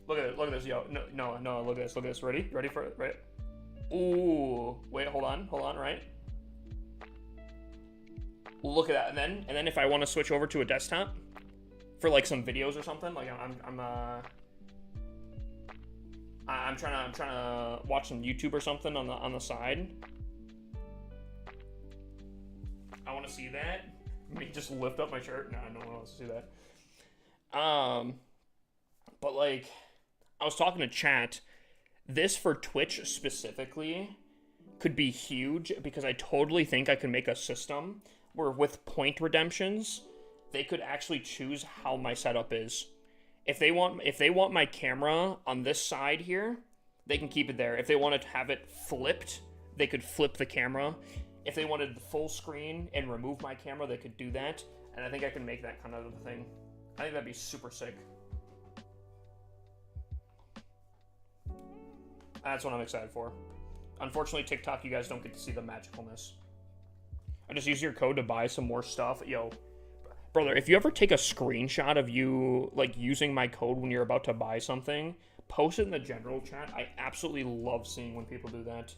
Look at this, yo. No, look at this. Ready for it? Right? Ooh, wait, hold on, right? Look at that, and then if I want to switch over to a desktop, for like some videos or something. Like I'm trying to watch some YouTube or something on the side. I want to see that. Me just lift up my shirt. No, no one wants to see that. But like, I was talking to chat. This for Twitch specifically could be huge because I totally think I could make a system where with point redemptions, they could actually choose how my setup is. If they want my camera on this side here, they can keep it there. If they want to have it flipped, they could flip the camera. If they wanted full screen and remove my camera, they could do that. And I think I can make that kind of a thing. I think that'd be super sick. That's what I'm excited for. Unfortunately, TikTok, you guys don't get to see the magicalness. I just use your code to buy some more stuff. Yo, brother, if you ever take a screenshot of you, like, using my code when you're about to buy something, post it in the general chat. I absolutely love seeing when people do that.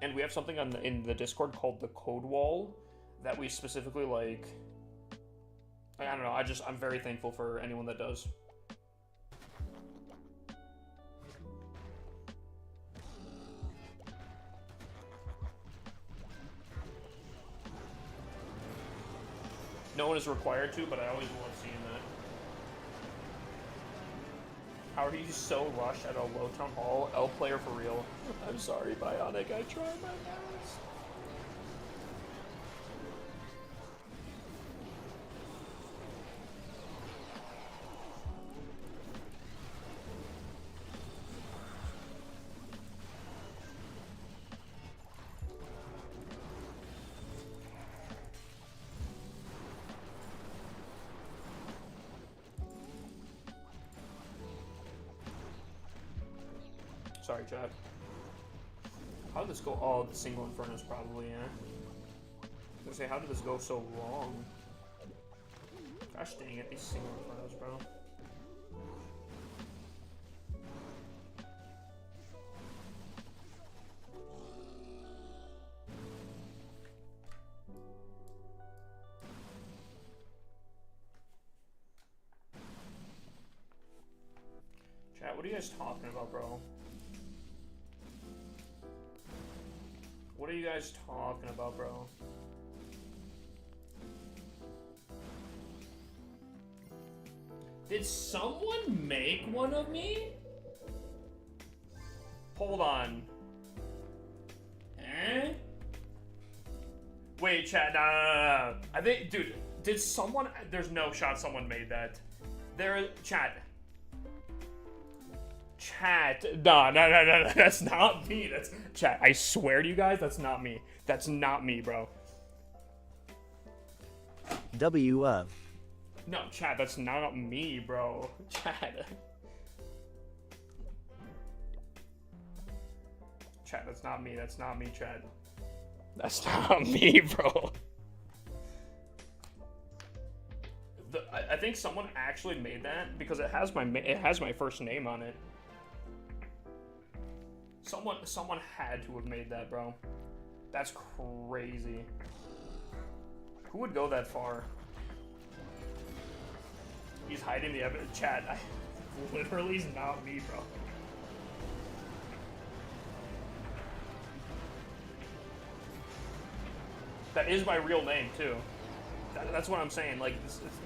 And we have something in the Discord called the Code Wall that we specifically, like... I don't know, I'm very thankful for anyone that does. No one is required to, but I always love seeing that. How are you so rushed at a low town hall? L player for real. I'm sorry, Bionic. I tried my best. Sorry, chat. How did this go? Oh, the single Inferno's probably, yeah. I was gonna say, how did this go so long? Gosh dang it, these single Infernos, bro. Chat, what are you guys talking about, bro? What are you guys talking about, bro? Did someone make one of me? Hold on. Eh? Wait, chat, no. I think, dude, did someone... There's no shot someone made that. Chat. No, that's not me. That's chat. I swear to you guys, that's not me. That's not me, bro. W of. No, chat, that's not me, bro. Chat. Chat, that's not me. That's not me, chat. That's not me, bro. I think someone actually made that because it has my first name on it. Someone had to have made that, bro. That's crazy. Who would go that far? He's hiding the evidence. Chat, literally is not me, bro. That is my real name, too. That's what I'm saying. Like,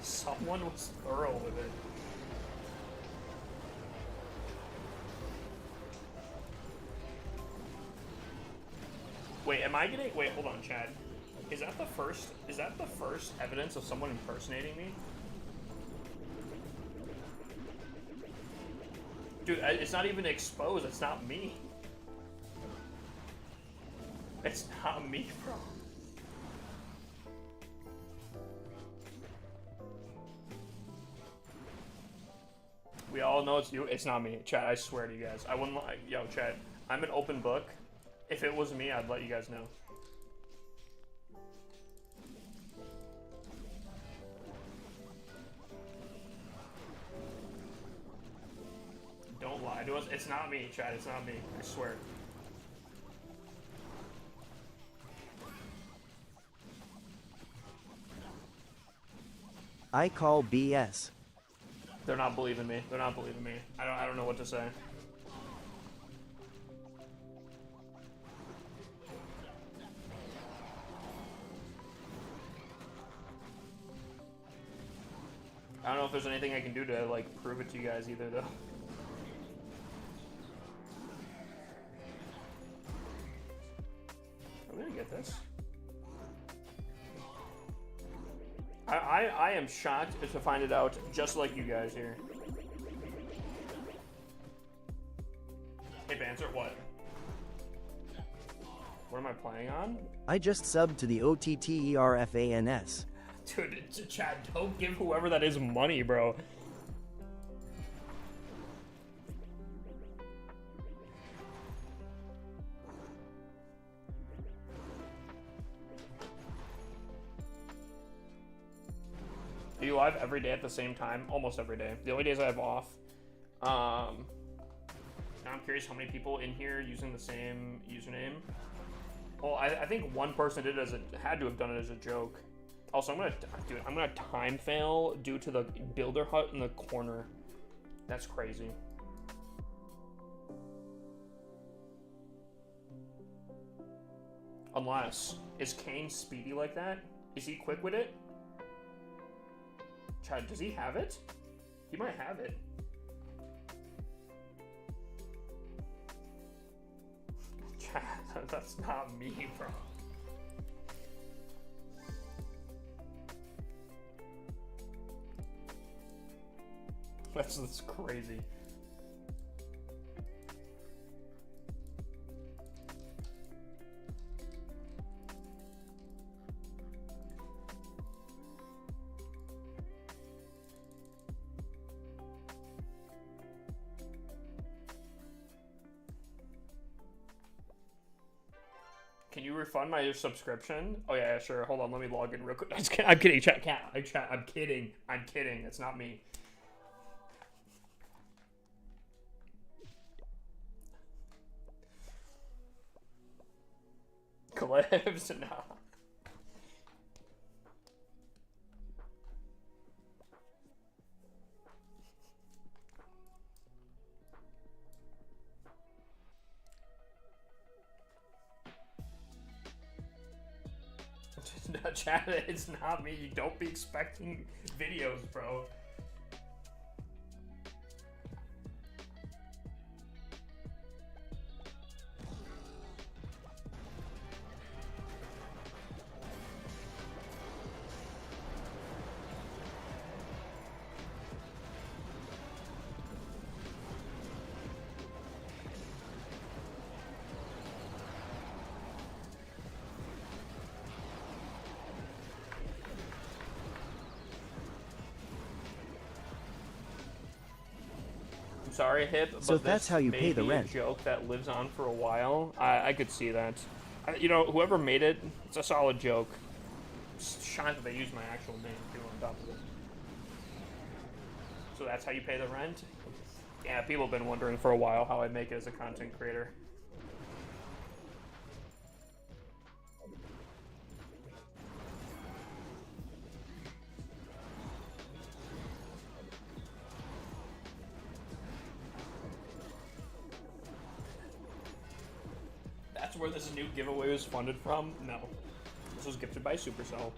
someone was thorough with it. Wait, am I getting... Wait, hold on, Chad. Is that the first evidence of someone impersonating me? Dude, it's not even exposed. It's not me. It's not me, bro. We all know it's you. It's not me. Chat, I swear to you guys. I wouldn't lie. Yo, chat, I'm an open book. If it was me, I'd let you guys know. Don't lie to us. It's not me, chat. It's not me. I swear. I call BS. They're not believing me. They're not believing me. I don't know what to say. I don't know if there's anything I can do to, like, prove it to you guys either, though. I'm gonna get this. I am shocked to find it out just like you guys here. Hey, Banter, what? What am I playing on? I just subbed to the OTTERFANS. Dude, it's a chat. Don't give whoever that is money, bro. Are you live every day at the same time? Almost every day. The only days I have off. Now I'm curious how many people in here using the same username. Well, I think one person did it as had to have done it as a joke. Also, I'm gonna time fail due to the builder hut in the corner. That's crazy. Unless, is Kane speedy like that? Is he quick with it? Chad, does he have it? He might have it. Chad, that's not me, bro. That's crazy. Can you refund my subscription? Oh yeah, sure. Hold on, let me log in real quick. I'm kidding, chat. I'm kidding. I'm kidding. It's not me. Clips? No. No, chat, it's not me. You don't be expecting videos, bro. Sorry, Hip, but So that's how you pay the rent. A joke that lives on for a while. I could see that. You know, whoever made it, it's a solid joke. It's shocked that they used my actual name too on top of it. So that's how you pay the rent? Yeah, people have been wondering for a while how I make it as a content creator. That's where this new giveaway was funded from? No. This was gifted by Supercell.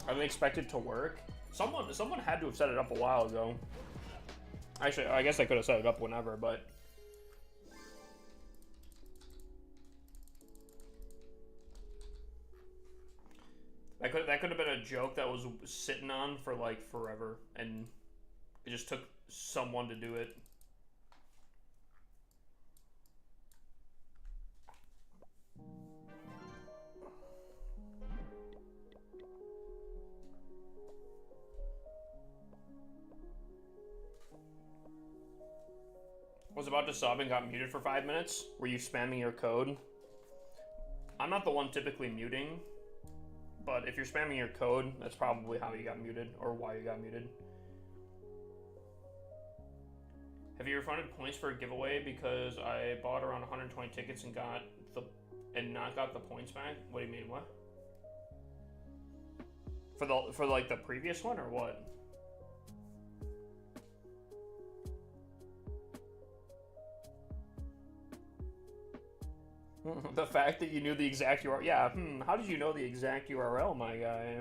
I didn't expect it to work. Someone had to have set it up a while ago. Actually, I guess I could have set it up whenever, but that could have been a joke that was sitting on for like forever, and it just took someone to do it. Was about to sub and got muted for 5 minutes. Were you spamming your code? I'm not the one typically muting, but if you're spamming your code, that's probably how you got muted or why you got muted. Have you refunded points for a giveaway because I bought around 120 tickets and not got the points back? What do you mean? What? For like the previous one or what? The fact that you knew the exact URL. Yeah, how did you know the exact URL, my guy?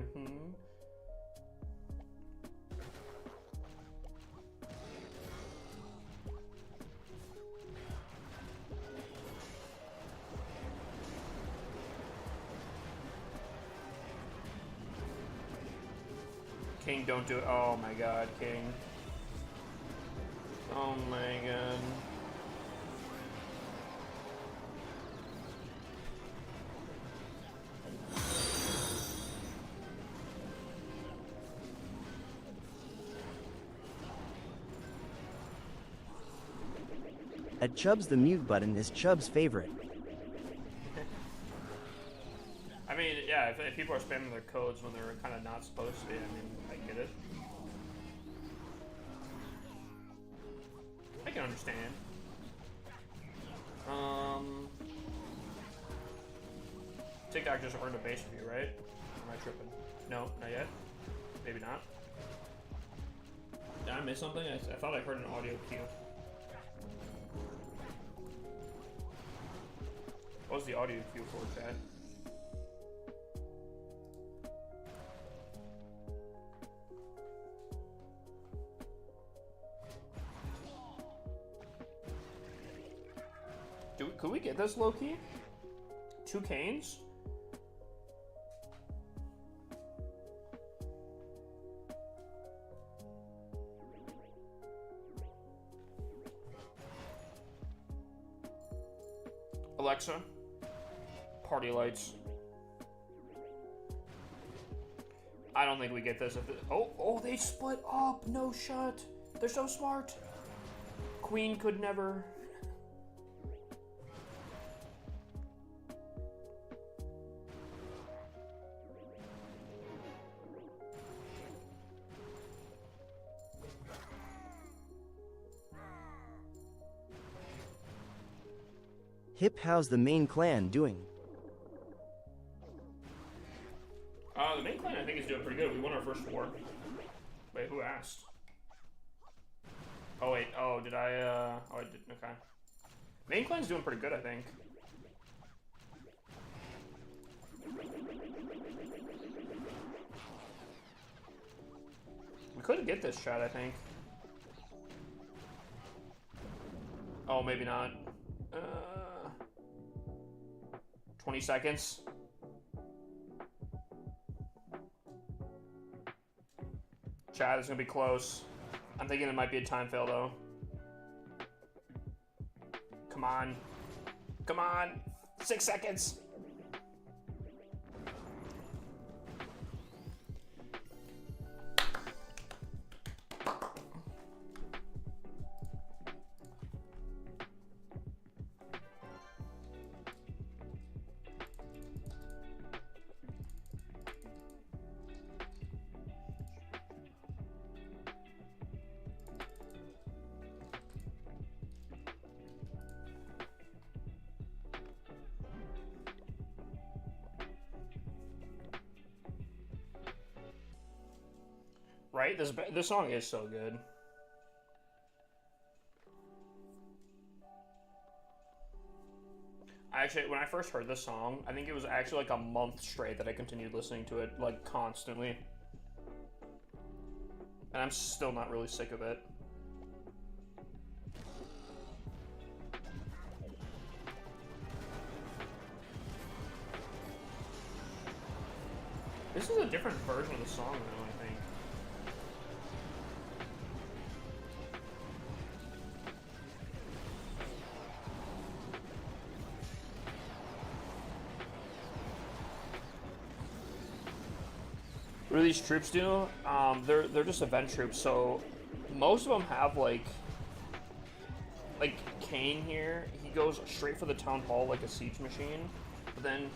King, don't do it. Oh my god, King. Oh my god. At Chubbs, the mute button is Chubbs' favorite. I mean, yeah, if people are spamming their codes when they're kind of not supposed to be, I mean, I get it. I can understand. TikTok just earned a base review, right? Or am I tripping? No, not yet. Maybe not. Did I miss something? I thought I heard an audio cue. What was the audio cue for, chat? Could we get this low-key? 2 Canes? Alexa, party lights. I don't think we get this. Oh, they split up. No shot. They're so smart. Queen could never. Hip, how's the main clan doing? The main clan I think is doing pretty good. We won our first war. Wait, who asked? Oh wait, oh did I oh I did, okay. Main clan's doing pretty good, I think. We could get this shot, I think. Oh, maybe not. 20 seconds. Chat is gonna be close. I'm thinking it might be a time fail though. Come on. Come on. 6 seconds. Right? This song is so good. Actually, when I first heard this song, I think it was actually like a month straight that I continued listening to it, like, constantly. And I'm still not really sick of it. This is a different version of the song, though, I think. What do these troops do? They're just event troops, so most of them have like Kain here, he goes straight for the Town Hall like a siege machine. But then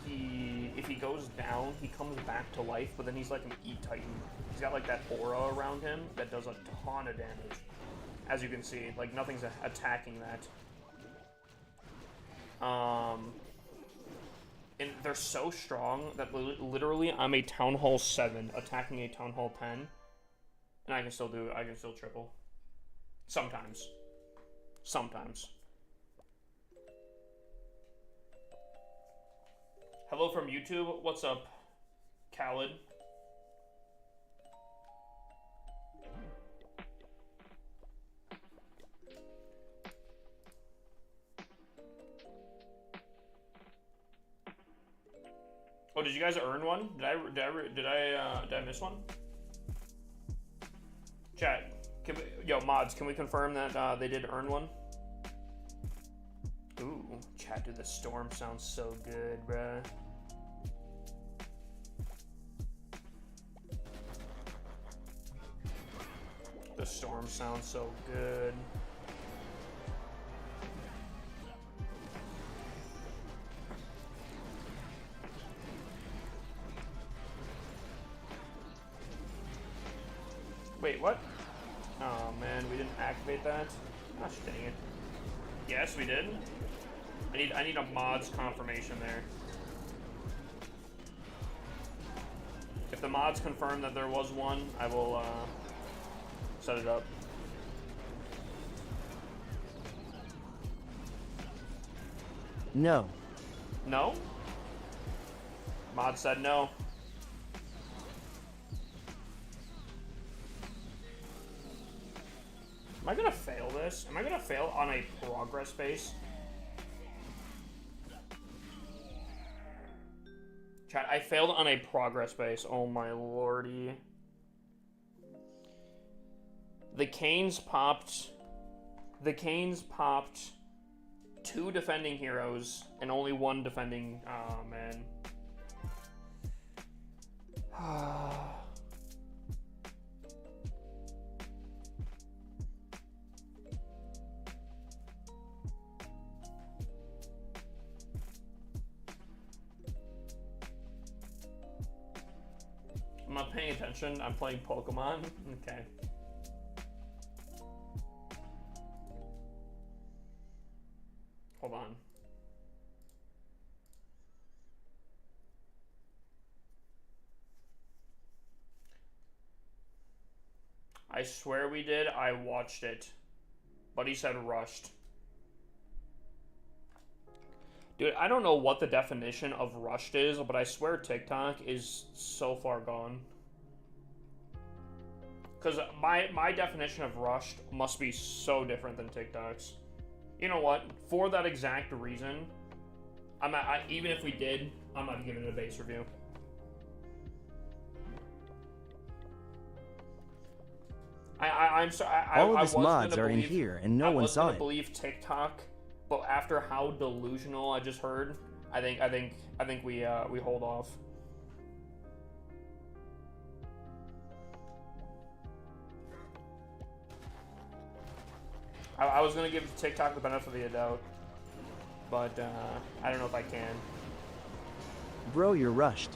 if he goes down, he comes back to life, but then he's like an E-Titan. He's got like that aura around him that does a ton of damage. As you can see, like nothing's attacking that. And they're so strong that literally I'm a Town Hall 7 attacking a Town Hall 10. And I can still triple. Sometimes. Sometimes. Hello from YouTube. What's up, Khaled? Oh, did you guys earn one? Did I miss one? Chat, yo mods, can we confirm that they did earn one? Ooh, chat, dude, the storm sounds so good, bruh. The storm sounds so good. Wait, what? Oh man, we didn't activate that. Gosh dang it. Yes, we did. I need a mods confirmation there. If the mods confirm that there was one, I will set it up. No. No? Mod said no. Am I gonna fail this? Am I gonna fail on a progress base? Chat, I failed on a progress base. Oh my lordy. The Canes popped 2 defending heroes and only 1 defending. Oh man. I'm not paying attention. I'm playing Pokemon. Okay. Hold on. I swear we did. I watched it. But he said rushed. Dude, I don't know what the definition of rushed is, but I swear TikTok is so far gone. Because my definition of rushed must be so different than TikTok's. You know what? For that exact reason, even if we did, I'm not giving it a base review. I'm sorry. All of his mods are in here, and no one saw it. I was gonna believe TikTok, but after how delusional I just heard, I think we hold off. I was gonna give TikTok the benefit of the doubt, but I don't know if I can. Bro, you're rushed.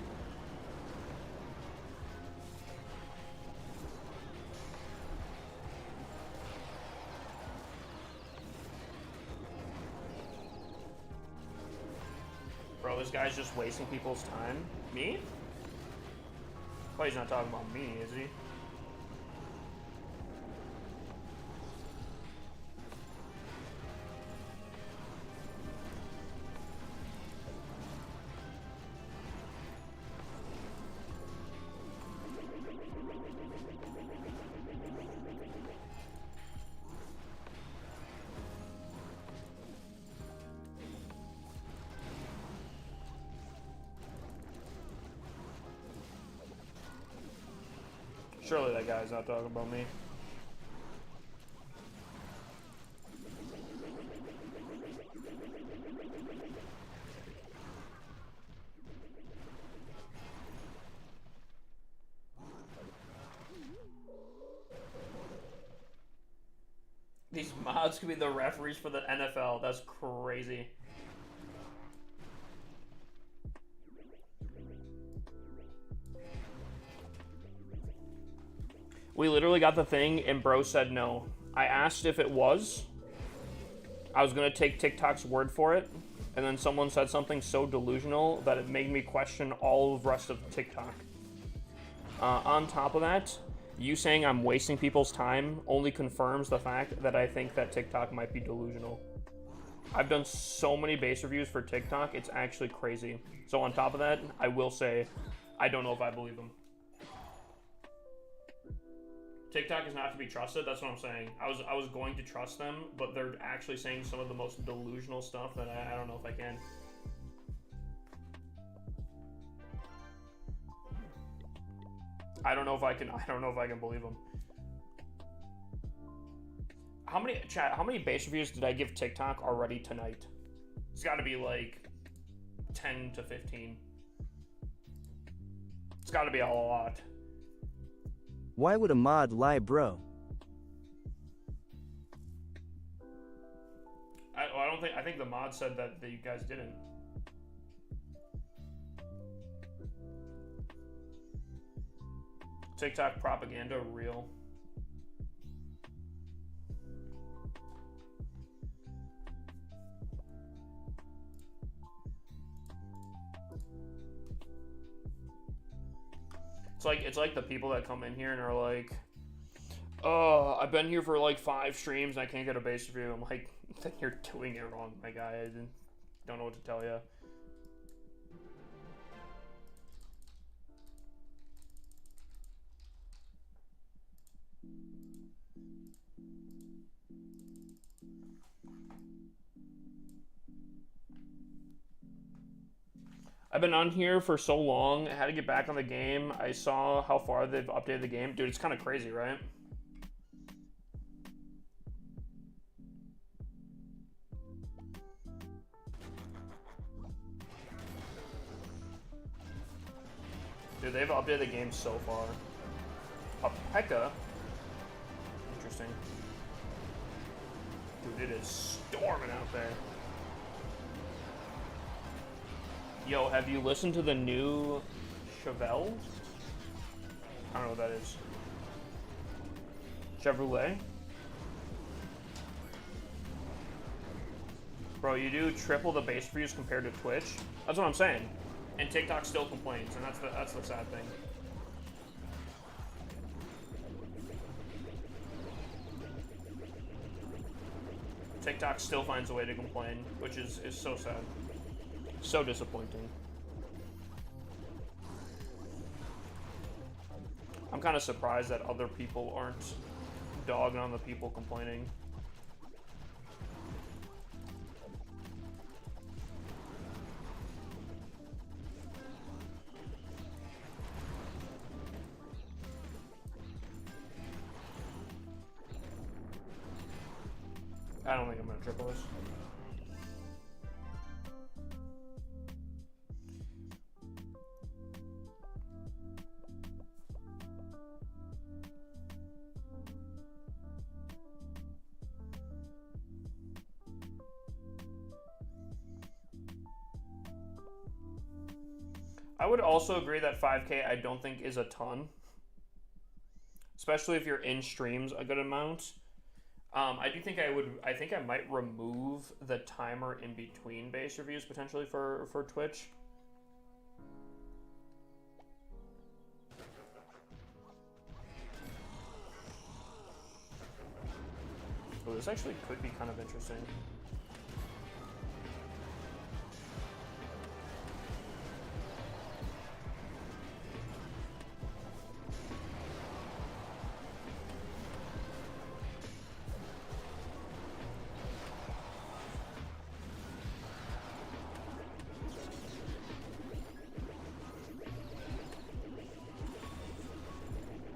Bro, this guy's just wasting people's time. Me? Well, he's not talking about me, is he? Surely that guy's not talking about me. These mods could be the referees for the NFL. That's crazy. We literally got the thing and bro said no. I asked if it was. I was gonna take TikTok's word for it, and then someone said something so delusional that it made me question all of the rest of TikTok. On top of that, you saying I'm wasting people's time only confirms the fact that I think that TikTok might be delusional. I've done so many base reviews for TikTok, it's actually crazy. So on top of that, I will say, I don't know if I believe them. TikTok is not to be trusted, that's what I'm saying. I was going to trust them, but they're actually saying some of the most delusional stuff that I don't know if I can. I don't know if I can believe them. How many base reviews did I give TikTok already tonight? It's got to be like 10 to 15. It's got to be a lot. Why would a mod lie, bro? I think the mod said that you guys didn't. TikTok propaganda real. It's like the people that come in here and are like, "Oh, I've been here for like 5 streams and I can't get a base review." I'm like, "Then you're doing it wrong, my guy. I don't know what to tell you." I've been on here for so long, I had to get back on the game. I saw how far they've updated the game. Dude, it's kind of crazy, right? Dude, they've updated the game so far. A P.E.K.K.A? Interesting. Dude, it is storming out there. Yo, have you listened to the new Chevelle? I don't know what that is. Chevrolet? Bro, you do triple the base views compared to Twitch? That's what I'm saying. And TikTok still complains, and that's the sad thing. TikTok still finds a way to complain, which is so sad. So disappointing. I'm kind of surprised that other people aren't dogging on the people complaining. I don't think I'm gonna triple this. I would also agree that 5K I don't think is a ton. Especially if you're in streams a good amount. I do think I think I might remove the timer in between base reviews potentially for Twitch. Oh, this actually could be kind of interesting.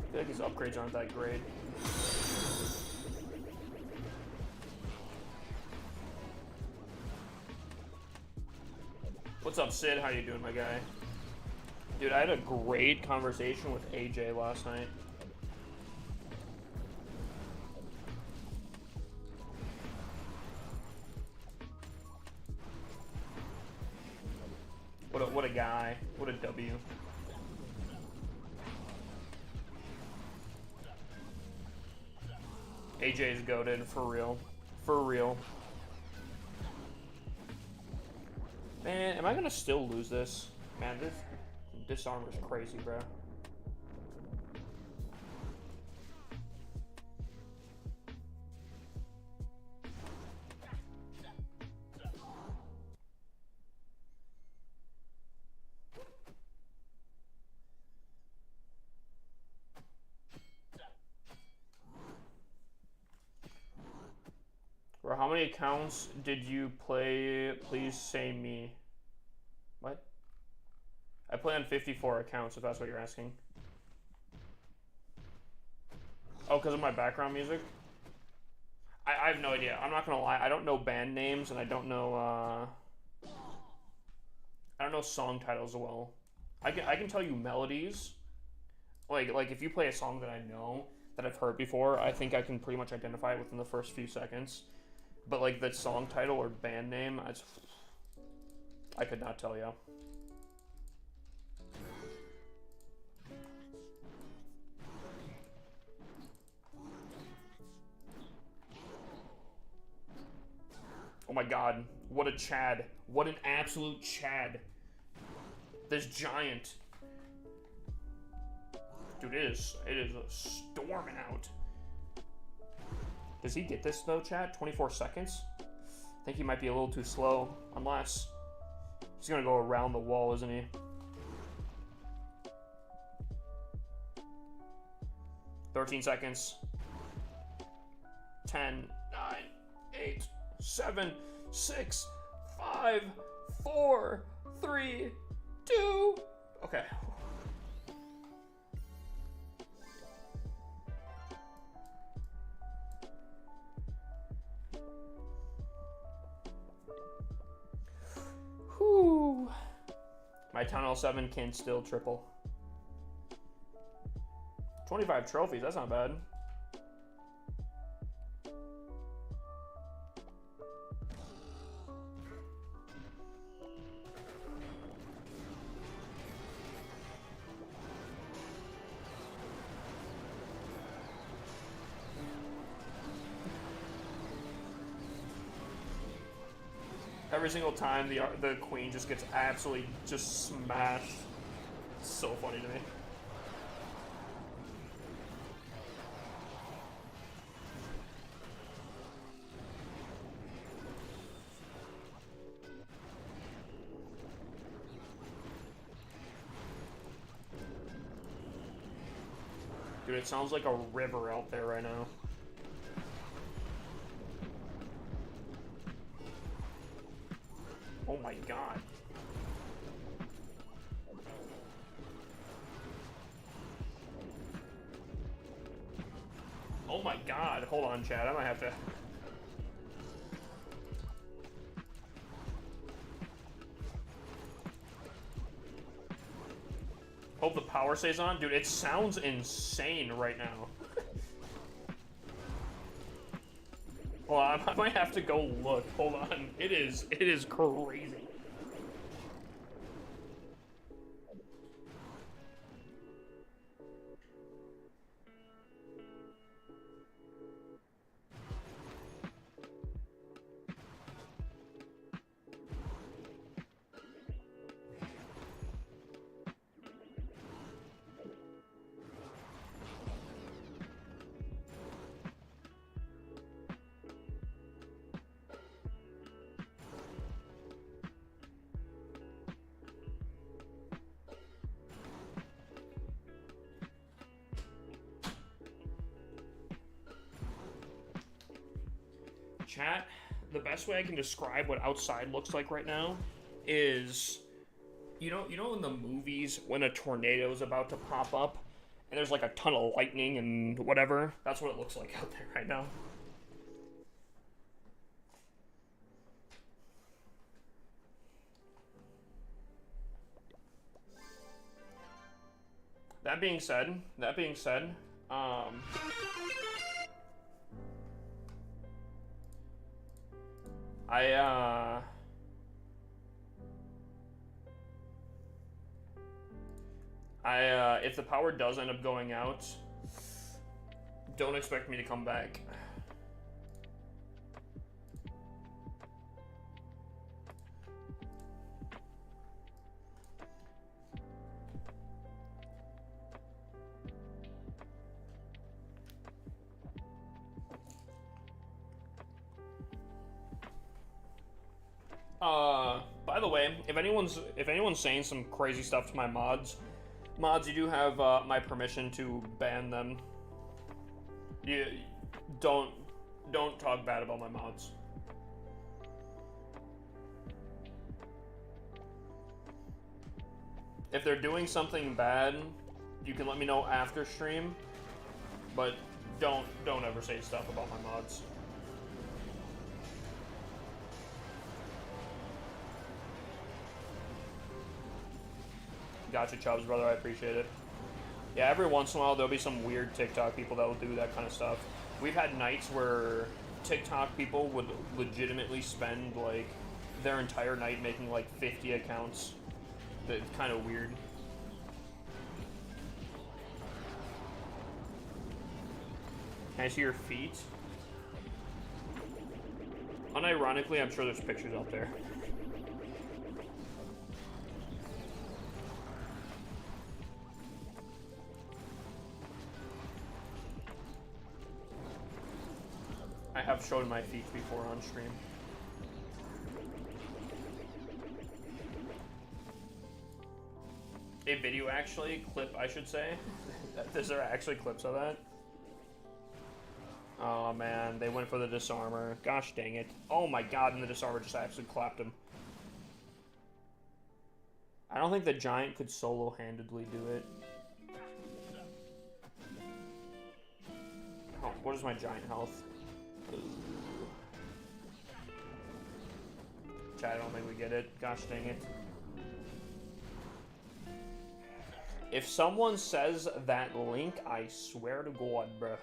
I feel like his upgrades aren't that great. What's up, Sid? How you doing, my guy? Dude, I had a great conversation with AJ last night. what a guy. What a W. AJ is goated, for real. For real. Man, am I gonna still lose this? Man, this armor's crazy, bro. Or how many accounts did you play? Please say me. What? I play on 54 accounts, if that's what you're asking. Oh, because of my background music? I have no idea. I'm not gonna lie. I don't know band names, and I don't know song titles well. I can tell you melodies. Like if you play a song that I know, that I've heard before, I think I can pretty much identify it within the first few seconds. But like the song title or band name, I could not tell you. Oh my god, what a Chad. What an absolute Chad. This giant. Dude, it is storming out. Does he get this though, Chad? 24 seconds? I think he might be a little too slow, unless he's gonna go around the wall, isn't he? 13 seconds. 10, 9, 8, 7, 6, 5, 4, 3, 2. Okay. Whew. My Town 07 can still triple. 25 trophies, that's not bad. Every single time the queen just gets absolutely just smashed. It's so funny to me. Dude, it sounds like a river out there right now. Oh my god. Oh my god. Hold on, Chad. I might have to... Hope the power stays on. Dude, it sounds insane right now. Well, I might have to go look. Hold on. It is crazy. Chat, the best way I can describe what outside looks like right now is, you know in the movies when a tornado is about to pop up and there's like a ton of lightning and whatever? That's what it looks like out there right now. That being said, If the power does end up going out, don't expect me to come back. By the way, if anyone's saying some crazy stuff to my mods, you do have my permission to ban them. You don't talk bad about my mods. If they're doing something bad, you can let me know after stream, but don't ever say stuff about my mods. Gotcha, Chubbs, brother. I appreciate it. Yeah, every once in a while, there'll be some weird TikTok people that will do that kind of stuff. We've had nights where TikTok people would legitimately spend, like, their entire night making, like, 50 accounts. That's kind of weird. Can I see your feet? Unironically, I'm sure there's pictures out there. I have shown my feet before on stream. A video actually, clip I should say. Is there actually clips of that? Oh man, they went for the disarmor. Gosh dang it. Oh my god, and the disarmor just actually clapped him. I don't think the giant could solo-handedly do it. Oh, what is my giant health? Chat, I don't think we get it. Gosh dang it. If someone says that link, I swear to God, bruh.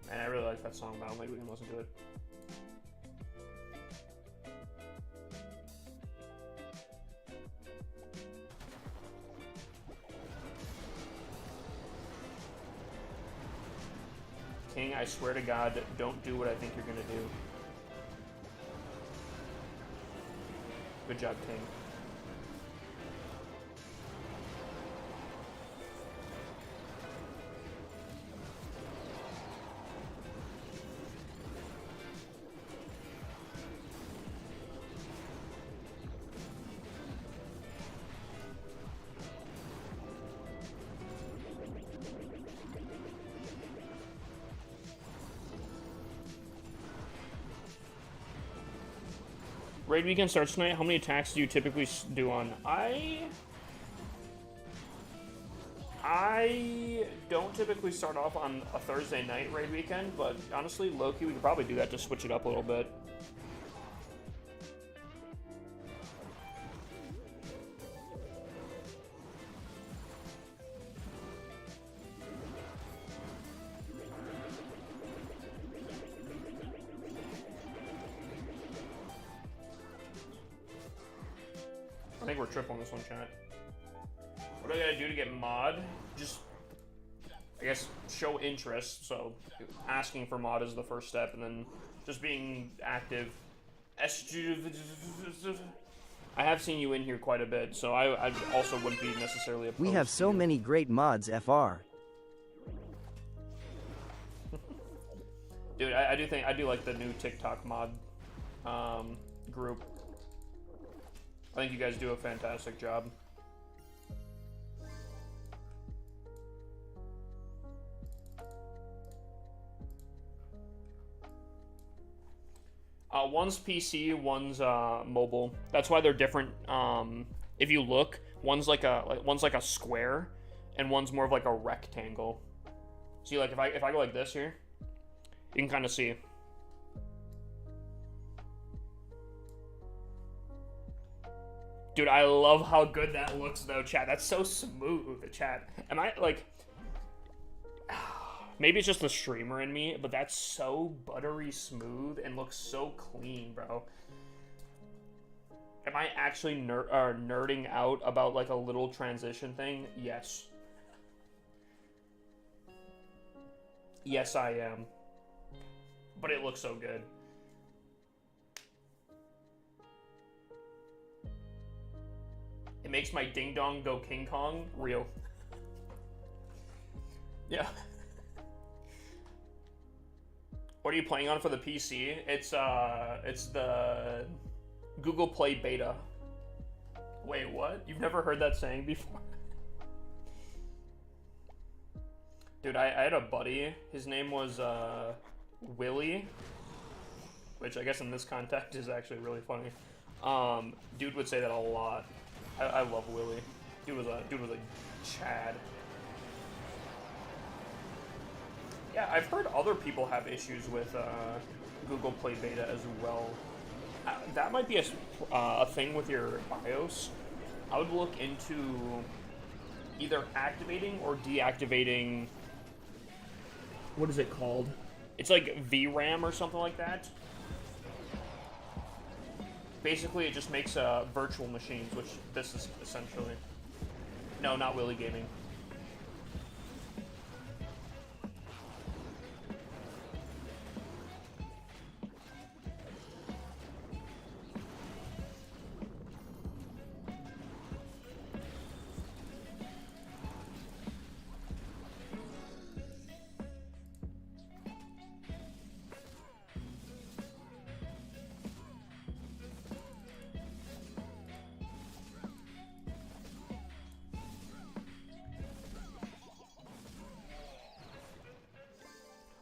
Man, I really like that song, but I don't think we can listen to it. King, I swear to God, don't do what I think you're gonna do. Good job, King. Raid weekend starts tonight. How many attacks do you typically do on? I don't typically start off on a Thursday night raid weekend, but honestly, low-key, we could probably do that to switch it up a little bit. I think we're triple on this one, chat. What do I gotta do to get mod? Just, I guess, show interest. So, asking for mod is the first step, and then just being active. I have seen you in here quite a bit, so I also wouldn't be necessarily opposed. We have so many great mods, FR. Dude, I do like the new TikTok mod group. I think you guys do a fantastic job. One's PC, one's mobile. That's why they're different If you look, one's like a square, and one's more of like a rectangle. See, like if I go like this here, you can kind of see. Dude, I love how good that looks though, chat. That's so smooth, chat. Am I like? Maybe it's just the streamer in me, but that's so buttery smooth and looks so clean, bro. Am I actually nerding out about like a little transition thing? Yes. Yes, I am. But it looks so good. It makes my ding dong go King Kong real. Yeah. What are you playing on for the PC? It's the Google Play Beta. Wait, what? You've never heard that saying before? Dude, I had a buddy. His name was Willie, which I guess in this context is actually really funny. Dude would say that a lot. I love Willie. Dude was a Chad. Yeah, I've heard other people have issues with Google Play Beta as well. That might be a thing with your BIOS. I would look into either activating or deactivating. What is it called? It's like VRAM or something like that. Basically, it just makes virtual machines, which this is essentially. No, not Willy Gaming.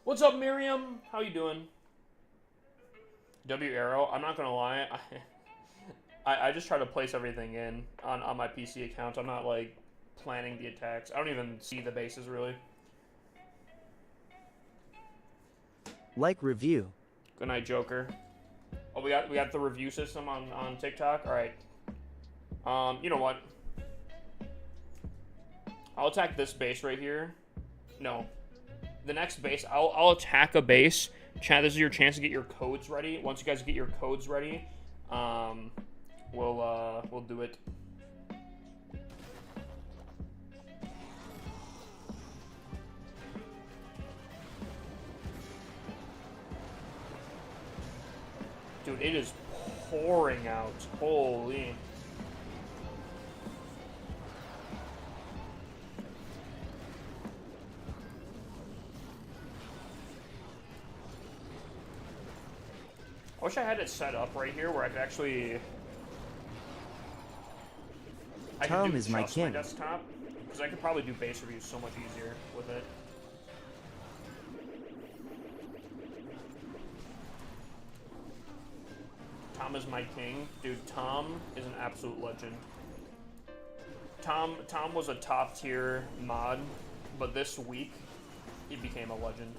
What's up, Miriam? How you doing? W Arrow. I'm not gonna lie. I just try to place everything in on my PC account. I'm not like planning the attacks. I don't even see the bases really. Like review. Good night, Joker. Oh, we got the review system on TikTok. All right. You know what? I'll attack this base right here. No. The next base, I'll attack a base. Chat, this is your chance to get your codes ready. Once you guys get your codes ready, we'll do it. Dude, it is pouring out. Holy. I wish I had it set up right here where I could actually. Tom is my king. My desktop, because I could probably do base reviews so much easier with it. Tom is my king, dude. Tom is an absolute legend. Tom was a top tier mod, but this week he became a legend.